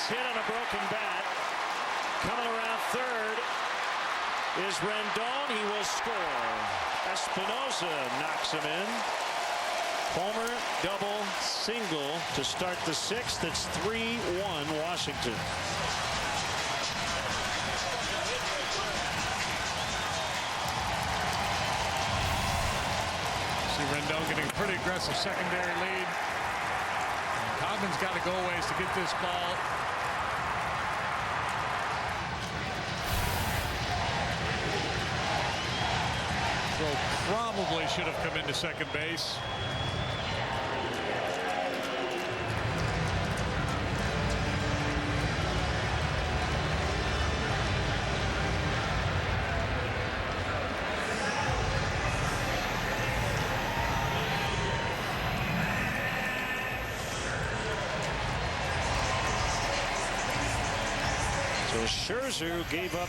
Hit on a broken bat. Coming around third is Rendon. He will score. Espinosa knocks him in. Homer, double, single to start the 6th. It's 3-1 Washington. See Rendon getting a pretty aggressive secondary lead. Cogman's got to go a ways to get this ball. Throw probably should have come into second base. So Scherzer, who gave up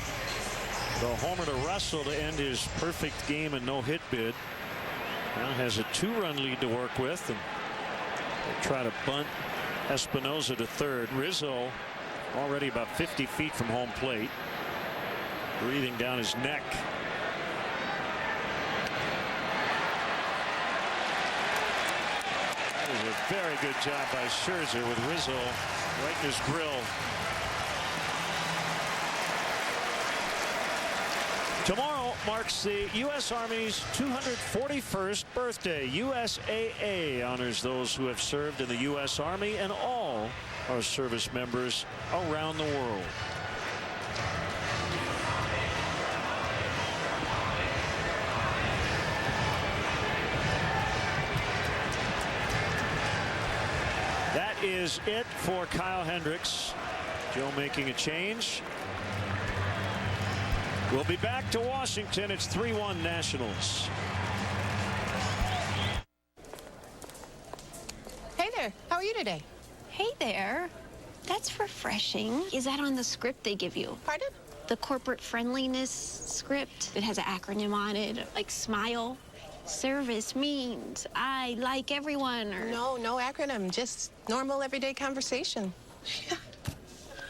the homer to Russell to end his perfect game and no-hit bid, now has a 2-run lead to work with, and they try to bunt Espinosa to third. Rizzo already about 50 feet from home plate, breathing down his neck. That is a very good job by Scherzer with Rizzo right in his grill. Tomorrow marks the U.S. Army's 241st birthday. USAA honors those who have served in the U.S. Army and all our service members around the world. That is it for Kyle Hendricks. Joe making a change. We'll be back to Washington. It's 3-1 Nationals. Hey there. How are you today? Hey there. That's refreshing. Is that on the script they give you? Pardon? The corporate friendliness script. It has an acronym on it, like SMILE. Service means I like everyone. Or... No acronym. Just normal everyday conversation. Yeah.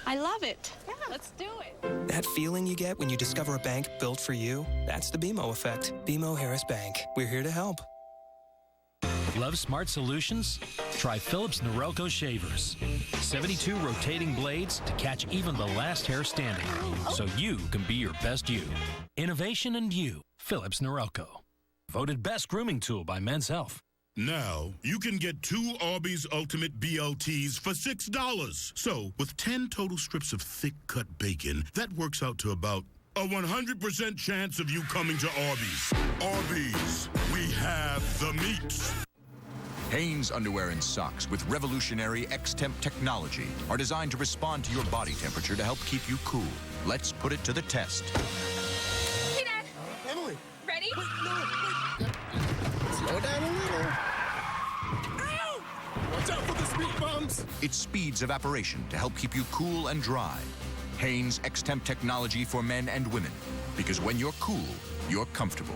I love it. Yeah, let's do it. That feeling you get when you discover a bank built for you, that's the BMO effect. BMO Harris Bank. We're here to help. Love smart solutions? Try Philips Norelco shavers. 72 rotating blades to catch even the last hair standing, so you can be your best you. Innovation and you. Philips Norelco. Voted best grooming tool by Men's Health. Now, you can get 2 Arby's Ultimate BLTs for $6. So, with 10 total strips of thick-cut bacon, that works out to about a 100% chance of you coming to Arby's. Arby's, we have the meats. Hanes underwear and socks with revolutionary X-Temp technology are designed to respond to your body temperature to help keep you cool. Let's put it to the test. Hey, Dad. Emily. Ready? Wait, no. Slow down a little. Ow! Watch out for the speed bumps. It speeds evaporation to help keep you cool and dry. Hanes X-Temp technology for men and women. Because when you're cool, you're comfortable.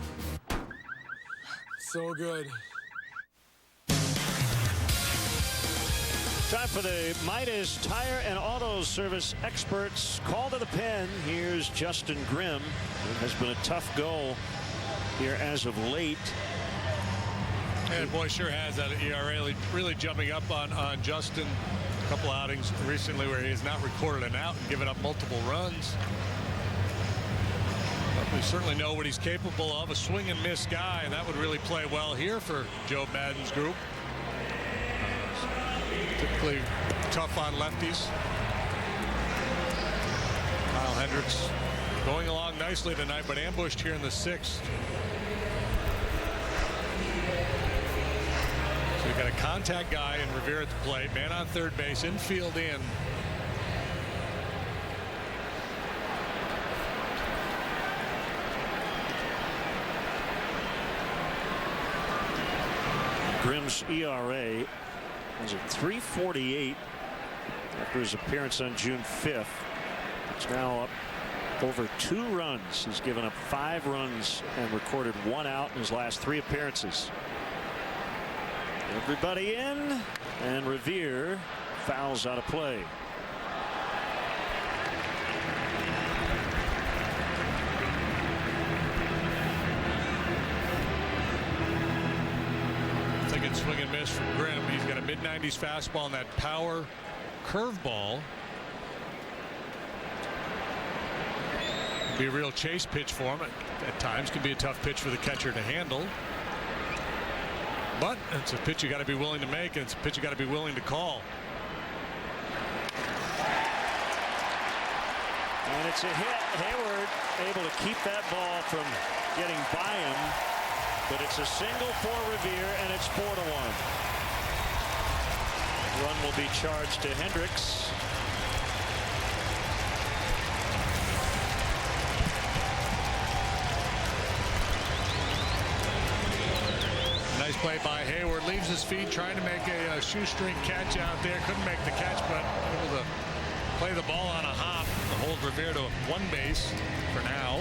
So good. Time for the Midas Tire and Auto Service experts call to the pen. Here's Justin Grimm. It has been a tough go here as of late. And boy, sure has. That ERA really jumping up on Justin. A couple outings recently where he has not recorded an out and given up multiple runs. But we certainly know what he's capable of. A swing and miss guy, and that would really play well here for Joe Madden's group. Typically tough on lefties. Kyle Hendricks going along nicely tonight, but ambushed here in the 6th. So you've got a contact guy and Revere at the plate, man on third base, infield in. Grimm's ERA is at 3.48 after his appearance on June 5th. It's now up over 2 runs. He's given up 5 runs and recorded 1 out in his last 3 appearances. Everybody in, and Revere fouls out of play. Thinking swing and miss from Grimm. He's got a mid-90s fastball and that power curveball. Be a real chase pitch for him. At times can be a tough pitch for the catcher to handle. But it's a pitch you got to be willing to make, and it's a pitch you got to be willing to call. And it's a hit. Hayward able to keep that ball from getting by him. But it's a single for Revere, and it's 4-1. Run will be charged to Hendricks. Nice play by Hayward. Leaves his feet, trying to make a shoestring catch out there. Couldn't make the catch, but able to play the ball on a hop to hold Revere to 1 base for now.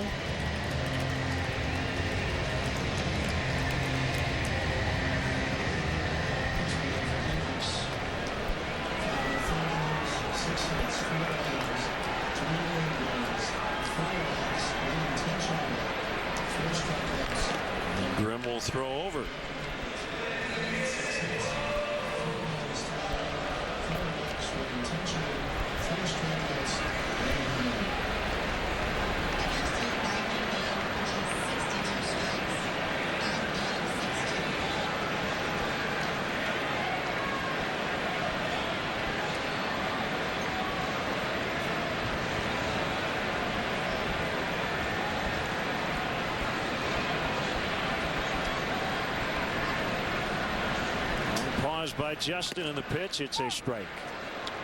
Grimm will throw over. By Justin in the pitch. It's a strike.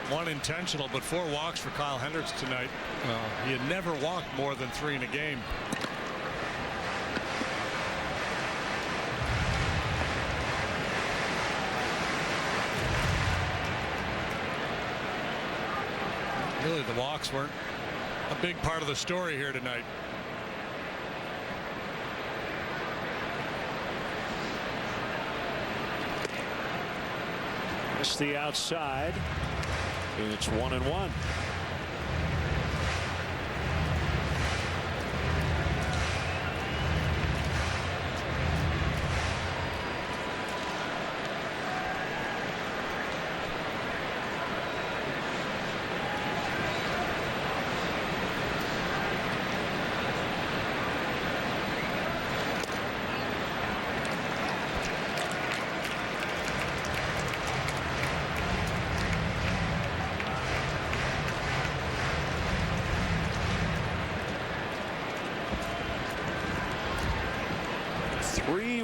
1 intentional, but 4 walks for Kyle Hendricks tonight. He had never walked more than 3 in a game. Really, the walks weren't a big part of the story here tonight. Missed the outside, and it's 1-1.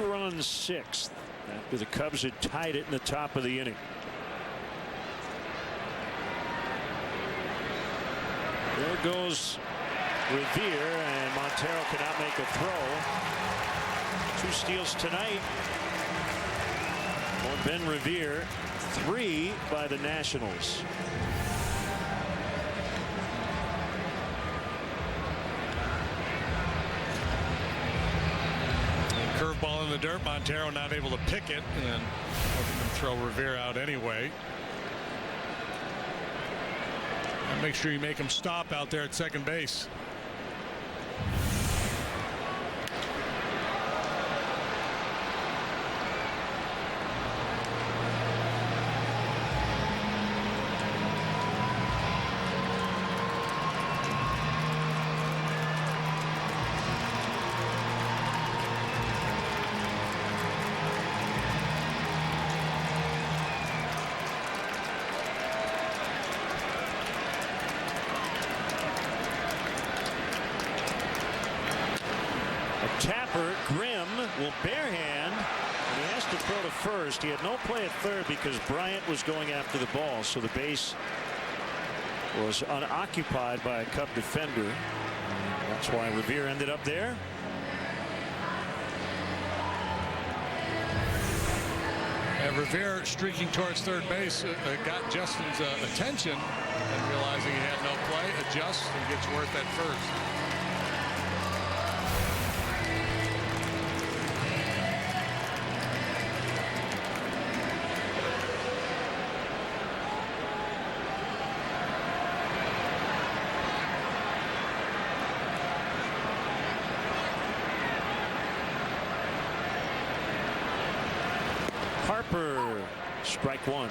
2-run sixth after the Cubs had tied it in the top of the inning. There goes Revere, and Montero cannot make a throw. 2 steals tonight for Ben Revere, 3 by the Nationals. Curveball in the dirt. Montero not able to pick it, and letting them throw Revere out anyway. And make sure you make him stop out there at second base. Tapper, Grimm will barehand, and he has to throw to first. He had no play at third because Bryant was going after the ball, so the base was unoccupied by a Cub defender. That's why Revere ended up there. And Revere streaking towards third base got Justin's attention, and realizing he had no play, adjusts and gets Worth at first. Harper, strike 1.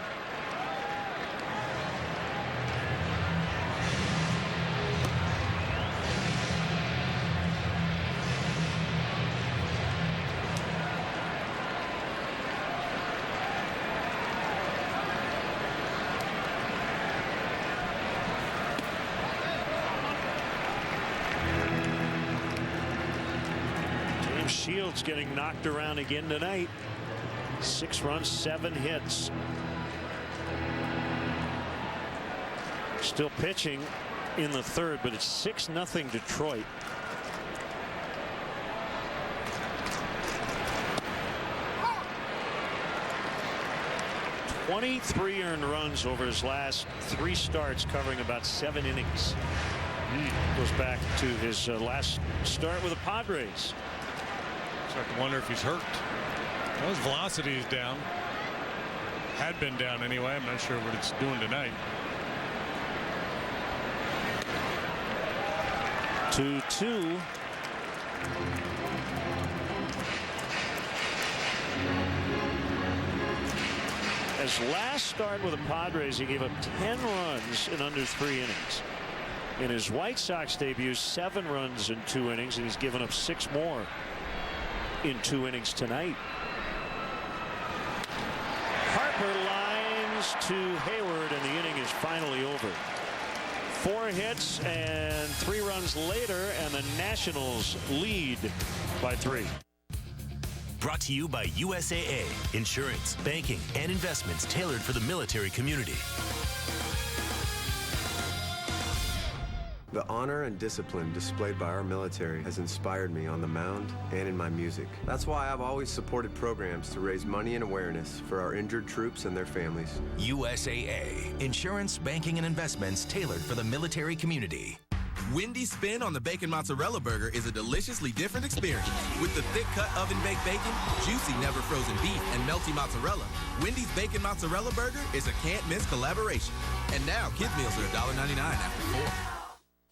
James Shields getting knocked around again tonight. 6 runs, 7 hits. Still pitching in the third, but it's 6-0 Detroit. "23 earned runs over his last 3 starts, covering about 7 innings. Goes back to his last start with the Padres. Start to wonder if he's hurt. Well, his velocity is down. Had been down anyway. I'm not sure what it's doing tonight. 2-2. His last start with the Padres, he gave up 10 runs in under 3 innings. In his White Sox debut, 7 runs in 2 innings, and he's given up 6 more in 2 innings tonight. Harper lines to Hayward, and the inning is finally over. 4 hits and 3 runs later, and the Nationals lead by 3. Brought to you by USAA. Insurance, banking, and investments tailored for the military community. The honor and discipline displayed by our military has inspired me on the mound and in my music. That's why I've always supported programs to raise money and awareness for our injured troops and their families. USAA. Insurance, banking, and investments tailored for the military community. Wendy's spin on the Bacon Mozzarella Burger is a deliciously different experience. With the thick-cut oven-baked bacon, juicy never-frozen beef, and melty mozzarella, Wendy's Bacon Mozzarella Burger is a can't-miss collaboration. And now, kids' meals are $1.99 after 4.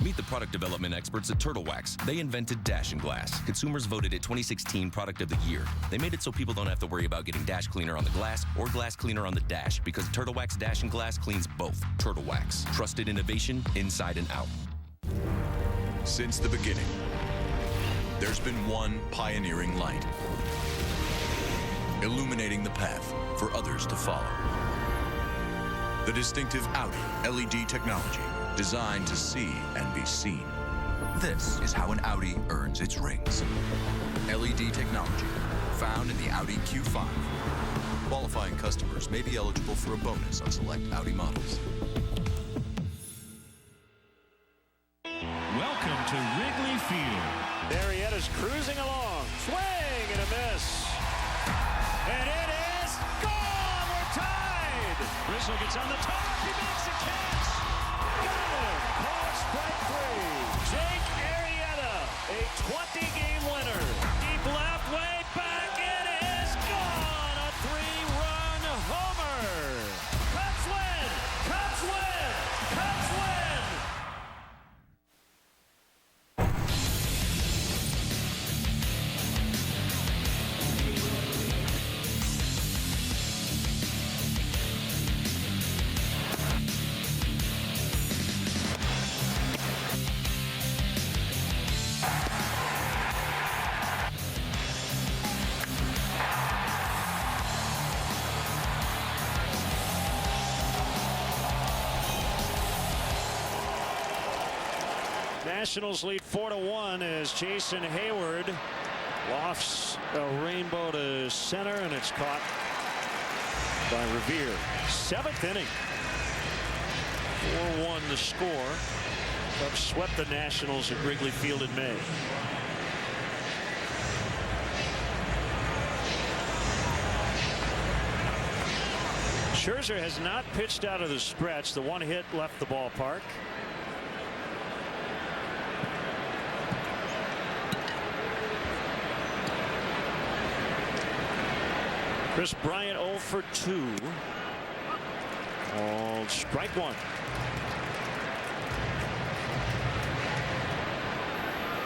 Meet the product development experts at Turtle Wax. They invented Dash and Glass. Consumers voted it 2016 Product of the Year. They made it so people don't have to worry about getting dash cleaner on the glass or glass cleaner on the dash, because Turtle Wax Dash and Glass cleans both. Turtle Wax. Trusted innovation inside and out. Since the beginning, there's been one pioneering light, illuminating the path for others to follow. The distinctive Audi LED technology, designed to see and be seen. This is how an Audi earns its rings. LED technology, found in the Audi Q5. Qualifying customers may be eligible for a bonus on select Audi models. Welcome to Wrigley Field. Marietta's cruising along. Swing and a miss. And it is gone. We're tied. Rizzo gets on the top. He makes the catch. Got him. Caught strike three. Jake Arrieta, a 20-game winner. Deep left, way back. It is gone. A 3-run homer. Cubs win. Cubs win. Cubs win. Nationals lead 4-1 as Jason Hayward lofts a rainbow to center, and it's caught by Revere. 7th inning. 4-1 the score. Cubs swept the Nationals at Wrigley Field in May. Scherzer has not pitched out of the stretch. The one hit left the ballpark. Chris Bryant 0 for 2. Called strike one.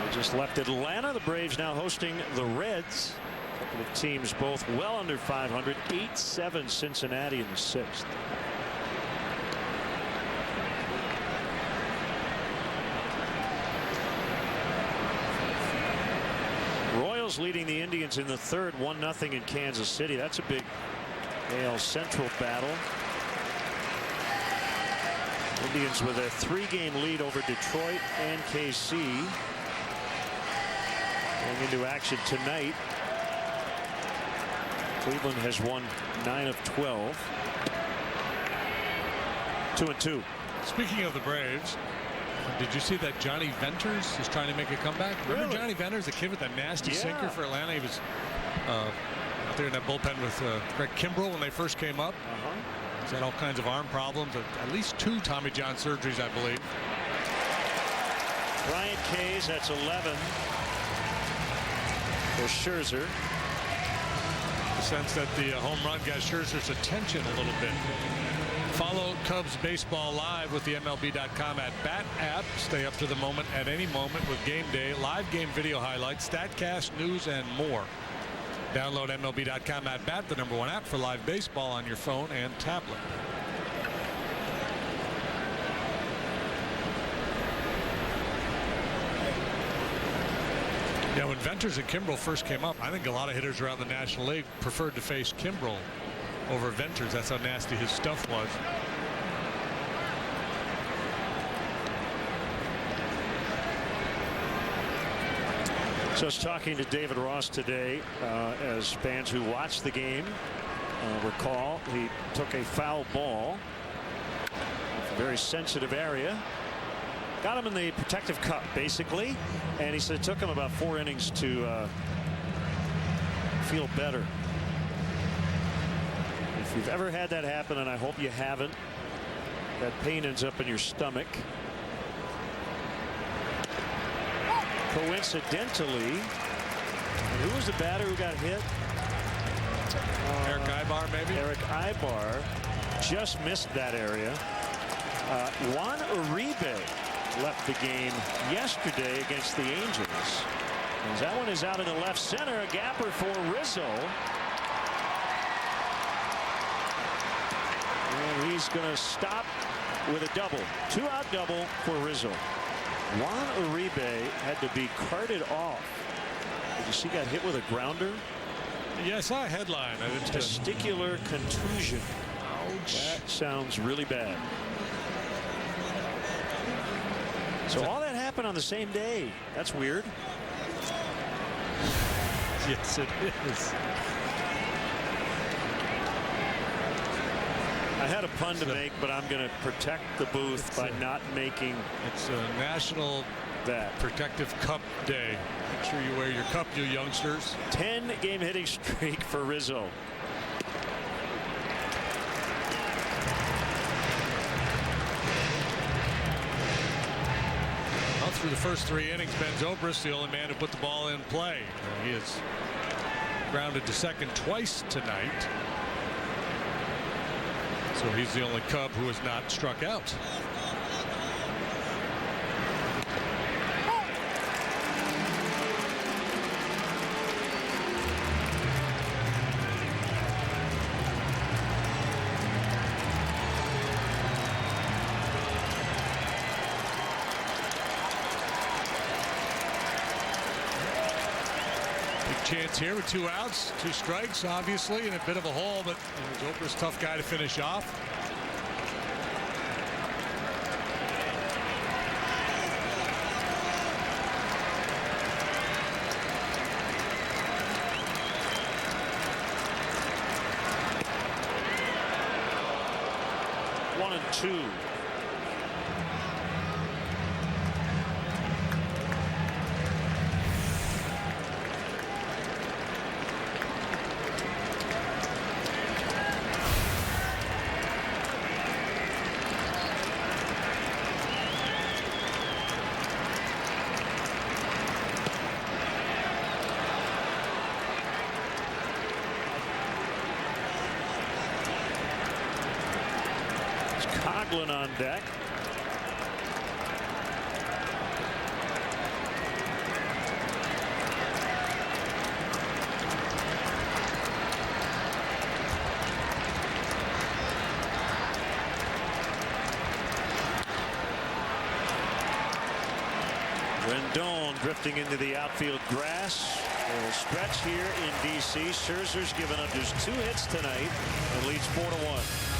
They just left Atlanta. The Braves now hosting the Reds. A couple of teams both well under 500. 8-7 Cincinnati in the 6th. Royals leading the Indians in the 3rd, 1-0 in Kansas City. That's a big AL Central battle. Indians with a 3-game lead over Detroit and KC. Going into action tonight. Cleveland has won 9 of 12. 2-2. Speaking of the Braves, did you see that Johnny Venters is trying to make a comeback? Remember Johnny Venters, the kid with the nasty sinker for Atlanta? He was out there in that bullpen with Greg Kimbrell when they first came up. He's had all kinds of arm problems, at least 2 Tommy John surgeries, I believe. Bryant K's, that's 11 for Scherzer. The sense that the home run got Scherzer's attention a little bit. Follow Cubs baseball live with the MLB.com at Bat app. Stay up to the moment at any moment with game day, live game video highlights, StatCast, news, and more. Download MLB.com at Bat, the #1 app for live baseball on your phone and tablet. Yeah, when Venters and Kimbrell first came up, I think a lot of hitters around the National League preferred to face Kimbrell over Venters. That's how nasty his stuff was. So I was talking to David Ross today, as fans who watched the game recall, he took a foul ball, a very sensitive area, got him in the protective cup basically, and he said it took him about 4 innings to feel better. If you've ever had that happen, and I hope you haven't, that pain ends up in your stomach. Coincidentally, who was the batter who got hit? Eric Ibar, maybe? Eric Ibar just missed that area. Juan Uribe left the game yesterday against the Angels. As that one is out in the left center, a gapper for Rizzo. And he's going to stop with a double. 2-out double for Rizzo. Juan Uribe had to be carted off. Did you see he got hit with a grounder? Yeah, I saw a headline. Testicular contusion. Ouch. That sounds really bad. So all that happened on the same day. That's weird. Yes, it is. I had a pun to make, but I'm going to protect the booth by not making. It's a National Protective Cup Day. Make sure you wear your cup, you youngsters. 10-game hitting streak for Rizzo. Well, through the first 3 innings, Ben Zobrist, the only man who put the ball in play. He is grounded to second twice tonight. So he's the only Cub who has not struck out. Chance here with 2 outs, 2 strikes, obviously, and a bit of a hole, but Zobrist's tough guy to finish off. One and two. Coughlin on deck. Rendon drifting into the outfield grass. A little stretch here in D.C. Scherzer's given up just 2 hits tonight and leads 4-1.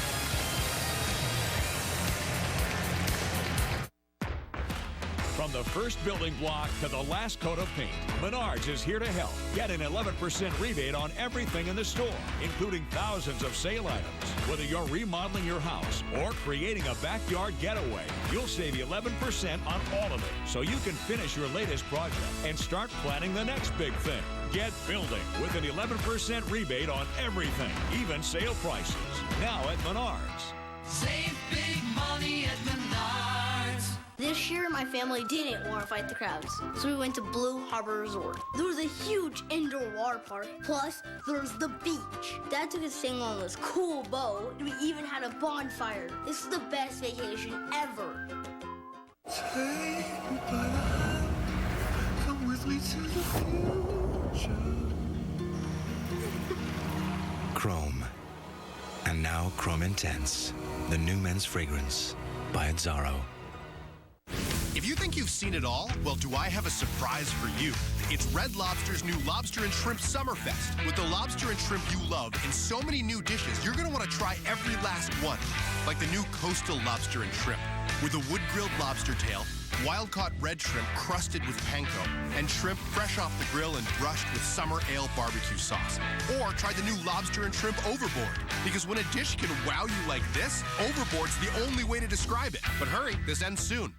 From the first building block to the last coat of paint, Menards is here to help. Get an 11% rebate on everything in the store, including thousands of sale items. Whether you're remodeling your house or creating a backyard getaway, you'll save 11% on all of it, so you can finish your latest project and start planning the next big thing. Get building with an 11% rebate on everything, even sale prices. Now at Menards. Save big money at Menards. This year, my family didn't want to fight the crowds, so we went to Blue Harbor Resort. There was a huge indoor water park, plus there was the beach. Dad took us sailing on this cool boat, and we even had a bonfire. This is the best vacation ever. Take me by the hand, come with me to the future. Chrome. And now Chrome Intense, the new men's fragrance by Azzaro. If you think you've seen it all, well, do I have a surprise for you? It's Red Lobster's new Lobster and Shrimp Summerfest. With the lobster and shrimp you love and so many new dishes, you're going to want to try every last one. Like the new Coastal Lobster and Shrimp, with a wood-grilled lobster tail, wild-caught red shrimp crusted with panko, and shrimp fresh off the grill and brushed with summer ale barbecue sauce. Or try the new Lobster and Shrimp Overboard, because when a dish can wow you like this, Overboard's the only way to describe it. But hurry, this ends soon.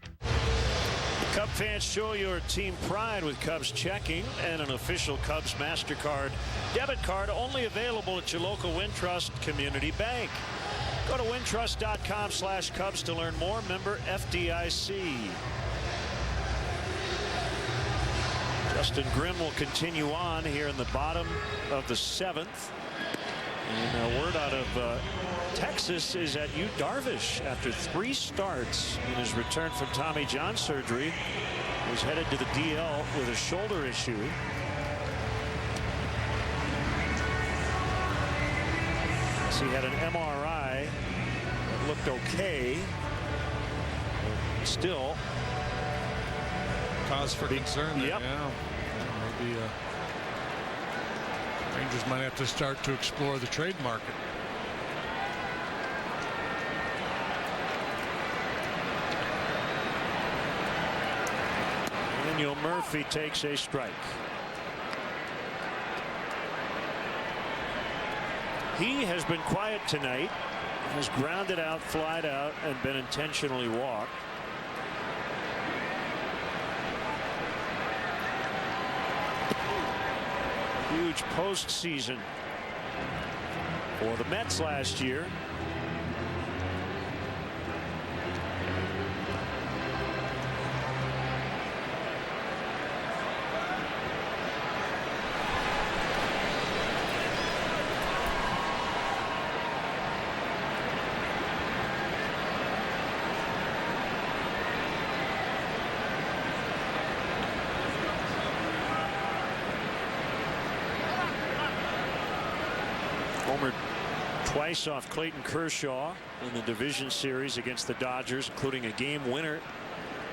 Cub fans, show your team pride with Cubs checking and an official Cubs MasterCard debit card only available at your local Wintrust Community Bank. Go to wintrust.com/Cubs to learn more. Member FDIC. Justin Grimm will continue on here in the bottom of the 7th. And a word out of Texas is that Yu Darvish, after 3 starts in his return from Tommy John surgery, was headed to the DL with a shoulder issue. So he had an MRI that looked okay. Still, cause for concern. Yep. Yeah. Maybe Rangers might have to start to explore the trade market. Daniel Murphy takes a strike. He has been quiet tonight, has grounded out, flied out, and been intentionally walked. Huge postseason for the Mets last year. Homered twice off Clayton Kershaw in the division series against the Dodgers, including a game winner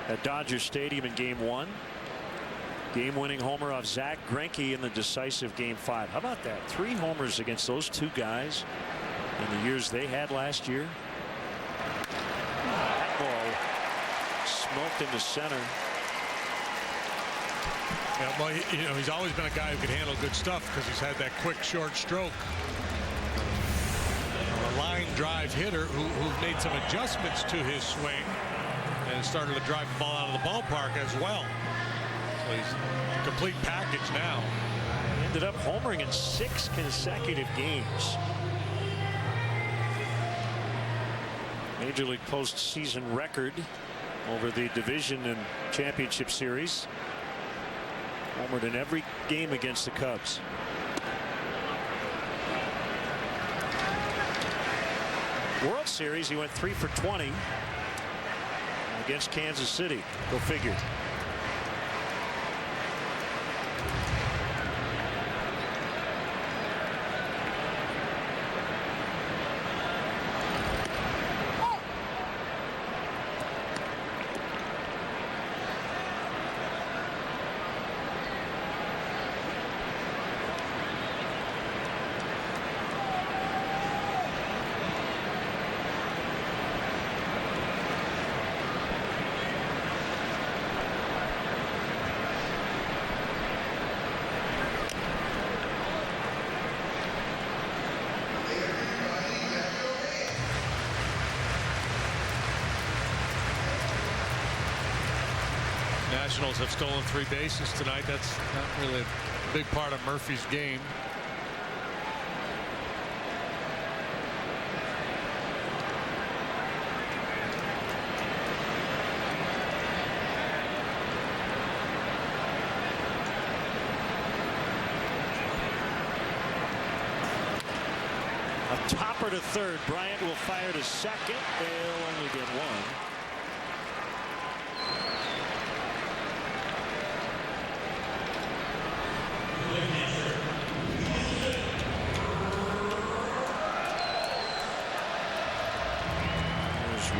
at Dodger Stadium in Game 1. Game-winning homer off Zach Greinke in the decisive Game 5. How about that? 3 homers against those 2 guys in the years they had last year. That ball smoked into center. Yeah, well, he's always been a guy who can handle good stuff because he's had that quick, short stroke. A line drive hitter who made some adjustments to his swing and started to drive the ball out of the ballpark as well. So he's a complete package now. He ended up homering in 6 consecutive games. Major League postseason record over the division and championship series. Homered in every game against the Cubs. World Series, he went 3 for 20 against Kansas City. Go figure. Nationals have stolen 3 bases tonight. That's not really a big part of Murphy's game. A topper to third. Bryant will fire to second. They'll only get 1.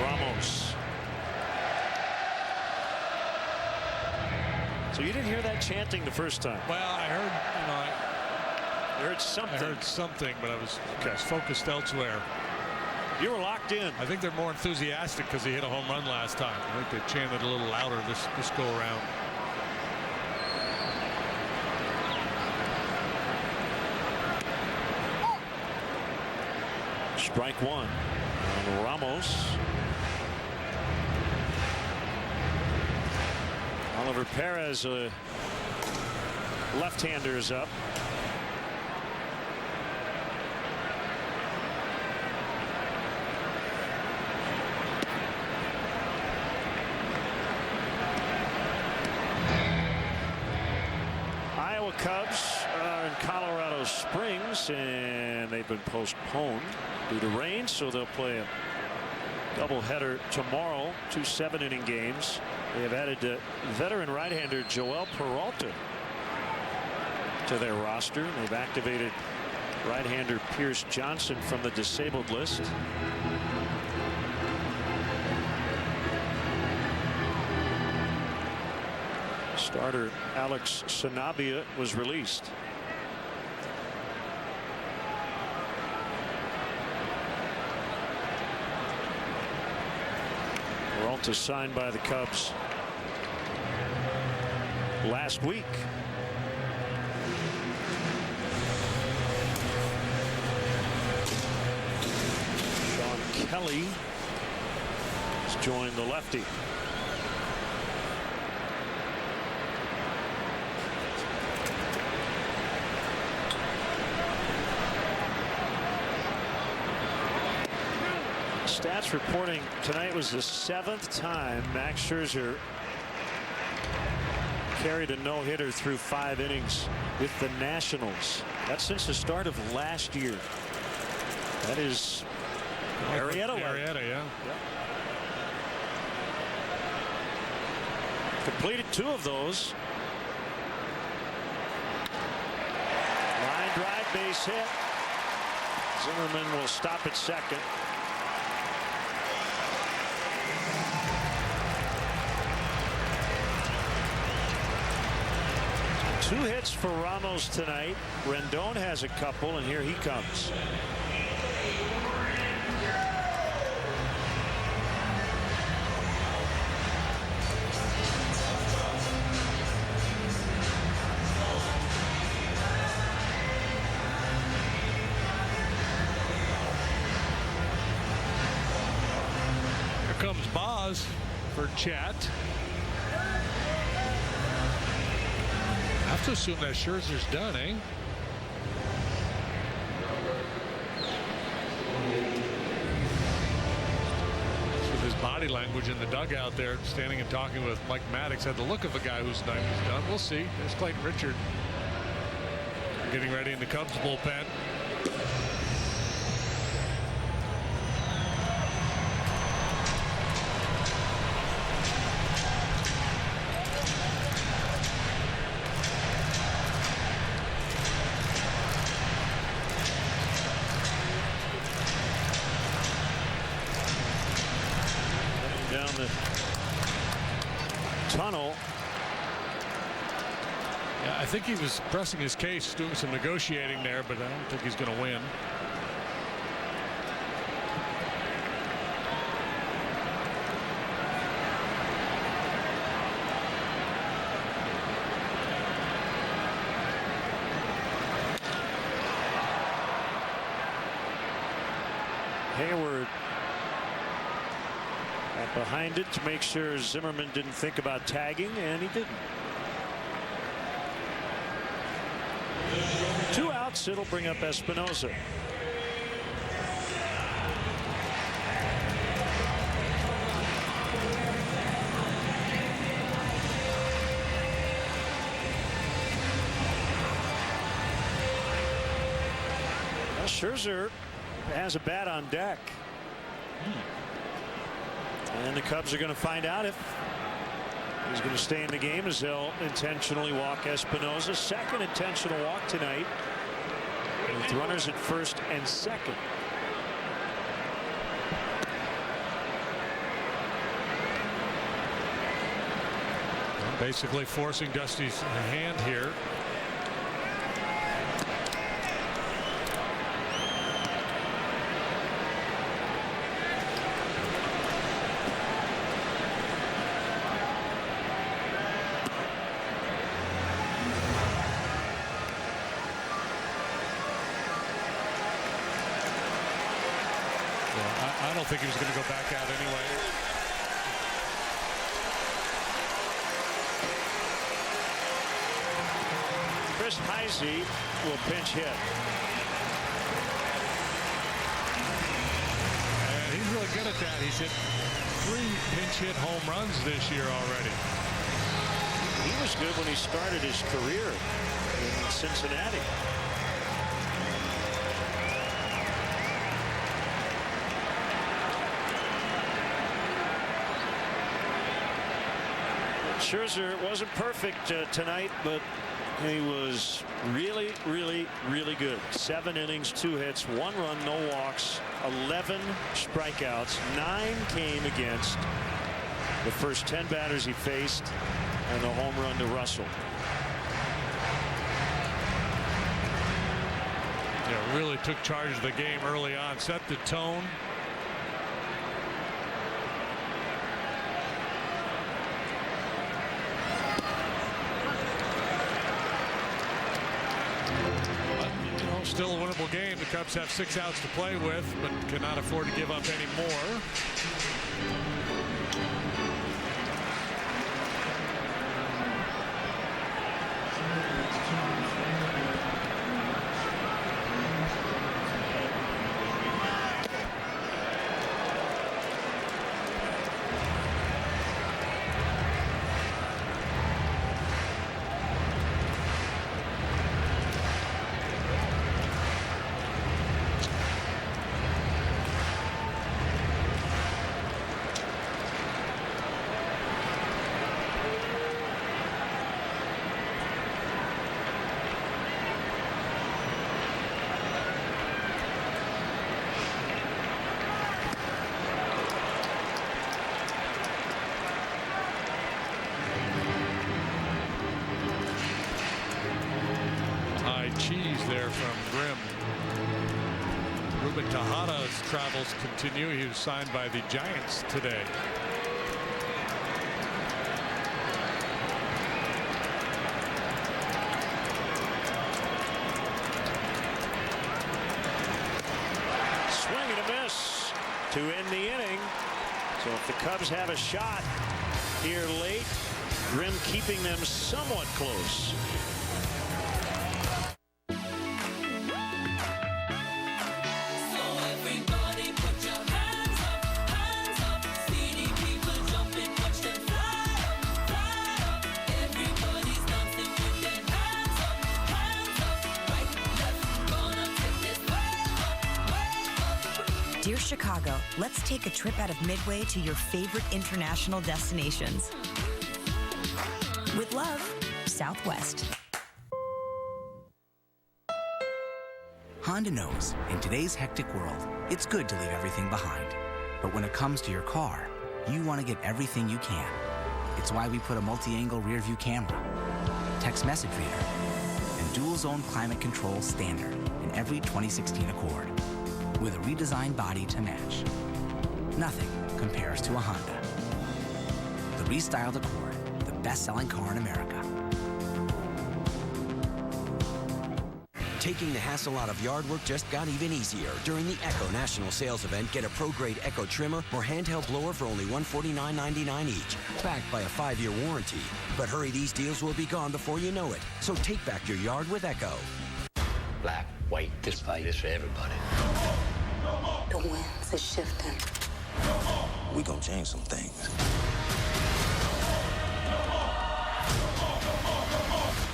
Ramos. So you didn't hear that chanting the first time? Well, I heard, I heard something. I heard something, but I was focused elsewhere. You were locked in. I think they're more enthusiastic because he hit a home run last time. I think they chanted a little louder this go around. Strike 1 on Ramos. Oliver Perez, left-hander, is up. Iowa Cubs are in Colorado Springs, and they've been postponed due to rain, so they'll play a doubleheader tomorrow. 2 7-inning games. They have added veteran right-hander Joel Peralta to their roster. They've activated right-hander Pierce Johnson from the disabled list. Starter Alex Sanabia was released. Peralta signed by the Cubs last week. Kelly has joined the lefty. Stats reporting tonight was the 7th time Max Scherzer carried a no-hitter through 5 innings with the Nationals. That's since the start of last year. That is Arrieta. Arrieta, yeah. Completed 2 of those. Line drive, base hit. Zimmerman will stop at second. Two hits for Ramos tonight. Rendon has a couple, and here he comes. Here comes Boz for Chat. I have to assume that Scherzer's done, eh? With his body language in the dugout there, standing and talking with Mike Maddox, had the look of a guy whose night was done. We'll see. There's Clayton Richard getting ready in the Cubs bullpen. Down the tunnel. Yeah, I think he was pressing his case, doing some negotiating there, but I don't think he's going to win. Hayward behind it to make sure Zimmerman didn't think about tagging, and he didn't. 2 outs. It'll bring up Espinosa. Well, Scherzer has a bat on deck. And the Cubs are going to find out if he's going to stay in the game, as they'll intentionally walk Espinosa. Second intentional walk tonight, with runners at first and second. Basically forcing Dusty's hand here. I don't think he was going to go back out anyway. Chris Heisey will pinch hit. And he's really good at that. He's hit 3 pinch hit home runs this year already. He was good when he started his career in Cincinnati. Scherzer wasn't perfect tonight, but he was really, really, really good. 7 innings, 2 hits, 1 run, no walks, 11 strikeouts. 9 came against the first 10 batters he faced, and the home run to Russell. Yeah, really took charge of the game early on, set the tone. still a winnable game. The Cubs have 6 outs to play with, but cannot afford to give up any more. Cheese there from Grimm. Ruben Tejada's travels continue. He was signed by the Giants today. Swing and a miss to end the inning. So if the Cubs have a shot here late, Grimm keeping them somewhat close. Dear Chicago, let's take a trip out of Midway to your favorite international destinations. With love, Southwest. Honda knows, in today's hectic world, it's good to leave everything behind. But when it comes to your car, you want to get everything you can. It's why we put a multi-angle rear-view camera, text message reader, and dual-zone climate control standard in every 2016 Accord, with a redesigned body to match. Nothing compares to a Honda. The restyled Accord, the best-selling car in America. Taking the hassle out of yard work just got even easier. During the Echo National Sales Event, get a pro-grade Echo trimmer or handheld blower for only $149.99 each, backed by a 5-year warranty. But hurry, these deals will be gone before you know it. So take back your yard with Echo. Black, white, this fight is for everybody. The winds are shifting. We gonna change some things.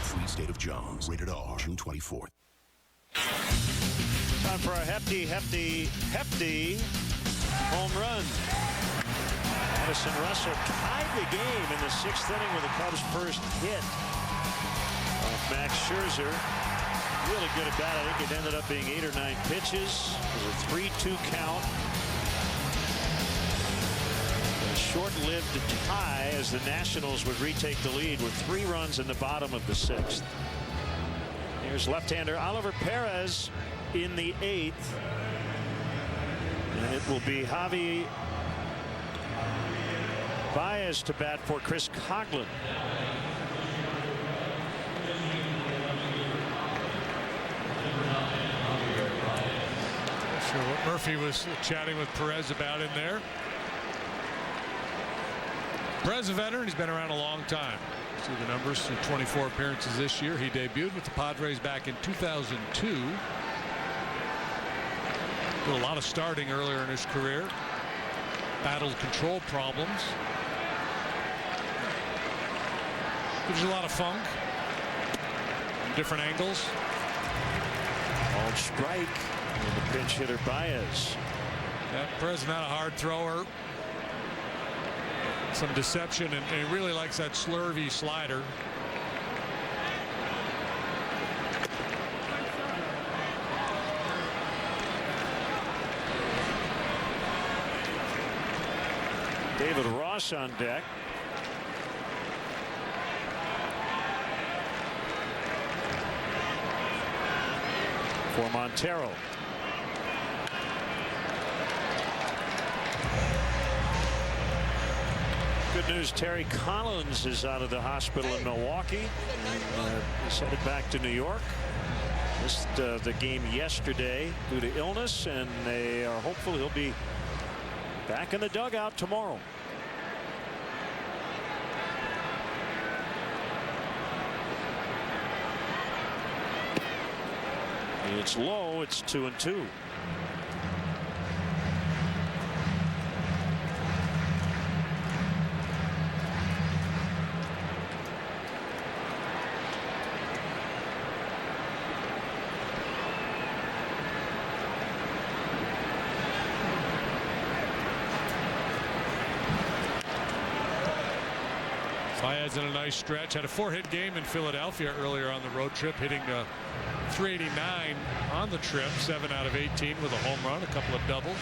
Free State of Jones, rated R, June 24th. Time for a hefty home run. Addison Russell tied the game in the 6th inning with the Cubs' first hit. Max Scherzer, really good at bat. I think it ended up being 8 or 9 pitches. It was a 3-2 count. A short-lived tie as the Nationals would retake the lead with 3 runs in the bottom of the 6th. Here's left-hander Oliver Perez in the 8th. And it will be Javi Baez to bat for Chris Coughlin. Sure what Murphy was chatting with Perez about in there. Perez, a veteran, he's been around a long time. See the numbers, 24 appearances this year. He debuted with the Padres back in 2002. Did a lot of starting earlier in his career. Battled control problems. Gives you a lot of funk. From different angles. Called strike. And the pinch hitter Baez. Yeah, Perez not a hard thrower. Some deception, and he really likes that slurvy slider. David Ross on deck. For Montero. Good news, Terry Collins is out of the hospital in Milwaukee. He's headed back to New York. Missed the game yesterday due to illness, and they are hopeful he'll be back in the dugout tomorrow. It's low. It's 2-2. Baez's in a nice stretch. Had a 4-hit game in Philadelphia earlier on the road trip, hitting .389 on the trip, 7 out of 18 with a home run, a couple of doubles.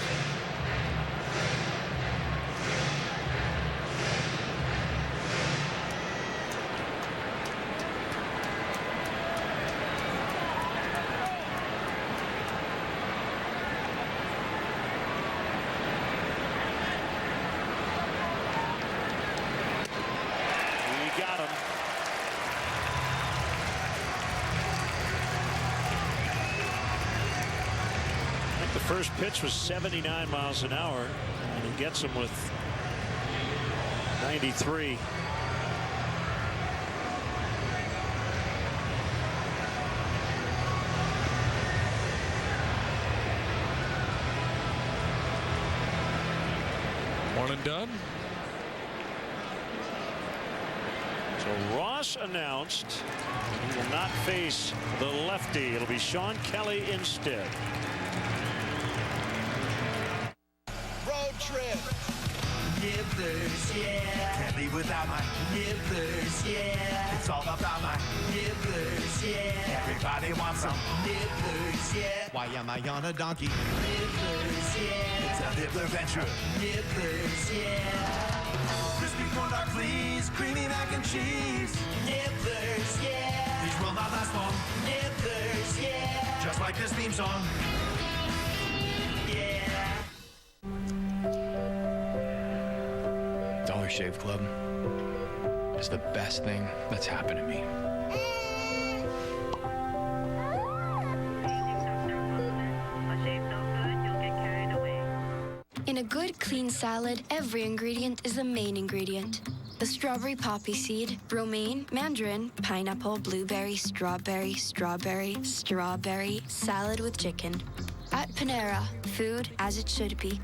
First pitch was 79 miles an hour, and he gets him with 93. One and done. So Ross announced he will not face the lefty. It'll be Sean Kelly instead. Trip. Nippers, yeah. Can't leave without my nippers, yeah. It's all about my nippers, yeah. Everybody wants some nippers, yeah. Why am I on a donkey? Nippers, yeah. It's a nibbler venture. Nippers, yeah. Crispy corn dog, please. Creamy mac and cheese. Nippers, yeah. These will not last long. Nippers, yeah. Just like this theme song. Dollar Shave Club is the best thing that's happened to me. In a good, clean salad, every ingredient is the main ingredient. The strawberry poppy seed, romaine, mandarin, pineapple, blueberry, strawberry, strawberry, strawberry, salad with chicken. At Panera, food as it should be.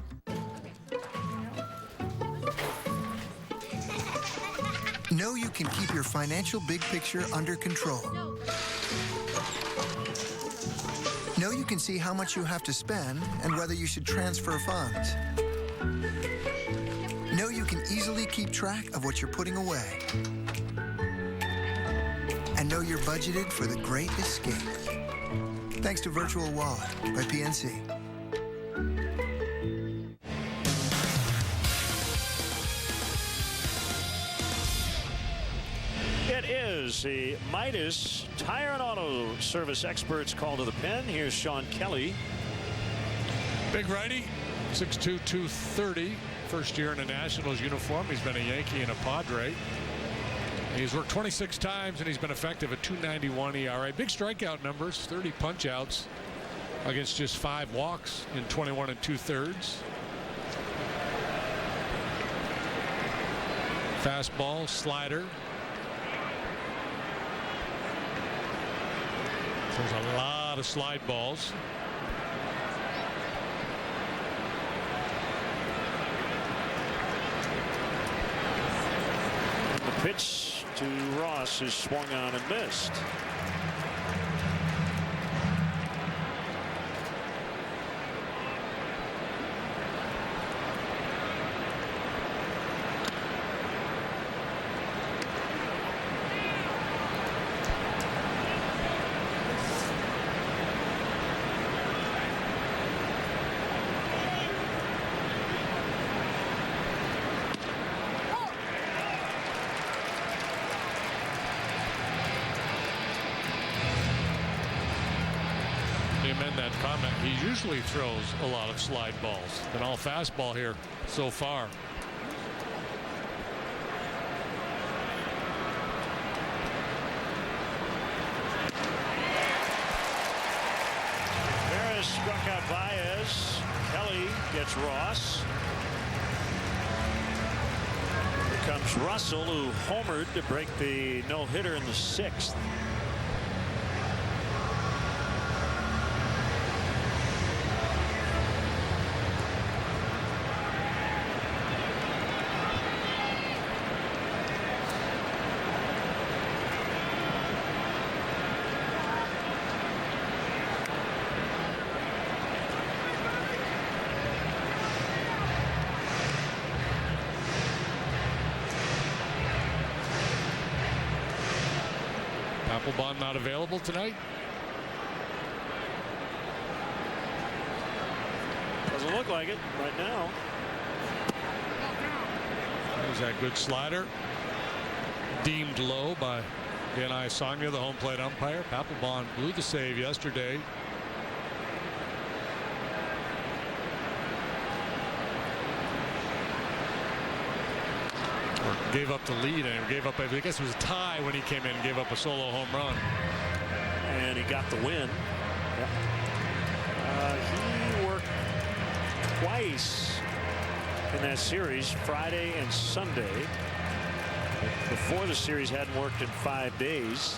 Know you can keep your financial big picture under control. Know you can see how much you have to spend and whether you should transfer funds. Know you can easily keep track of what you're putting away. And know you're budgeted for the great escape. Thanks to Virtual Wallet by PNC. It is the Midas Tire and Auto Service Experts call to the pen. Here's Sean Kelly. Big righty, 6'2", 230. First year in a Nationals uniform. He's been a Yankee and a Padre. He's worked 26 times and he's been effective at .291 ERA. Big strikeout numbers, 30 punch-outs against just 5 walks in 21 2/3. Fastball, slider. There's a lot of slide balls. The pitch to Ross is swung on and missed. That comment, he usually throws a lot of slide balls. Been all fastball here so far. gets Ross. Here comes Russell, who homered to break the no-hitter in the 6th. Bullpen not available tonight. Doesn't look like it right now. There's that good slider. Deemed low by Yanai Sangha, the home plate umpire. Papelbon blew the save yesterday. Gave up the lead and gave up, I guess it was a tie when he came in and gave up a solo home run. And he got the win. Yep. He worked twice in that series, Friday and Sunday. Before the series hadn't worked in 5 days.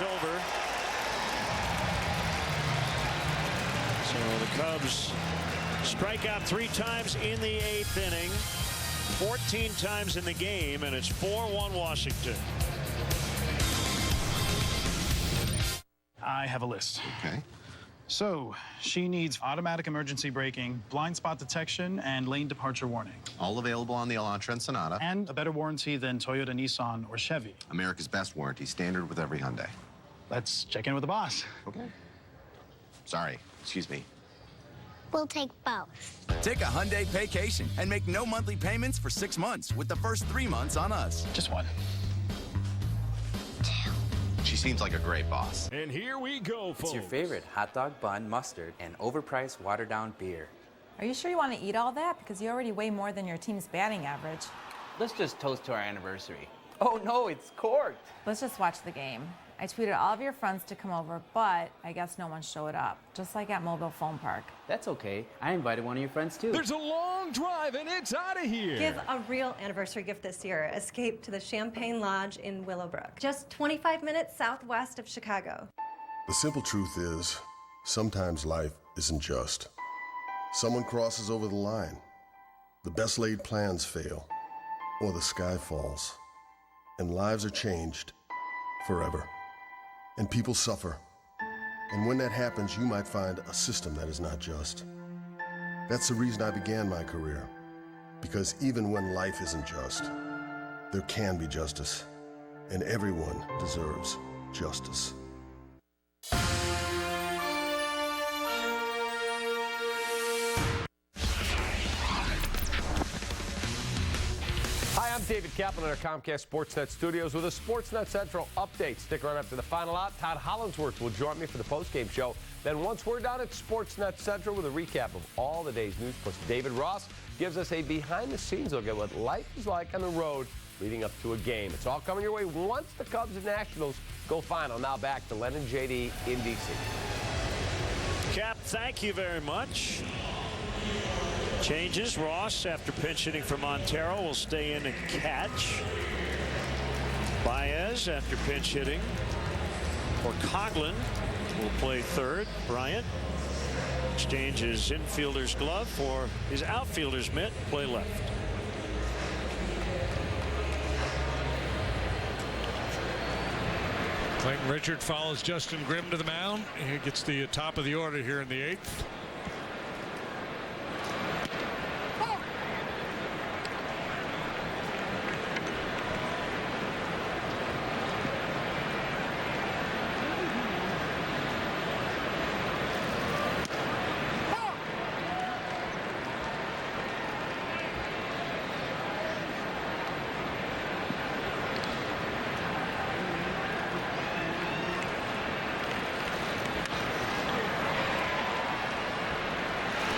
Over. So the Cubs strike out 3 times in the 8th inning, 14 times in the game, and it's 4-1 Washington. I have a list. Okay. So she needs automatic emergency braking, blind spot detection, and lane departure warning. All available on the Elantra and Sonata. And a better warranty than Toyota, Nissan, or Chevy. America's best warranty, standard with every Hyundai. Let's check in with the boss. Okay. Sorry, excuse me. We'll take both. Take a Hyundai vacation and make no monthly payments for 6 months with the first 3 months on us. Just one. She seems like a great boss. And here we go, folks. It's your favorite hot dog bun, mustard, and overpriced watered-down beer. Are you sure you want to eat all that? Because you already weigh more than your team's batting average. Let's just toast to our anniversary. Oh, no, it's corked. Let's just watch the game. I tweeted all of your friends to come over, but I guess no one showed up, just like at Mobile Phone Park. That's okay. I invited one of your friends, too. There's a long drive, and it's out of here. Give a real anniversary gift this year. Escape to the Champagne Lodge in Willowbrook, just 25 minutes southwest of Chicago. The simple truth is, sometimes life isn't just. Someone crosses over the line, the best laid plans fail, or the sky falls, and lives are changed forever. And people suffer. And when that happens, you might find a system that is not just. That's the reason I began my career. Because even when life isn't just, there can be justice. And everyone deserves justice. Hi, I'm David Kaplan at our Comcast Sportsnet studios with a Sportsnet Central update. Stick around after the final out. Todd Hollandsworth will join me for the postgame show. Then once we're done at Sportsnet Central with a recap of all the day's news, plus David Ross gives us a behind-the-scenes look at what life is like on the road leading up to a game. It's all coming your way once the Cubs and Nationals go final. Now back to Len and JD in D.C. Cap, thank you very much. Changes. Ross, after pinch hitting for Montero, will stay in and catch. Baez, after pinch hitting for Coughlin, will play third. Bryant exchanges infielder's glove for his outfielder's mitt, play left. Clayton Richard follows Justin Grimm to the mound. He gets the top of the order here in the 8th.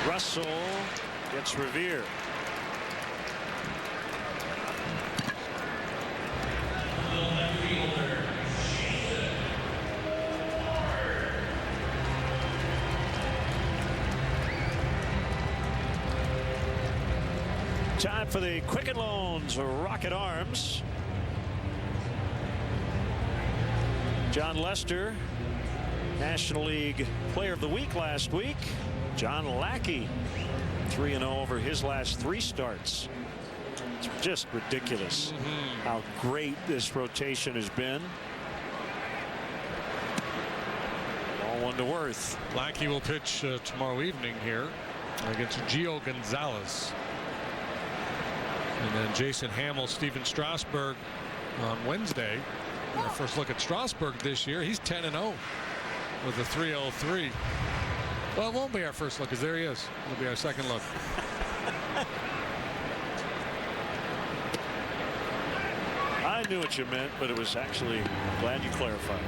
Russell gets Revere. Time for the Quicken Loans Rocket Arms. John Lester, National League Player of the Week last week. John Lackey, 3-0 over his last 3 starts. It's just ridiculous how great this rotation has been. All one to Worth. Lackey will pitch tomorrow evening here against Gio Gonzalez. And then Jason Hamill, Steven Strasburg on Wednesday. Our first look at Strasburg this year. He's 10-0 with a 3.03. Well, it won't be our first look, because there he is. It'll be our second look. I knew what you meant, but it was actually glad you clarified.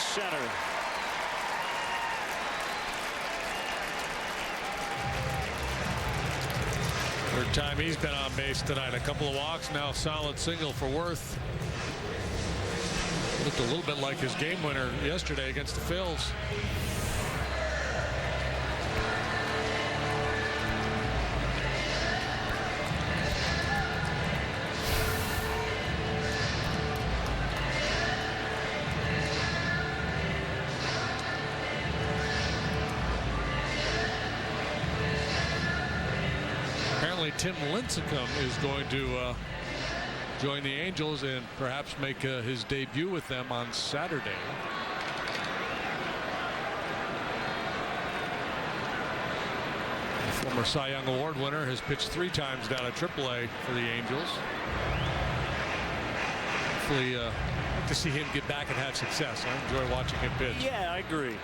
Center. Third time he's been on base tonight. A couple of walks, now solid single for Worth. Looked a little bit like his game winner yesterday against the Phils. Tim Lincecum is going to join the Angels and perhaps make his debut with them on Saturday. The former Cy Young Award winner has pitched 3 times down at AAA for the Angels. Hopefully, like to see him get back and have success. I enjoy watching him pitch. Yeah, I agree.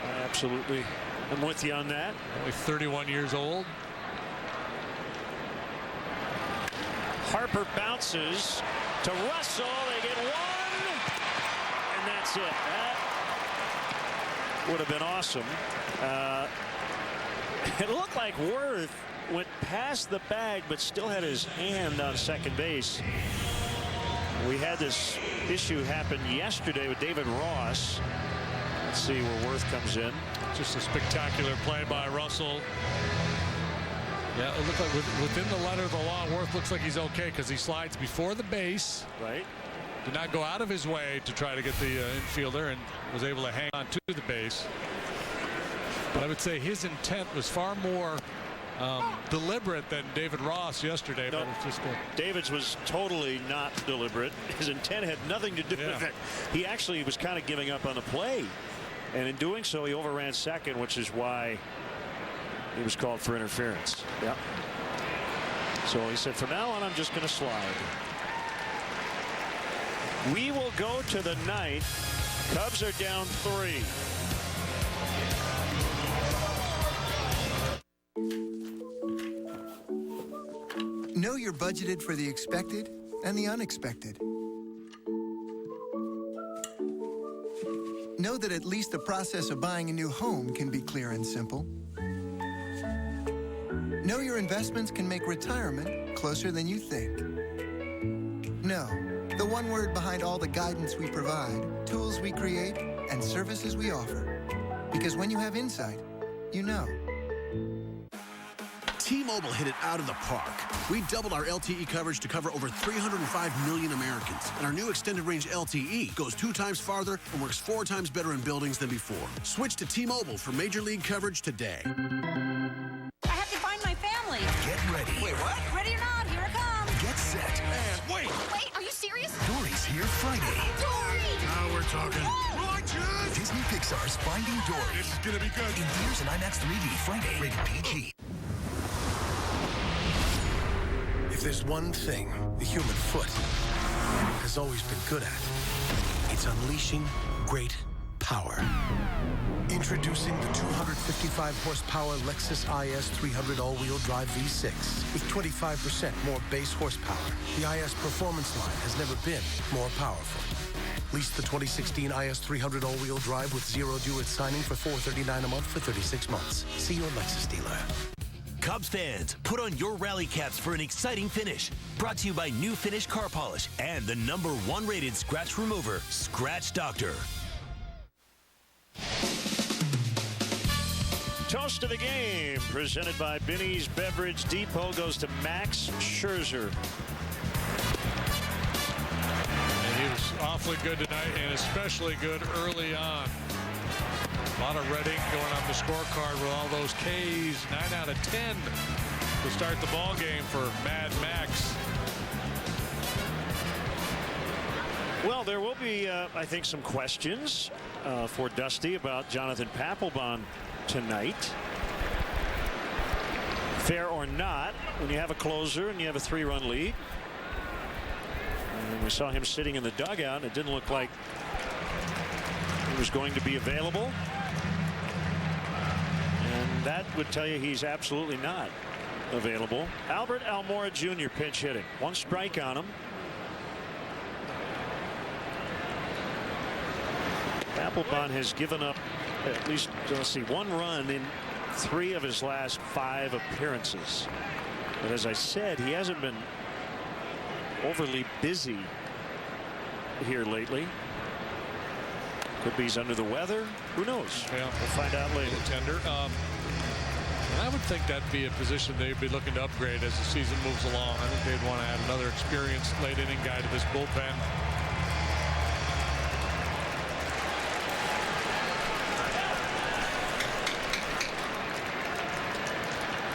I absolutely am with you on that. Only 31 years old. Harper bounces to Russell. They get 1, and that's it. That would have been awesome. It looked like Worth went past the bag, but still had his hand on second base. We had this issue happen yesterday with David Ross. Let's see where Worth comes in. Just a spectacular play by Russell. Yeah, it looked like within the letter of the law, Worth looks like he's okay because he slides before the base. Right. Did not go out of his way to try to get the infielder and was able to hang on to the base. But I would say his intent was far more deliberate than David Ross yesterday. No, but it's just David's was totally not deliberate. His intent had nothing to do with it. He actually was kind of giving up on the play. And in doing so, he overran second, which is why he was called for interference. Yep. So he said, from now on, I'm just going to slide. We will go to the 9th. Cubs are down 3. Know you're budgeted for the expected and the unexpected. Know that at least the process of buying a new home can be clear and simple. Know your investments can make retirement closer than you think. Know the one word behind all the guidance we provide, tools we create, and services we offer. Because when you have insight, you know. T-Mobile hit it out of the park. We doubled our LTE coverage to cover over 305 million Americans. And our new extended range LTE goes 2 times farther and works 4 times better in buildings than before. Switch to T-Mobile for major league coverage today. I have to find my family. Get ready. Wait, what? Ready or not, here it comes. Get set. And wait. Wait, are you serious? Dory's here Friday. Dory! Now we're talking. Righteous! Disney Pixar's Finding Dory. This is gonna be good. In theaters and IMAX 3D Friday. Rated PG. If there's one thing the human foot has always been good at, it's unleashing great power. Introducing the 255 horsepower Lexus IS 300 all-wheel drive V6 with 25% more base horsepower. The IS performance line has never been more powerful. Lease the 2016 IS 300 all-wheel drive with zero due at signing for $439 a month for 36 months. See your Lexus dealer. Cubs fans, put on your rally caps for an exciting finish. Brought to you by New Finish Car Polish and the #1 rated scratch remover, Scratch Doctor. Toast of the game, presented by Binny's Beverage Depot, goes to Max Scherzer. And he was awfully good tonight, and especially good early on. A lot of red ink going on the scorecard with all those Ks. 9 out of 10 to start the ball game for Mad Max. Well, there will be, I think, some questions for Dusty about Jonathan Papelbon tonight. Fair or not, when you have a closer and you have a 3-run lead. And we saw him sitting in the dugout, and it didn't look like he was going to be available. And that would tell you he's absolutely not available. Albert Almora Jr. pinch hitting. 1 strike on him. Papelbon has given up at least, let's see, 1 run in 3 of his last 5 appearances. But as I said, he hasn't been overly busy here lately. Could be he's under the weather. Who knows? Yeah, we'll find out later. Tender. And I would think that'd be a position they'd be looking to upgrade as the season moves along. I think they'd want to add another experienced late inning guy to this bullpen.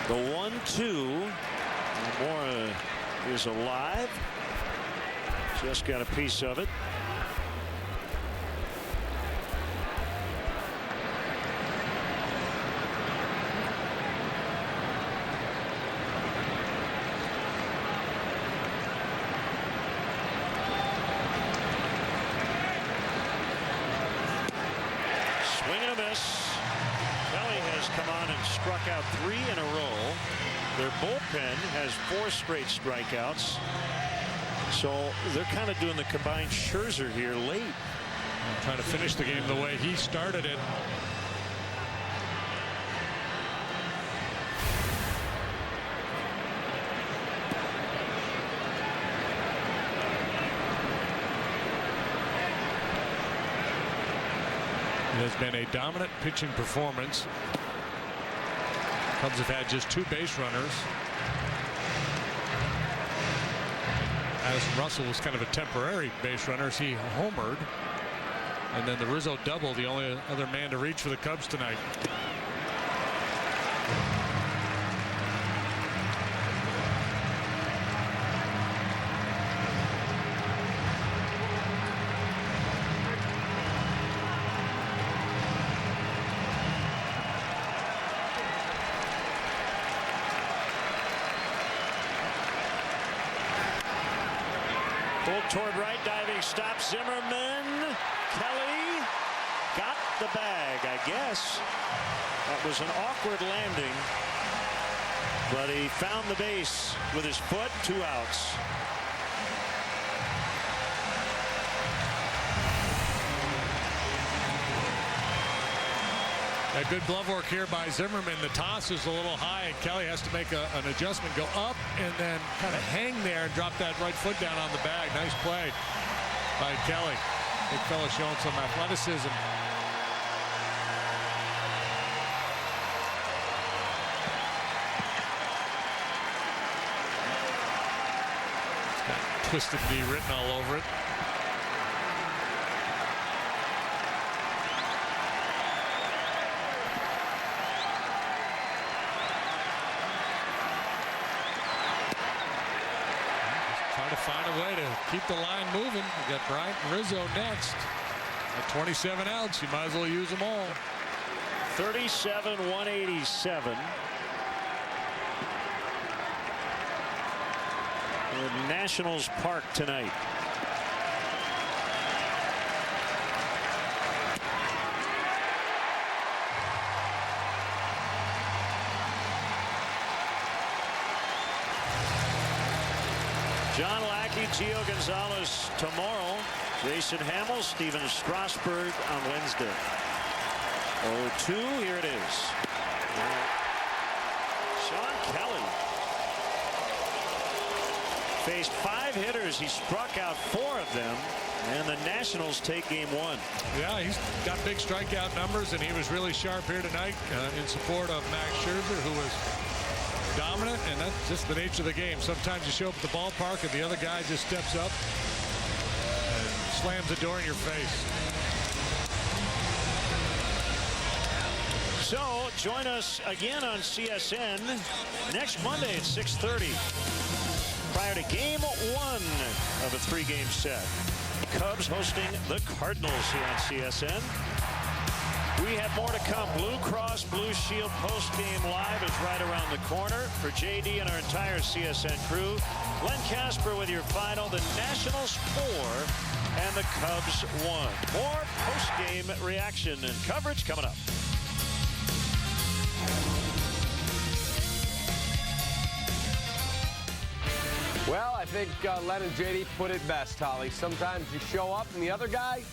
The 1-2. Almora is alive. Just got a piece of it. Swing and a miss. Kelly has come on and struck out 3 in a row. Their bullpen has 4 straight strikeouts. So they're kind of doing the combined Scherzer here late. Trying to finish the game the way he started it. It has been a dominant pitching performance. Cubs have had just 2 base runners. Addison Russell was kind of a temporary base runner as he homered. And then the Rizzo double, the only other man to reach for the Cubs tonight. Pulled toward right, diving stop. Zimmerman. Kelly got the bag, I guess. That was an awkward landing, but he found the base with his foot. 2 outs. A good glove work here by Zimmerman. The toss is a little high, and Kelly has to make an adjustment, go up, and then kind of hang there and drop that right foot down on the bag. Nice play by Kelly. Big fella showing some athleticism. twisted knee written all over it. Trying to find a way to keep the line moving. We got Bryant and Rizzo next. At 27 outs, you might as well use them all. 37-187. In Nationals Park tonight. John Lackey, Gio Gonzalez tomorrow. Jason Hamill, Steven Strasburg on Wednesday. 0-2, here it is. Sean Kelly faced 5 hitters. He struck out 4 of them, and the Nationals take game 1. Yeah, he's got big strikeout numbers, and he was really sharp here tonight in support of Max Scherzer, who was dominant, and that's just the nature of the game. Sometimes you show up at the ballpark, and the other guy just steps up and slams the door in your face. So join us again on CSN next Monday at 6:30. Prior to game 1 of a 3-game set. Cubs hosting the Cardinals here on CSN. We have more to come. Blue Cross Blue Shield post-game live is right around the corner. For JD and our entire CSN crew, Glenn Casper with your final. The Nationals 4 and the Cubs 1. More post-game reaction and coverage coming up. Well, I think Len and JD put it best, Holly. Sometimes you show up and the other guy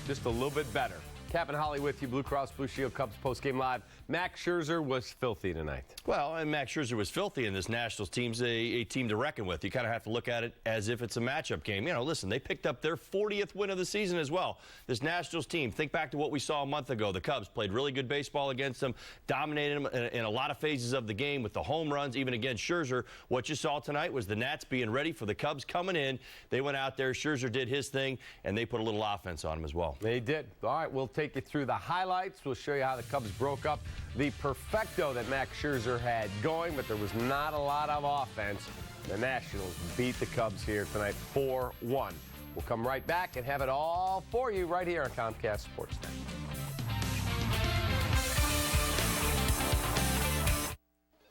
just a little bit better. Cap and Holly with you, Blue Cross Blue Shield Cubs postgame live. Max Scherzer was filthy tonight. Well, and Max Scherzer was filthy, and this Nationals team's a team to reckon with. You kind of have to look at it as if it's a matchup game. You know, listen, they picked up their 40th win of the season as well. This Nationals team, think back to what we saw a month ago. The Cubs played really good baseball against them, dominated them in a lot of phases of the game with the home runs, even against Scherzer. What you saw tonight was the Nats being ready for the Cubs coming in. They went out there, Scherzer did his thing, and they put a little offense on them as well. They did. All right, we'll take you through the highlights. We'll show you how the Cubs broke up the perfecto that Max Scherzer had going, but there was not a lot of offense. The Nationals beat the Cubs here tonight 4-1. We'll come right back and have it all for you right here on Comcast Sports Net.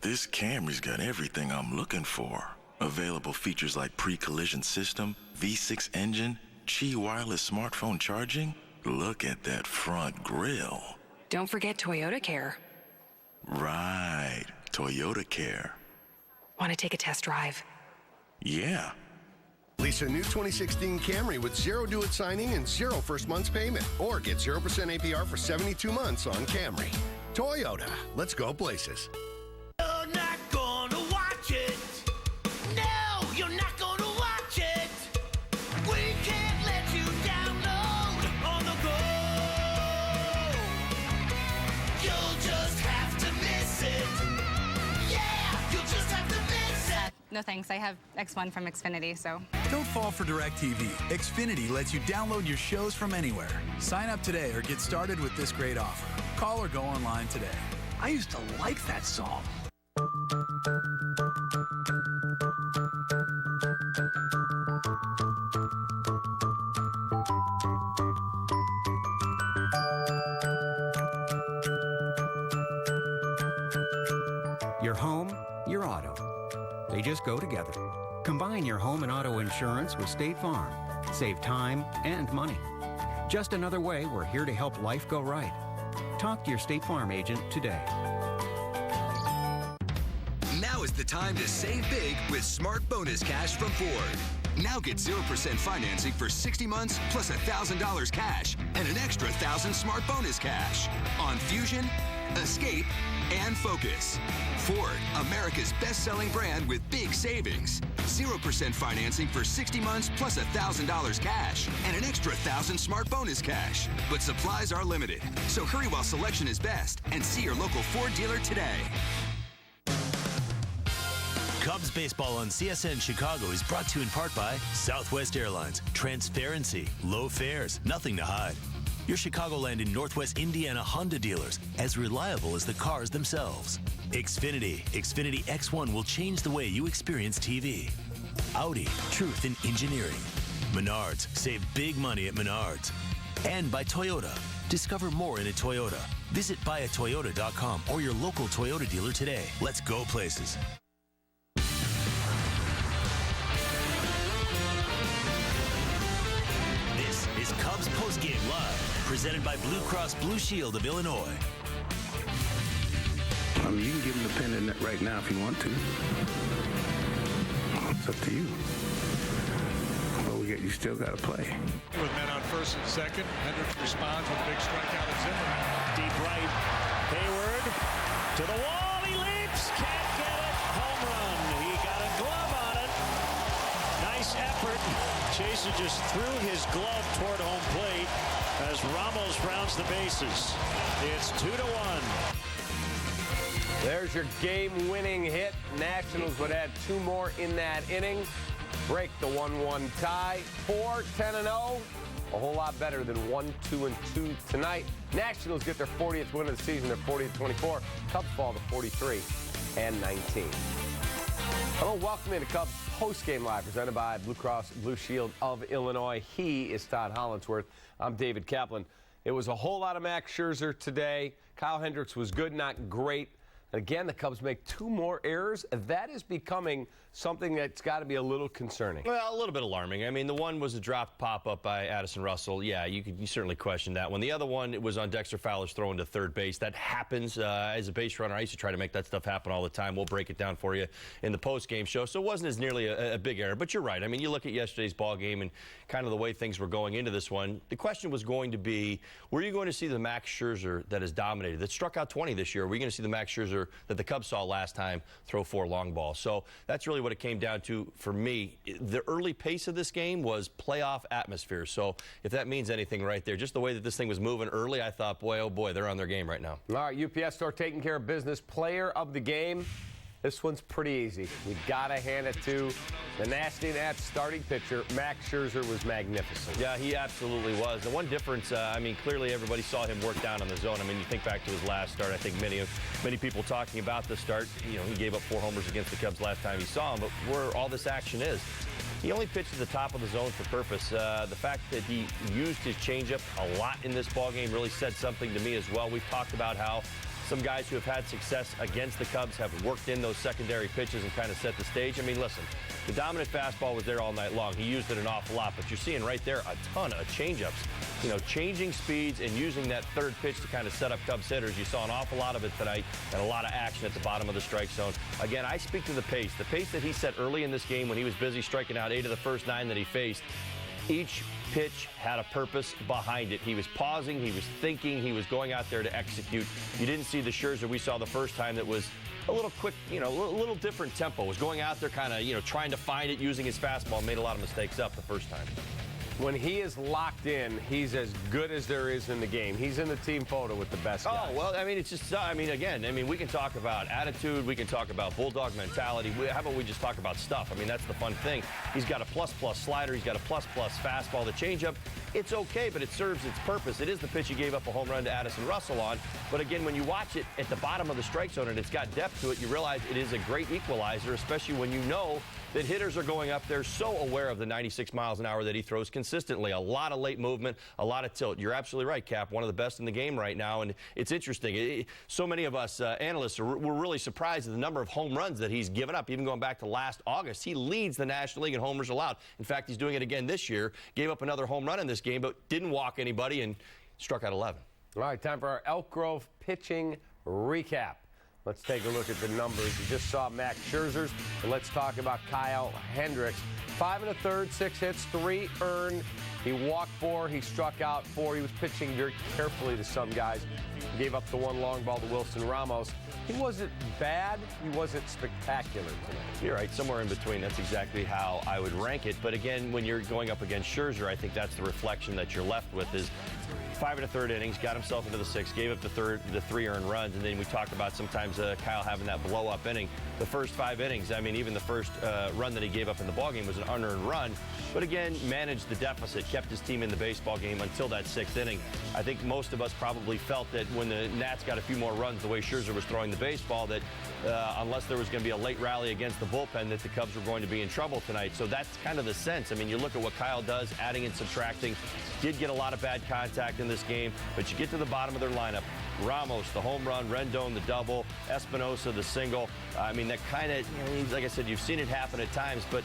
This Camry's got everything I'm looking for. Available features like pre-collision system, V6 engine, Qi wireless smartphone charging. Look at that front grille. Don't forget Toyota Care. Right, Toyota Care. Want to take a test drive? Yeah. Lease a new 2016 Camry with 0 do-it signing and 0 first month's payment. Or get 0% APR for 72 months on Camry. Toyota, let's go places. You're not gonna watch it. No, you're not gonna watch it. We can't let you download on the go. You'll just have to miss it. Yeah, you'll just have to miss it. No thanks, I have X1 from Xfinity, so. Don't fall for DirecTV. Xfinity lets you download your shows from anywhere. Sign up today or get started with this great offer. Call or go online today. I used to like that song. Your home, your auto. They just go together. Combine your home and auto insurance with State Farm. Save time and money. Just another way we're here to help life go right. Talk to your State Farm agent today. Now is the time to save big with Smart Bonus Cash from Ford. Now get 0% financing for 60 months plus $1,000 cash and an extra $1,000 Smart Bonus Cash on Fusion, Escape, and Focus. Ford, America's best-selling brand with big savings. 0% financing for 60 months plus $1,000 cash and an extra $1,000 Smart Bonus Cash. But supplies are limited, so hurry while selection is best and see your local Ford dealer today. Cubs baseball on CSN Chicago is brought to you in part by Southwest Airlines. Transparency, low fares, nothing to hide. Your Chicagoland and Northwest Indiana Honda dealers, as reliable as the cars themselves. Xfinity X1 will change the way you experience TV. Audi, truth in engineering. Menards, save big money at Menards. And by Toyota. Discover more in a Toyota. Visit buyatoyota.com or your local Toyota dealer today. Let's go places. This is Cubs Postgame Live, presented by Blue Cross Blue Shield of Illinois. I mean, you can give him the pennant right now if you want to. It's up to you. But you still got to play. With men on first and second, Hendricks responds with a big strikeout at Zimmerman. Deep right, Hayward to the wall. He leaps, can't get it. Home run. He got a glove on it. Nice effort. Chaser just threw his glove toward home plate as Ramos rounds the bases. It's 2-1. There's your game-winning hit. Nationals would add 2 more in that inning. Break the 1-1 tie. 4-10-0. A whole lot better than 1-2-2 tonight. Nationals get their 40th win of the season. They're 40-24. Cubs fall to 43-19. Hello, welcome into Cubs Postgame Live, presented by Blue Cross Blue Shield of Illinois. He is Todd Hollandsworth. I'm David Kaplan. It was a whole lot of Max Scherzer today. Kyle Hendricks was good, not great. Again, the Cubs make 2 more errors. That is becoming something that's got to be a little concerning. Well, a little bit alarming. I mean, the one was a dropped pop-up by Addison Russell. Yeah, you certainly question that one. The other one, it was on Dexter Fowler's throw into third base. That happens as a base runner. I used to try to make that stuff happen all the time. We'll break it down for you in the post-game show. So it wasn't as nearly a big error. But you're right. I mean, you look at yesterday's ball game and kind of the way things were going into this one. The question was going to be, were you going to see the Max Scherzer that has dominated, that struck out 20 this year? Were you going to see the Max Scherzer that the Cubs saw last time throw 4 long balls? So that's really what it came down to for me. The early pace of this game was playoff atmosphere. So if that means anything right there, just the way that this thing was moving early, I thought, boy, oh boy, they're on their game right now. All right, UPS Store taking care of business. Player of the game. This one's pretty easy. We got to hand it to the Nasty Nats starting pitcher. Max Scherzer was magnificent. Yeah, he absolutely was. The one difference, I mean, clearly everybody saw him work down on the zone. I mean, you think back to his last start. I think many people talking about the start. You know, he gave up 4 homers against the Cubs last time he saw him. But where all this action is, he only pitched at the top of the zone for purpose. The fact that he used his changeup a lot in this ballgame really said something to me as well. We've talked about how some guys who have had success against the Cubs have worked in those secondary pitches and kind of set the stage. I mean, listen, the dominant fastball was there all night long. He used it an awful lot, but you're seeing right there a ton of changeups. You know, changing speeds and using that third pitch to kind of set up Cubs hitters. You saw an awful lot of it tonight and a lot of action at the bottom of the strike zone. Again, I speak to the pace that he set early in this game when he was busy striking out 8 of the first 9 that he faced. Each pitch had a purpose behind it. He was pausing, he was thinking, he was going out there to execute. You didn't see the Scherzer we saw the first time that was a little quick, you know, a little different tempo. Was going out there kind of, you know, trying to find it, using his fastball, made a lot of mistakes up the first time. When he is locked in, he's as good as there is in the game. He's in the team photo with the best guys. Oh, well, I mean, it's just, I mean, again, we can talk about attitude. We can talk about bulldog mentality. How about we just talk about stuff? I mean, that's the fun thing. He's got a plus-plus slider. He's got a plus-plus fastball. The changeup, it's okay, but it serves its purpose. It is the pitch he gave up a home run to Addison Russell on. But again, when you watch it at the bottom of the strike zone and it's got depth to it, you realize it is a great equalizer, especially when you know that hitters are going up there so aware of the 96 miles an hour that he throws consistently. A lot of late movement, a lot of tilt. You're absolutely right, Cap. One of the best in the game right now, and it's interesting. So many of us analysts were really surprised at the number of home runs that he's given up, even going back to last August. He leads the National League in homers allowed. In fact, he's doing it again this year. Gave up another home run in this game, but didn't walk anybody and struck out 11. All right, time for our Elk Grove pitching recap. Let's take a look at the numbers. You just saw Max Scherzer's, and let's talk about Kyle Hendricks. 5 1/3, 6 hits, 3 earned. He walked 4, he struck out 4. He was pitching very carefully to some guys. He gave up the 1 long ball to Wilson Ramos. He wasn't bad, he wasn't spectacular tonight. You're right, somewhere in between. That's exactly how I would rank it. But again, when you're going up against Scherzer, I think that's the reflection that you're left with is 5 1/3 innings, got himself into the 6th, gave up the 3 earned runs, and then we talked about sometimes Kyle having that blow-up inning. the first 5 innings. I mean, even the first run that he gave up in the ballgame was an unearned run. But again, managed the deficit, kept his team in the baseball game until that 6th inning. I think most of us probably felt that when the Nats got a few more runs, the way Scherzer was throwing the baseball, that unless there was going to be a late rally against the bullpen, that the Cubs were going to be in trouble tonight. So that's kind of the sense. I mean, you look at what Kyle does, adding and subtracting. Did get a lot of bad contact in this game, but you get to the bottom of their lineup. Ramos, the home run, Rendon, the double, Espinosa, the single. I mean, that kind of, like I said, you've seen it happen at times, but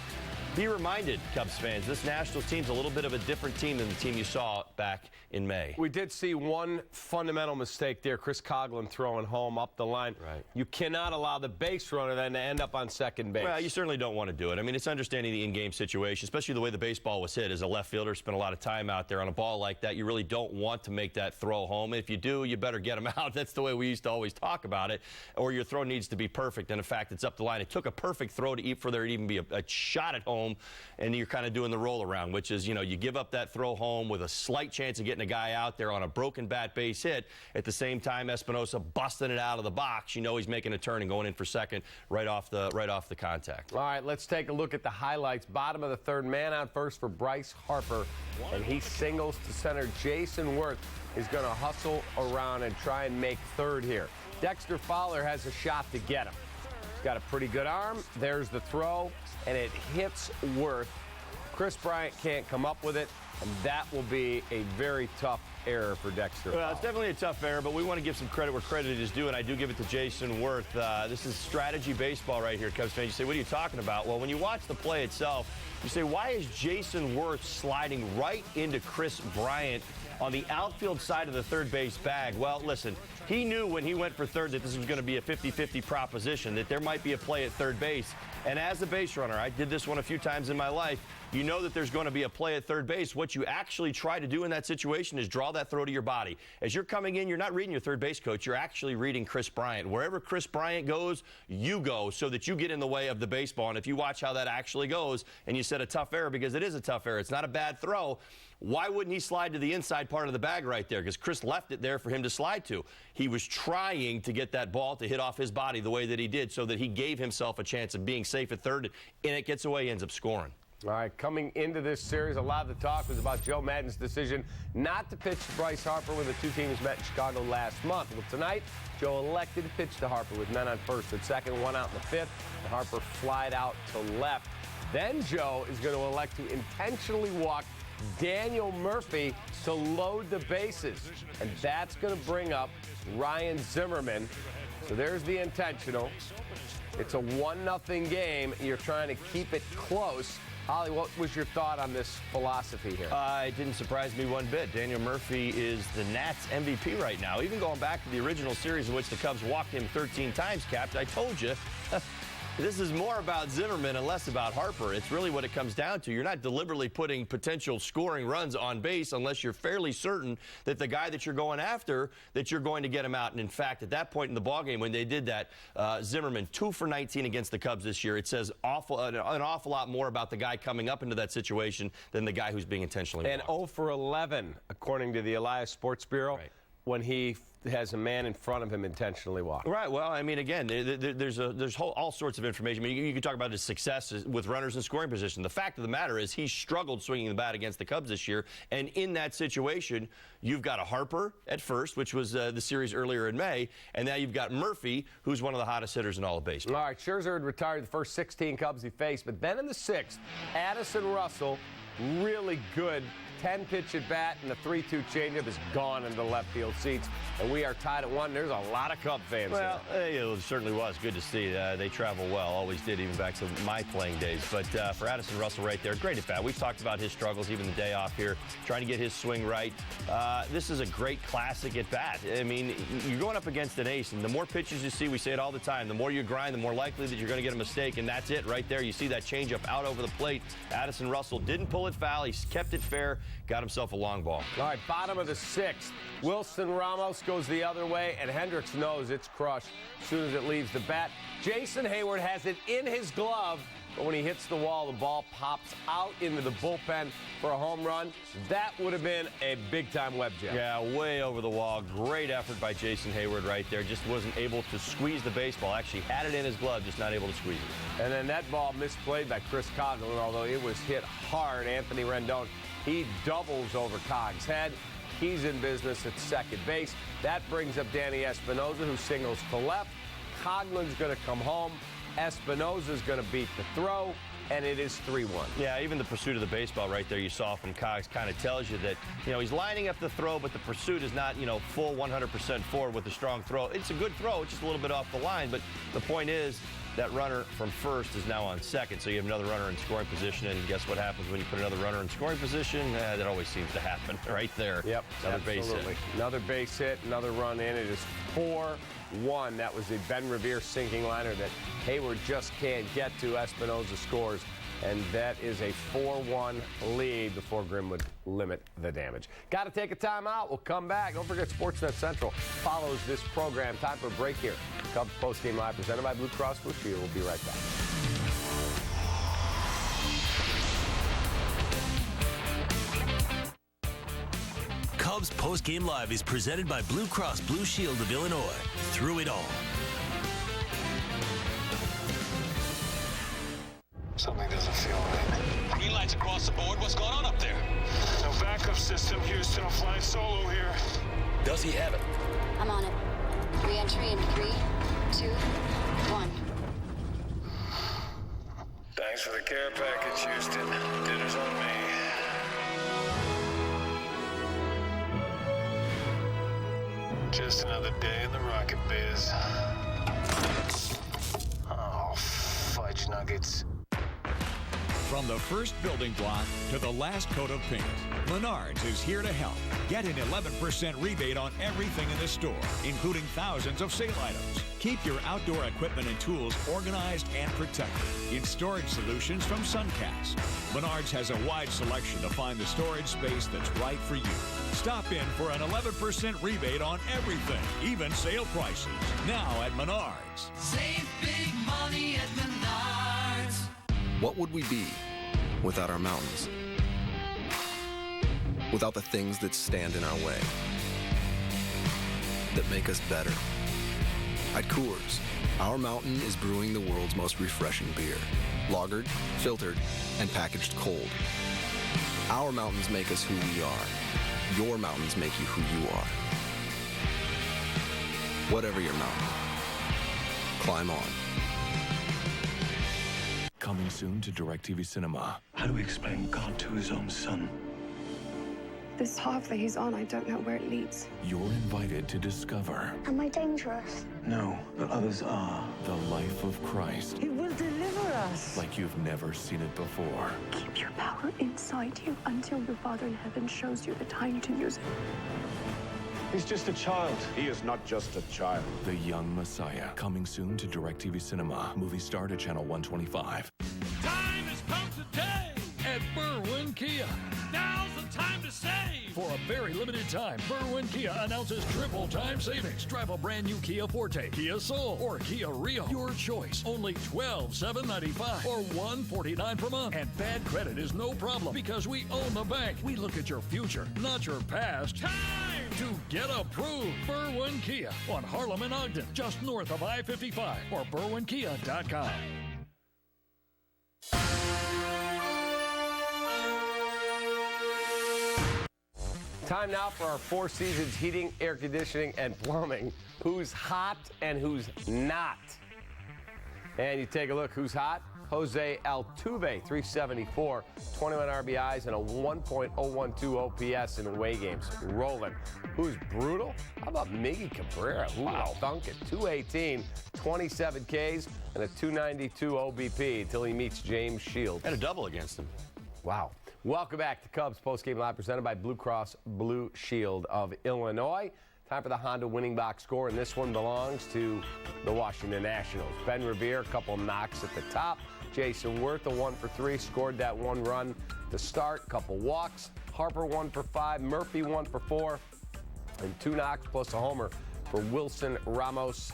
be reminded, Cubs fans, this Nationals team's a little bit of a different team than the team you saw back in May. We did see one fundamental mistake there, Chris Coghlan throwing home up the line. Right. You cannot allow the base runner then to end up on second base. Well, you certainly don't want to do it. I mean, it's understanding the in-game situation, especially the way the baseball was hit. As a left fielder, spent a lot of time out there on a ball like that. You really don't want to make that throw home. If you do, you better get them out. That's the way we used to always talk about it. Or your throw needs to be perfect. And in fact, it's up the line. It took a perfect throw for there to even be a shot at home, and you're kind of doing the roll around, which is, you give up that throw home with a slight chance of getting a guy out there on a broken bat base hit. At the same time, Espinosa busting it out of the box. He's making a turn and going in for second right off the contact. All right, let's take a look at the highlights. Bottom of the third, man on first for Bryce Harper, and he singles to center. Jason Worth is going to hustle around and try and make third here. Dexter Fowler has a shot to get him. He's got a pretty good arm. There's the throw, and it hits Worth. Chris Bryant can't come up with it, and that will be a very tough error for Dexter. Well, it's definitely a tough error, but we want to give some credit where credit is due, and I do give it to Jason Worth. This is strategy baseball right here, Cubs fans. You say, what are you talking about? Well, when you watch the play itself, you say, why is Jason Worth sliding right into Chris Bryant on the outfield side of the third base bag? Well, listen, he knew when he went for third that this was going to be a 50-50 proposition, that there might be a play at third base. And as a base runner, I did this one a few times in my life, you know that there's going to be a play at third base. What you actually try to do in that situation is draw that throw to your body. As you're coming in, you're not reading your third base coach. You're actually reading Chris Bryant. Wherever Chris Bryant goes, you go, so that you get in the way of the baseball. And if you watch how that actually goes, and you said a tough error, because it is a tough error, it's not a bad throw, why wouldn't he slide to the inside part of the bag right there? Because Chris left it there for him to slide to. He was trying to get that ball to hit off his body the way that he did, so that he gave himself a chance of being safe at third, and it gets away, ends up scoring. All right, coming into this series, a lot of the talk was about Joe Maddon's decision not to pitch to Bryce Harper when the two teams met in Chicago last month. Well, tonight, Joe elected to pitch to Harper with men on first and second, one out in the fifth, and Harper flied out to left. Then Joe is going to elect to intentionally walk Daniel Murphy to load the bases, and that's going to bring up Ryan Zimmerman. So there's the intentional. It's a 1-0 game. You're trying to keep it close. Holly, what was your thought on this philosophy here? It didn't surprise me one bit. Daniel Murphy is the Nats MVP right now. Even going back to the original series in which the Cubs walked him 13 times, Cap, I told you, this is more about Zimmerman and less about Harper. It's really what it comes down to. You're not deliberately putting potential scoring runs on base unless you're fairly certain that the guy that you're going after, that you're going to get him out. And in fact, at that point in the ballgame when they did that, Zimmerman, 2 for 19 against the Cubs this year. It says an awful lot more about the guy coming up into that situation than the guy who's being intentionally walked. And 0 for 11, according to the Elias Sports Bureau, right, when he has a man in front of him intentionally walked. Right. Well, I mean, again, there's all sorts of information. I mean, you can talk about his success with runners in scoring position. The fact of the matter is he struggled swinging the bat against the Cubs this year. And in that situation, you've got a Harper at first, which was the series earlier in May. And now you've got Murphy, who's one of the hottest hitters in all of baseball. All right. Scherzer had retired the first 16 Cubs he faced. But then in the 6th, Addison Russell, really good 10-pitch at bat, and the 3-2 changeup is gone into the left field seats. And we are tied at 1. There's a lot of Cub fans there. Well, it certainly was good to see. They travel well, always did, even back to my playing days. But for Addison Russell right there, great at bat. We've talked about his struggles even the day off here, trying to get his swing right. This is a great classic at bat. I mean, you're going up against an ace, and the more pitches you see, we say it all the time, the more you grind, the more likely that you're going to get a mistake, and that's it right there. You see that changeup out over the plate. Addison Russell didn't pull it foul. He kept it fair, got himself a long ball. All right, bottom of the 6th. Wilson Ramos goes the other way, and Hendricks knows it's crushed as soon as it leaves the bat. Jason Hayward has it in his glove, but when he hits the wall, the ball pops out into the bullpen for a home run. That would have been a big-time web jam. Yeah, way over the wall. Great effort by Jason Hayward right there. Just wasn't able to squeeze the baseball. Actually had it in his glove, just not able to squeeze it. And then that ball misplayed by Chris Coughlin, although it was hit hard. Anthony Rendon, he doubles over Cogg's head. He's in business at second base. That brings up Danny Espinosa, who singles to left. Coughlin's going to come home. Espinosa's going to beat the throw, and it is 3-1. Yeah, even the pursuit of the baseball right there you saw from Cogs kind of tells you that, he's lining up the throw, but the pursuit is not, full 100% forward with a strong throw. It's a good throw. It's just a little bit off the line, but the point is that runner from first is now on second, so you have another runner in scoring position, and guess what happens when you put another runner in scoring position? That always seems to happen right there. Yep, another base hit. Another base hit, another run in. It is 4-1. That was the Ben Revere sinking liner that Hayward just can't get to. Espinosa scores, and that is a 4-1 lead before Grimm would limit the damage. Got to take a timeout. We'll come back. Don't forget Sportsnet Central follows this program. Time for a break here. Cubs Postgame Live presented by Blue Cross Blue Shield. We'll be right back. Cubs Postgame Live is presented by Blue Cross Blue Shield of Illinois. Through it all. Something doesn't feel right. Green lights across the board. What's going on up there? No backup system, Houston. I'm flying solo here. Does he have it? I'm on it. Re-entry in 3, 2, 1. Thanks for the care package, Houston. Dinner's on me. Just another day in the rocket biz. Oh, fudge nuggets. From the first building block to the last coat of paint, Menards is here to help. Get an 11% rebate on everything in the store, including thousands of sale items. Keep your outdoor equipment and tools organized and protected in storage solutions from Suncast. Menards has a wide selection to find the storage space that's right for you. Stop in for an 11% rebate on everything, even sale prices. Now at Menards. Save big money at Menards. What would we be without our mountains? Without the things that stand in our way, that make us better. At Coors, our mountain is brewing the world's most refreshing beer. Lagered, filtered, and packaged cold. Our mountains make us who we are. Your mountains make you who you are. Whatever your mountain, climb on. Coming soon to DirecTV Cinema. How do we explain God to his own son? This path that he's on, I don't know where it leads. You're invited to discover Am I dangerous? No, but others are. the life of Christ He will deliver us. like you've never seen it before. Keep your power inside you until your Father in heaven shows you the time to use it. He's just a child. He is not just a child. The Young Messiah. Coming soon to DirecTV Cinema. Movie star to Channel 125. Time has come today at Berwyn Kia. Now's the time to save. For a very limited time, Berwyn Kia announces triple time savings. Drive a brand new Kia Forte, Kia Soul, or Kia Rio. Your choice. Only $12,795 or $149 per month. And bad credit is no problem because we own the bank. We look at your future, not your past. Time to get approved. Berwyn Kia on Harlem and Ogden, just north of I-55 or berwynkia.com. Time now for our Four Seasons Heating, Air Conditioning, and Plumbing. Who's hot and who's not? And you take a look who's hot. Jose Altuve, 374, 21 RBIs, and a 1.012 OPS in away games. Rolling. Who's brutal? How about Miggy Cabrera? Wow. Thunk it. 218, 27 Ks, and a 292 OBP until he meets James Shields. And a double against him. Wow. Welcome back to Cubs Postgame Live, presented by Blue Cross Blue Shield of Illinois. Time for the Honda winning box score, and this one belongs to the Washington Nationals. Ben Revere, a couple knocks at the top. Jason Wirth, a 1 for 3, scored that one run to start. Couple walks. Harper, 1 for 5. Murphy, 1 for 4. And 2 knocks plus a homer for Wilson Ramos.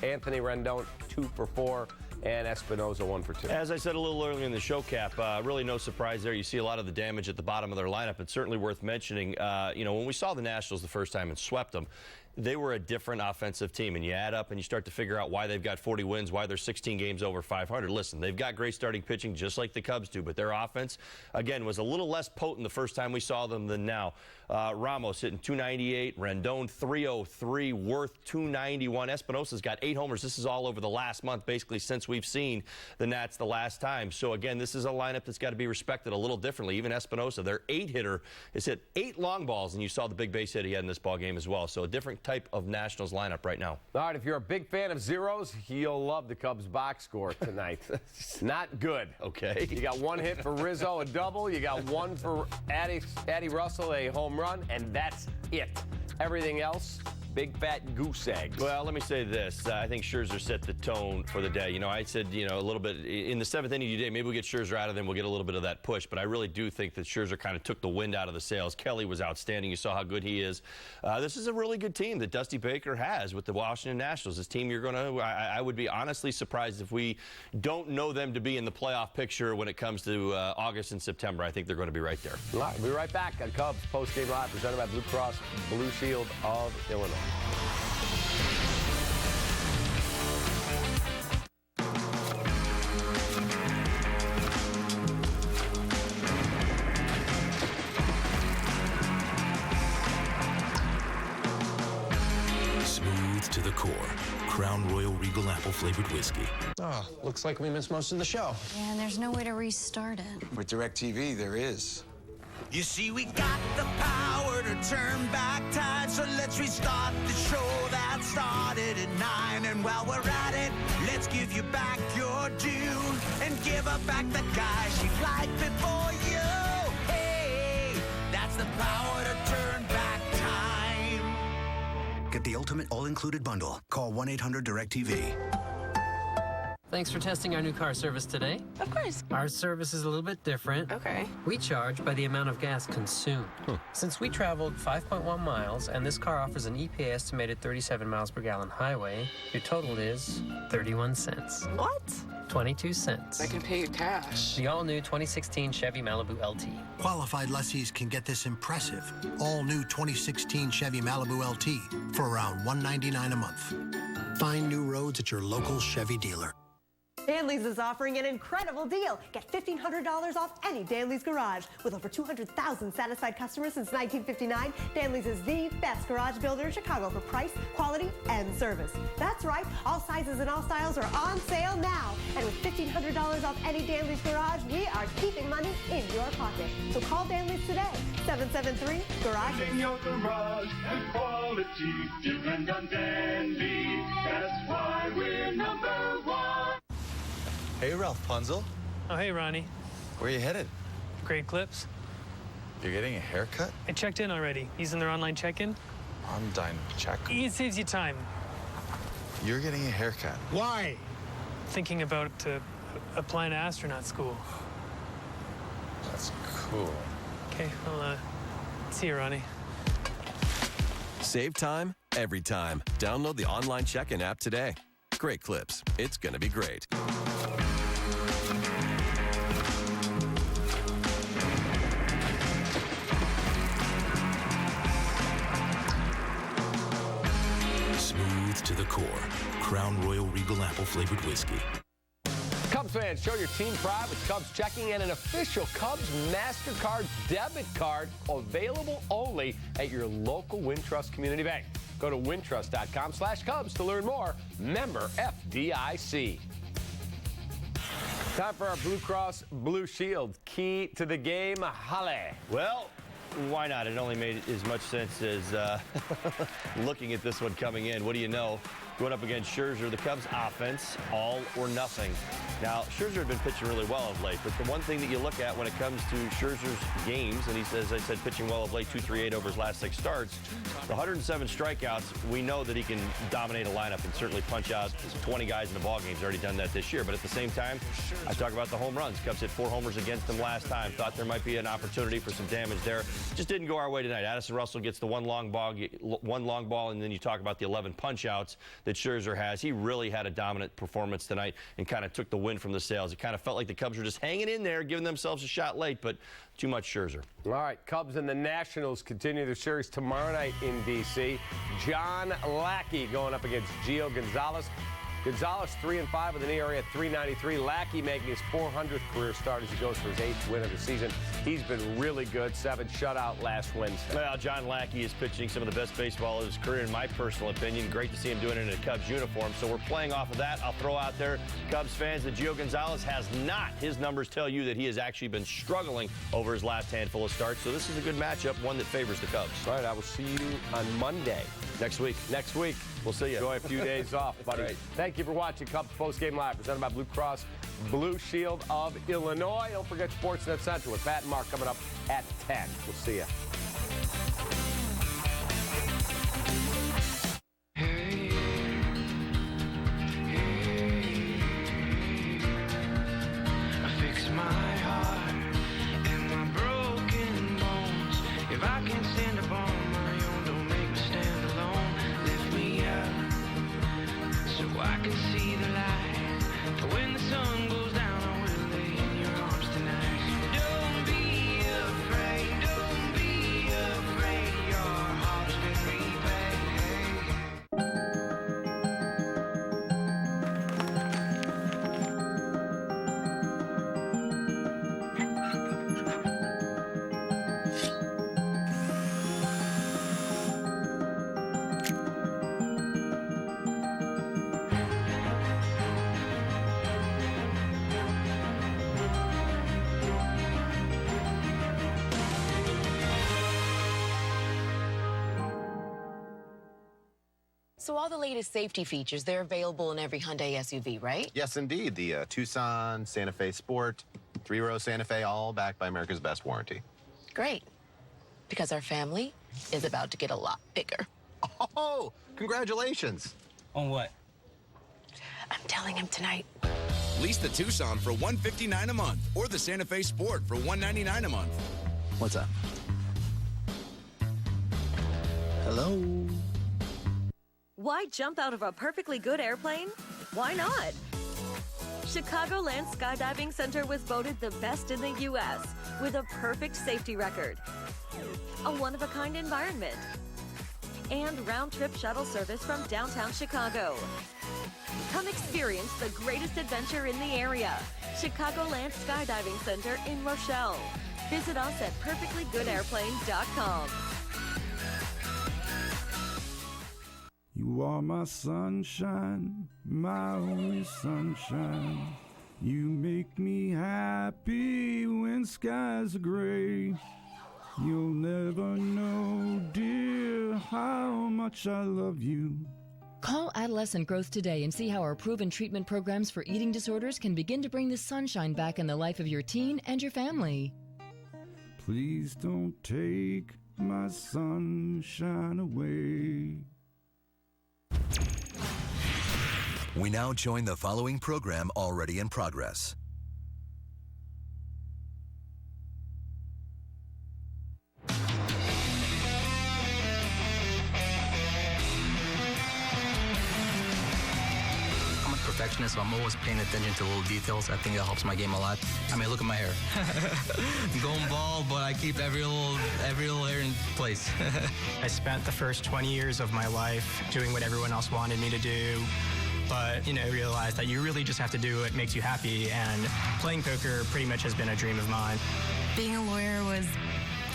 Anthony Rendon, 2 for 4. and Espinosa 1 for 2. As I said a little earlier in the show, Cap, really no surprise there. You see a lot of the damage at the bottom of their lineup. It's certainly worth mentioning. When we saw the Nationals the first time and swept them, they were a different offensive team, and you add up and you start to figure out why they've got 40 wins, why they're 16 games over 500. Listen, they've got great starting pitching just like the Cubs do, but their offense, again, was a little less potent the first time we saw them than now. Ramos hitting 298, Rendon 303, Worth 291. Espinosa's got 8 homers. This is all over the last month, basically, since we've seen the Nats the last time. So, again, this is a lineup that's got to be respected a little differently. Even Espinosa, their 8-hitter, has hit 8 long balls, and you saw the big base hit he had in this ball game as well. So a different type of Nationals lineup right now. All right, if you're a big fan of zeros, you'll love the Cubs box score tonight. Not good. Okay. You got 1 hit for Rizzo, a double. You got 1 for Addie Russell, a home run, and that's it. Everything else, big fat goose eggs. Well, let me say this. I think Scherzer set the tone for the day. I said, a little bit in the 7th inning today, maybe we'll get Scherzer out of them. We'll get a little bit of that push. But I really do think that Scherzer kind of took the wind out of the sails. Kelly was outstanding. You saw how good he is. This is a really good team that Dusty Baker has with the Washington Nationals. This team I would be honestly surprised if we don't know them to be in the playoff picture when it comes to August and September. I think they're going to be right there. All right, we'll be right back on Cubs Postgame Live, presented by Blue Cross Blue Shield of Illinois. Smooth to the core. Crown Royal Regal Apple flavored whiskey. Oh, looks like we missed most of the show. Yeah, and there's no way to restart it. With DirecTV, there is. You see, we got the power to turn back time, so let's restart the show that started at 9. And while we're at it, let's give you back your due and give her back the guys you liked before you. Hey, that's the power to turn back time. Get the ultimate all-included bundle. Call 1-800-DIRECTV. Thanks for testing our new car service today. Of course. Our service is a little bit different. Okay. We charge by the amount of gas consumed. Since we traveled 5.1 miles and this car offers an EPA estimated 37 miles per gallon highway, your total is 31 cents. What? 22 cents. I can pay you cash. The all-new 2016 Chevy Malibu LT. Qualified lessees can get this impressive all-new 2016 Chevy Malibu LT for around $199 a month. Find new roads at your local Chevy dealer. Danley's is offering an incredible deal. Get $1,500 off any Danley's garage. With over 200,000 satisfied customers since 1959, Danley's is the best garage builder in Chicago for price, quality, and service. That's right, all sizes and all styles are on sale now. And with $1,500 off any Danley's garage, we are keeping money in your pocket. So call Danley's today, 773-GARAGE. In your garage and quality, depend on Danley. That's why we're number 1. Hey, Ralph Punzel. Oh, hey, Ronnie. Where are you headed? Great Clips. You're getting a haircut? I checked in already. Using their online check-in. I'm dying to check. It saves you time. You're getting a haircut. Why? Thinking about applying to astronaut school. That's cool. Okay, I'll see you, Ronnie. Save time every time. Download the online check-in app today. Great Clips. It's going to be great. Smooth to the core. Crown Royal Regal Apple flavored whiskey. Cubs fans, show your team pride with Cubs checking and an official Cubs MasterCard debit card available only at your local Wintrust Community Bank. Go to wintrust.com/Cubs to learn more. Member FDIC. Time for our Blue Cross Blue Shield. Key to the game, Halle. Well, why not? It only made as much sense as looking at this one coming in. What do you know? Going up against Scherzer, the Cubs offense, all or nothing. Now, Scherzer had been pitching really well of late, but the one thing that you look at when it comes to Scherzer's games, and he says, as I said, pitching well of late, 2.38 over his last 6 starts, the 107 strikeouts, we know that he can dominate a lineup and certainly punch out 20 guys in the ballgame. He's already done that this year, but at the same time, I talk about the home runs. Cubs hit 4 homers against them last time. Thought there might be an opportunity for some damage there. Just didn't go our way tonight. Addison Russell gets the one long ball, and then you talk about the 11 punch outs that that Scherzer has. He really had a dominant performance tonight and kind of took the wind from the sails. It kind of felt like the Cubs were just hanging in there, giving themselves a shot late, but too much Scherzer. All right, Cubs and the Nationals continue their series tomorrow night in D.C. John Lackey going up against Gio Gonzalez. Gonzalez 3-5 with an ERA at 3.93. Lackey making his 400th career start as he goes for his 8th win of the season. He's been really good. 7 shutout last Wednesday. Well, John Lackey is pitching some of the best baseball of his career, in my personal opinion. Great to see him doing it in a Cubs uniform. So we're playing off of that. I'll throw out there, Cubs fans, that Gio Gonzalez has not. His numbers tell you that he has actually been struggling over his last handful of starts. So this is a good matchup, one that favors the Cubs. All right, I will see you on Monday. Next week. Next week. We'll see you. Enjoy a few days off, buddy. Right. Thank you for watching Cubs Post Game Live, presented by Blue Cross Blue Shield of Illinois. Don't forget Sportsnet Central with Pat and Mark coming up at 10. We'll see you. I fix my heart and my broken bones. If I can't stand up on my own, don't make me stand alone. Lift me up so I can see the light. When the sun goes down, I will lay in your arms tonight. Don't be afraid, don't be afraid. Your heart's been repaid. So all the latest safety features, they're available in every Hyundai SUV, right? Yes, indeed. The Tucson, Santa Fe Sport, 3-row Santa Fe, all backed by America's Best warranty. Great. Because our family is about to get a lot bigger. Oh, congratulations. On what? I'm telling him tonight. Lease the Tucson for $159 a month or the Santa Fe Sport for $199 a month. What's up? Hello? Why jump out of a perfectly good airplane? Why not? Chicagoland Skydiving Center was voted the best in the U.S. with a perfect safety record, a one-of-a-kind environment, and round-trip shuttle service from downtown Chicago. Come experience the greatest adventure in the area. Chicagoland Skydiving Center in Rochelle. Visit us at perfectlygoodairplane.com. You are my sunshine, my only sunshine. You make me happy when skies are gray. You'll never know, dear, how much I love you. Call Adolescent Growth today and see how our proven treatment programs for eating disorders can begin to bring the sunshine back in the life of your teen and your family. Please don't take my sunshine away. We now join the following program already in progress. I'm a perfectionist, so I'm always paying attention to little details. I think that helps my game a lot. I mean, look at my hair. I'm going bald, but I keep every little hair in place. I spent the first 20 years of my life doing what everyone else wanted me to do. But, realized that you really just have to do what makes you happy, and playing poker pretty much has been a dream of mine. Being a lawyer was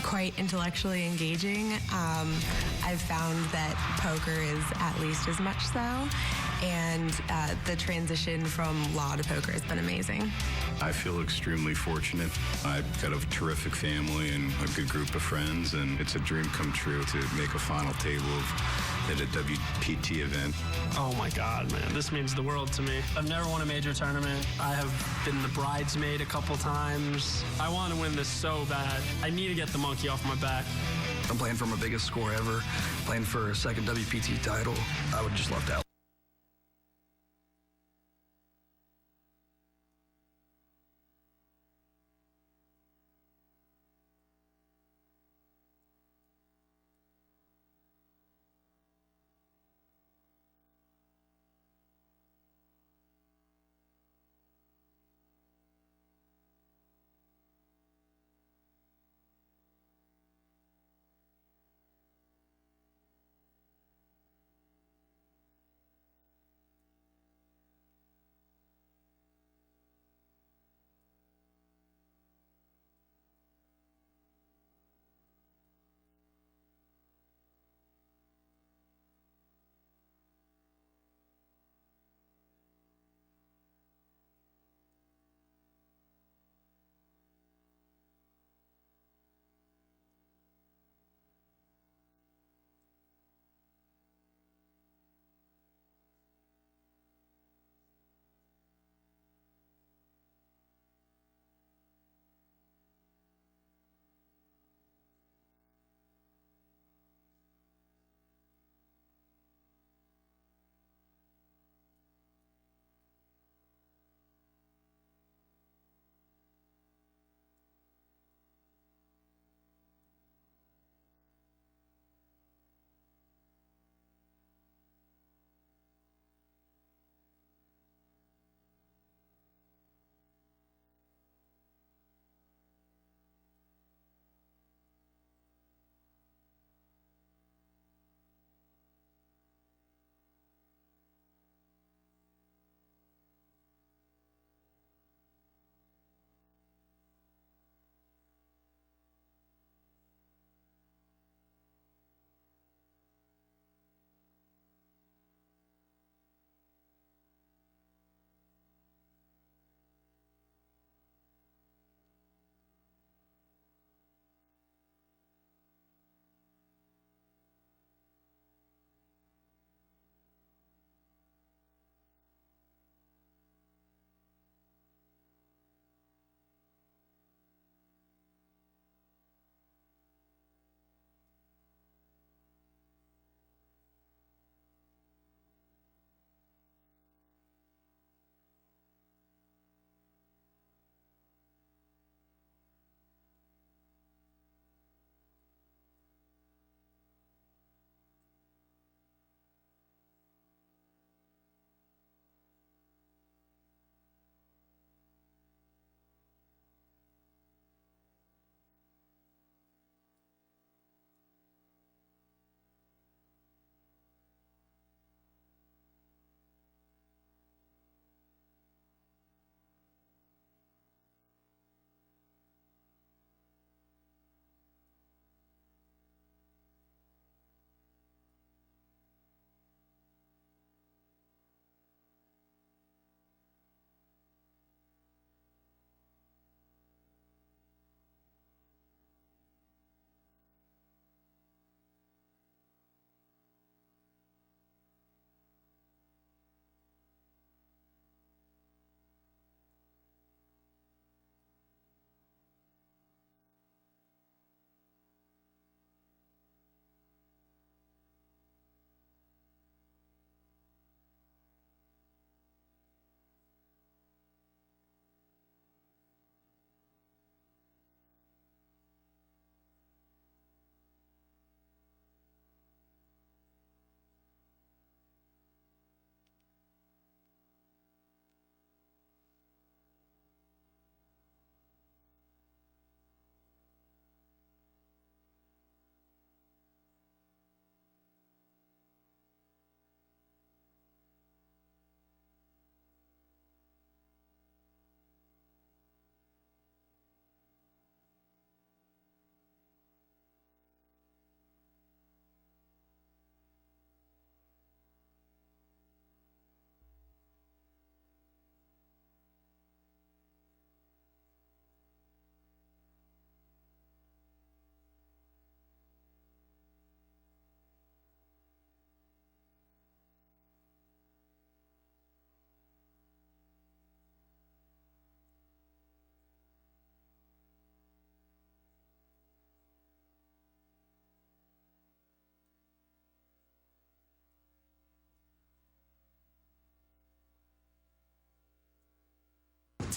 quite intellectually engaging. I've found that poker is at least as much so, and the transition from law to poker has been amazing. I feel extremely fortunate. I've got a terrific family and a good group of friends, and it's a dream come true to make a final table at a WPT event. Oh my God, man, this means the world to me. I've never won a major tournament. I have been the bridesmaid a couple times. I want to win this so bad. I need to get the monkey off my back. I'm playing for my biggest score ever, playing for a second WPT title. I would just love that.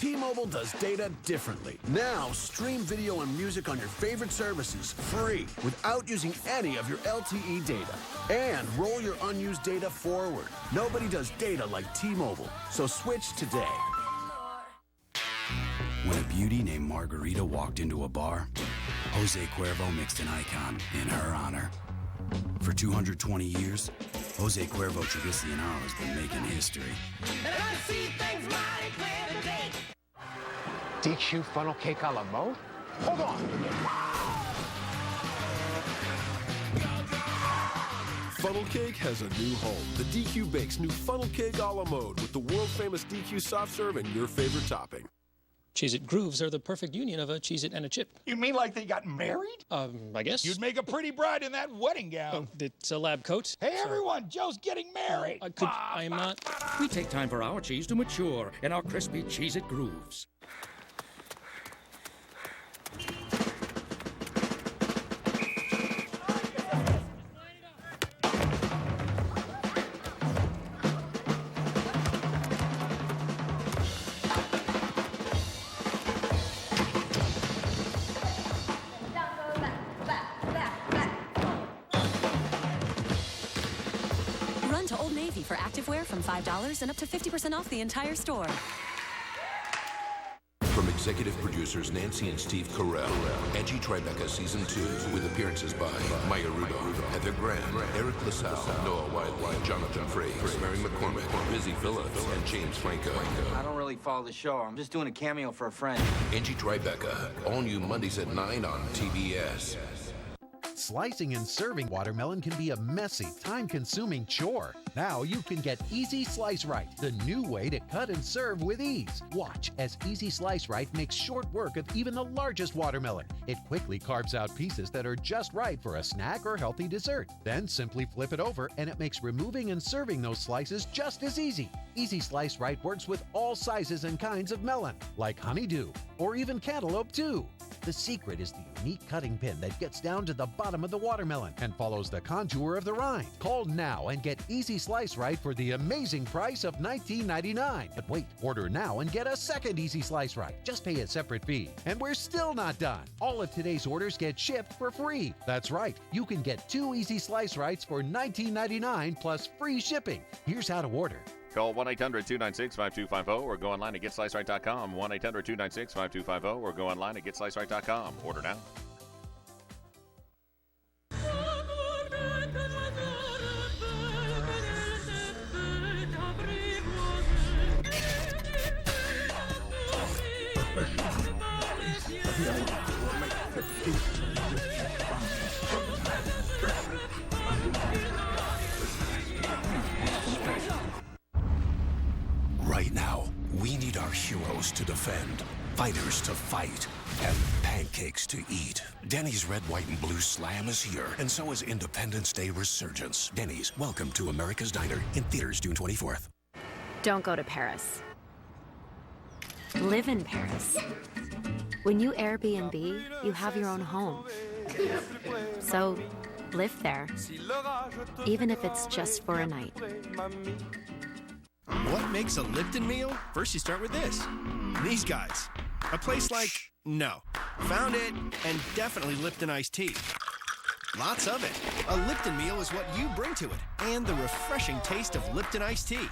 T-Mobile does data differently. Now, stream video and music on your favorite services free without using any of your LTE data. And roll your unused data forward. Nobody does data like T-Mobile. So switch today. When a beauty named Margarita walked into a bar, Jose Cuervo mixed an icon in her honor. For 220 years, Jose Cuervo Tradicional has been making history. And I see things mighty clear today. DQ funnel cake a la mode? Hold on. Funnel cake has a new home. The DQ Bakes new funnel cake a la mode with the world-famous DQ soft serve and your favorite topping. Cheez-It grooves are the perfect union of a Cheez-It and a chip. You mean like they got married? I guess. You'd make a pretty bride in that wedding gown. It's a lab coat. Hey, everyone, Joe's getting married. I am not. We take time for our cheese to mature in our crispy Cheez-It grooves. Run to Old Navy for activewear from $5 and up to 50% off the entire store. From executive producers Nancy and Steve Carell, Angie Tribeca Season 2, with appearances by Maya Rudolph, Heather Graham, Eric LaSalle, Noah Wiley, Jonathan Frakes, Mary McCormick, Busy Phillips, and James Franco. I don't really follow the show. I'm just doing a cameo for a friend. Angie Tribeca, all new Mondays at 9 on TBS. Slicing and serving watermelon can be a messy, time-consuming chore. Now you can get Easy Slice Right, the new way to cut and serve with ease. Watch as Easy Slice Right makes short work of even the largest watermelon. It quickly carves out pieces that are just right for a snack or healthy dessert. Then simply flip it over and it makes removing and serving those slices just as easy. Easy Slice Right works with all sizes and kinds of melon, like honeydew or even cantaloupe too. The secret is the unique cutting pin that gets down to the bottom of the watermelon and follows the contour of the rind. Call now and get Easy Slice Right for the amazing price of $19.99. But wait, order now and get a second Easy Slice Right. Just pay a separate fee. And we're still not done. All of today's orders get shipped for free. That's right. You can get 2 Easy Slice Rights for $19.99 plus free shipping. Here's how to order. Call 1-800-296-5250 or go online at GetSliceRight.com. 1-800-296-5250 or go online at GetSliceRight.com. Order now. Right now, we need our heroes to defend, fighters to fight, and pancakes to eat. Denny's Red, White, and Blue Slam is here, and so is Independence Day Resurgence. Denny's, welcome to America's Diner, in theaters June 24th. Don't go to Paris. Live in Paris. When you Airbnb, you have your own home. So, live there, even if it's just for a night. What makes a Lipton meal? First you start with this. These guys. A place like, no. Found it, and definitely Lipton iced tea. Lots of it. A Lipton meal is what you bring to it, and the refreshing taste of Lipton iced tea.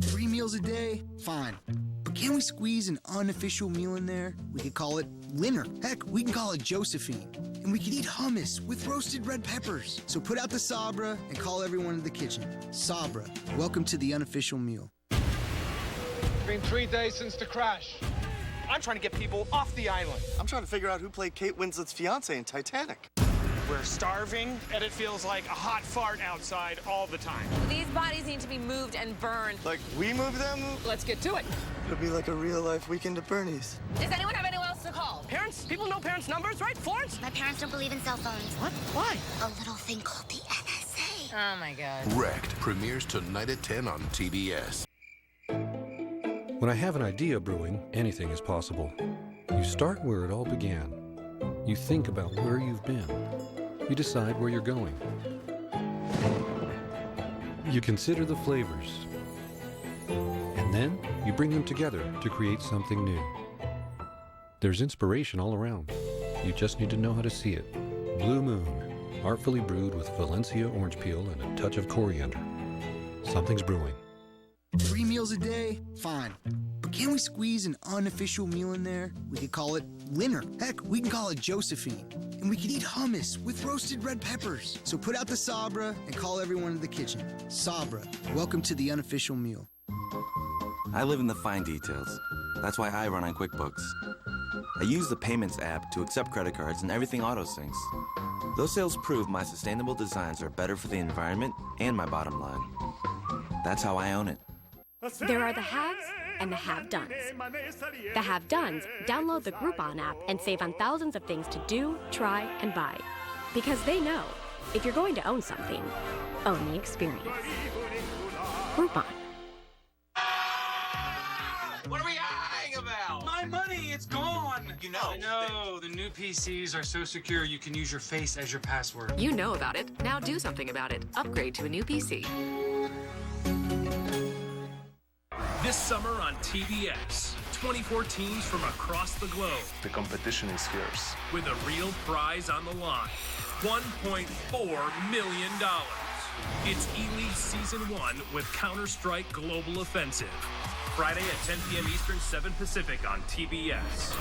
3 meals a day? Fine. But can we squeeze an unofficial meal in there? We could call it Linner. Heck, we can call it Josephine. And we could eat hummus with roasted red peppers. So put out the Sabra and call everyone in the kitchen. Sabra, welcome to the unofficial meal. It's been 3 days since the crash. I'm trying to get people off the island. I'm trying to figure out who played Kate Winslet's fiance in Titanic. We're starving, and it feels like a hot fart outside all the time. These bodies need to be moved and burned. Like, we moved them? Let's get to it. It'll be like a real-life weekend at Bernie's. Does anyone have anyone else to call? Parents? People know parents' numbers, right? Florence? My parents don't believe in cell phones. What? Why? A little thing called the NSA. Oh, my God. Wrecked premieres tonight at 10 on TBS. When I have an idea brewing, anything is possible. You start where it all began. You think about where you've been. You decide where you're going. You consider the flavors. And then you bring them together to create something new. There's inspiration all around. You just need to know how to see it. Blue Moon, artfully brewed with Valencia orange peel and a touch of coriander. Something's brewing. 3 meals a day? Fine. But can we squeeze an unofficial meal in there? We could call it dinner. Heck, we can call it Josephine. And we could eat hummus with roasted red peppers. So put out the Sabra and call everyone in the kitchen. Sabra, welcome to the unofficial meal. I live in the fine details. That's why I run on QuickBooks. I use the Payments app to accept credit cards and everything auto-syncs. Those sales prove my sustainable designs are better for the environment and my bottom line. That's how I own it. There are the haves and the have-dones. The have-dones download the Groupon app and save on thousands of things to do, try, and buy. Because they know, if you're going to own something, own the experience. Groupon. What are we eyeing about? My money, it's gone. You know. I know. The new PCs are so secure you can use your face as your password. You know about it. Now do something about it. Upgrade to a new PC. This summer on TBS, 24 teams from across the globe. The competition is fierce. With a real prize on the line. $1.4 million. It's E-League Season 1 with Counter-Strike Global Offensive. Friday at 10 p.m. Eastern, 7 Pacific on TBS.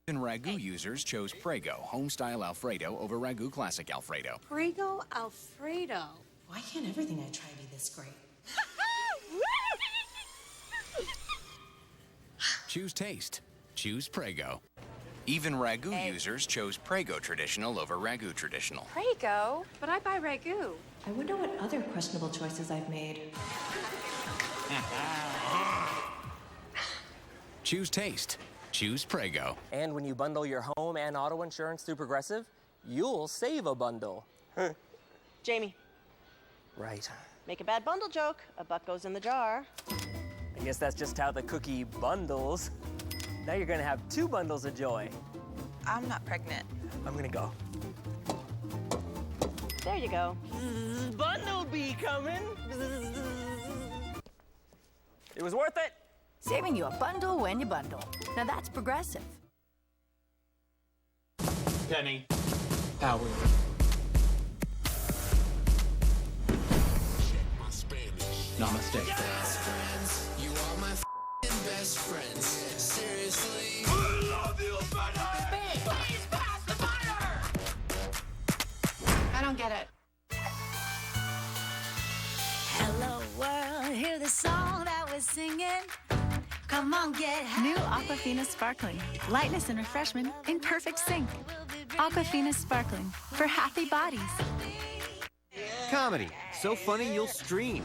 And Ragu users chose Prego Home-Style Alfredo over Ragu Classic Alfredo. Prego Alfredo. Why can't everything I try be this great? Choose taste. Choose Prego. Even Ragu users chose Prego Traditional over Ragu Traditional. Prego? But I buy Ragu. I wonder what other questionable choices I've made. Choose taste. Choose Prego. And when you bundle your home and auto insurance through Progressive, you'll save a bundle. Jamie. Right. Make a bad bundle joke. A buck goes in the jar. I guess that's just how the cookie bundles. Now you're gonna have 2 bundles of joy. I'm not pregnant. I'm gonna go. There you go. Bundle bee coming. It was worth it. Saving you a bundle when you bundle. Now that's Progressive. Penny. Howard. Namaste. Best friends, you are my best friends. Seriously. I love you, butter! Please pass the butter! I don't get it. Hello world, hear the song that we're singing. Come on, get happy. New Aquafina Sparkling. Lightness and refreshment in perfect sync. Aquafina Sparkling for happy bodies. Comedy. So funny you'll stream.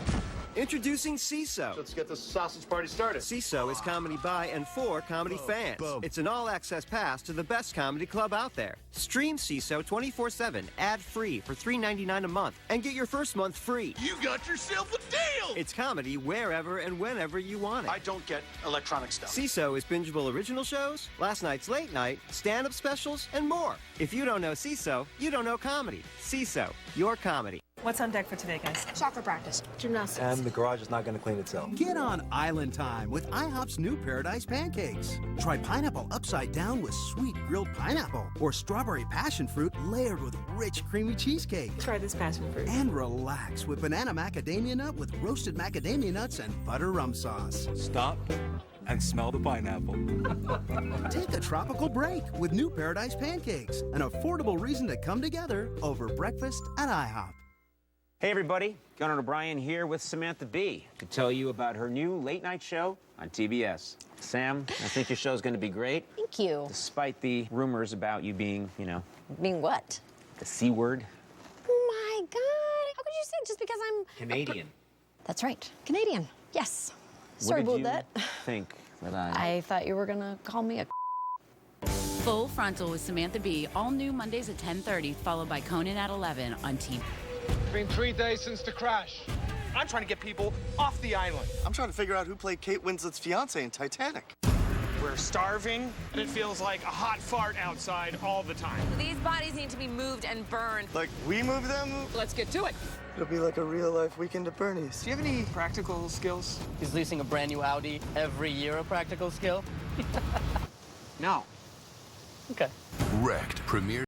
Introducing CISO. Let's get the sausage party started. CISO is comedy by and for comedy fans. It's an all-access pass to the best comedy club out there. Stream CISO 24/7, ad-free for $3.99 a month, and get your first month free. You got yourself a deal! It's comedy wherever and whenever you want it. I don't get electronic stuff. CISO is bingeable original shows, last night's late night, stand-up specials, and more. If you don't know CISO, you don't know comedy. CISO, your comedy. What's on deck for today, guys? Soccer practice. Gymnastics. And the garage is not going to clean itself. Get on island time with IHOP's new Paradise Pancakes. Try pineapple upside down with sweet grilled pineapple or strawberry passion fruit layered with rich creamy cheesecake. Try this passion fruit. And relax with banana macadamia nut with roasted macadamia nuts and butter rum sauce. Stop and smell the pineapple. Take a tropical break with new Paradise Pancakes, an affordable reason to come together over breakfast at IHOP. Hey everybody, Conan O'Brien here with Samantha Bee to tell you about her new late night show on TBS. Sam, I think your show's going to be great. Thank you. Despite the rumors about you being, you know... Being what? The C word. Oh my God. How could you say it just because I'm... Canadian. That's right. Canadian. Yes. Sorry about that. What did you think that I thought you were going to call me a... Full Frontal with Samantha Bee, all new Mondays at 10:30, followed by Conan at 11 on TV. It's been 3 days since the crash. I'm trying to get people off the island. I'm trying to figure out who played Kate Winslet's fiance in Titanic. We're starving, and it feels like a hot fart outside all the time. These bodies need to be moved and burned. Like, we move them? Let's get to it. It'll be like a real-life weekend at Bernie's. Do you have any practical skills? Is leasing a brand new Audi every year a practical skill? No. Okay. Wrecked premiere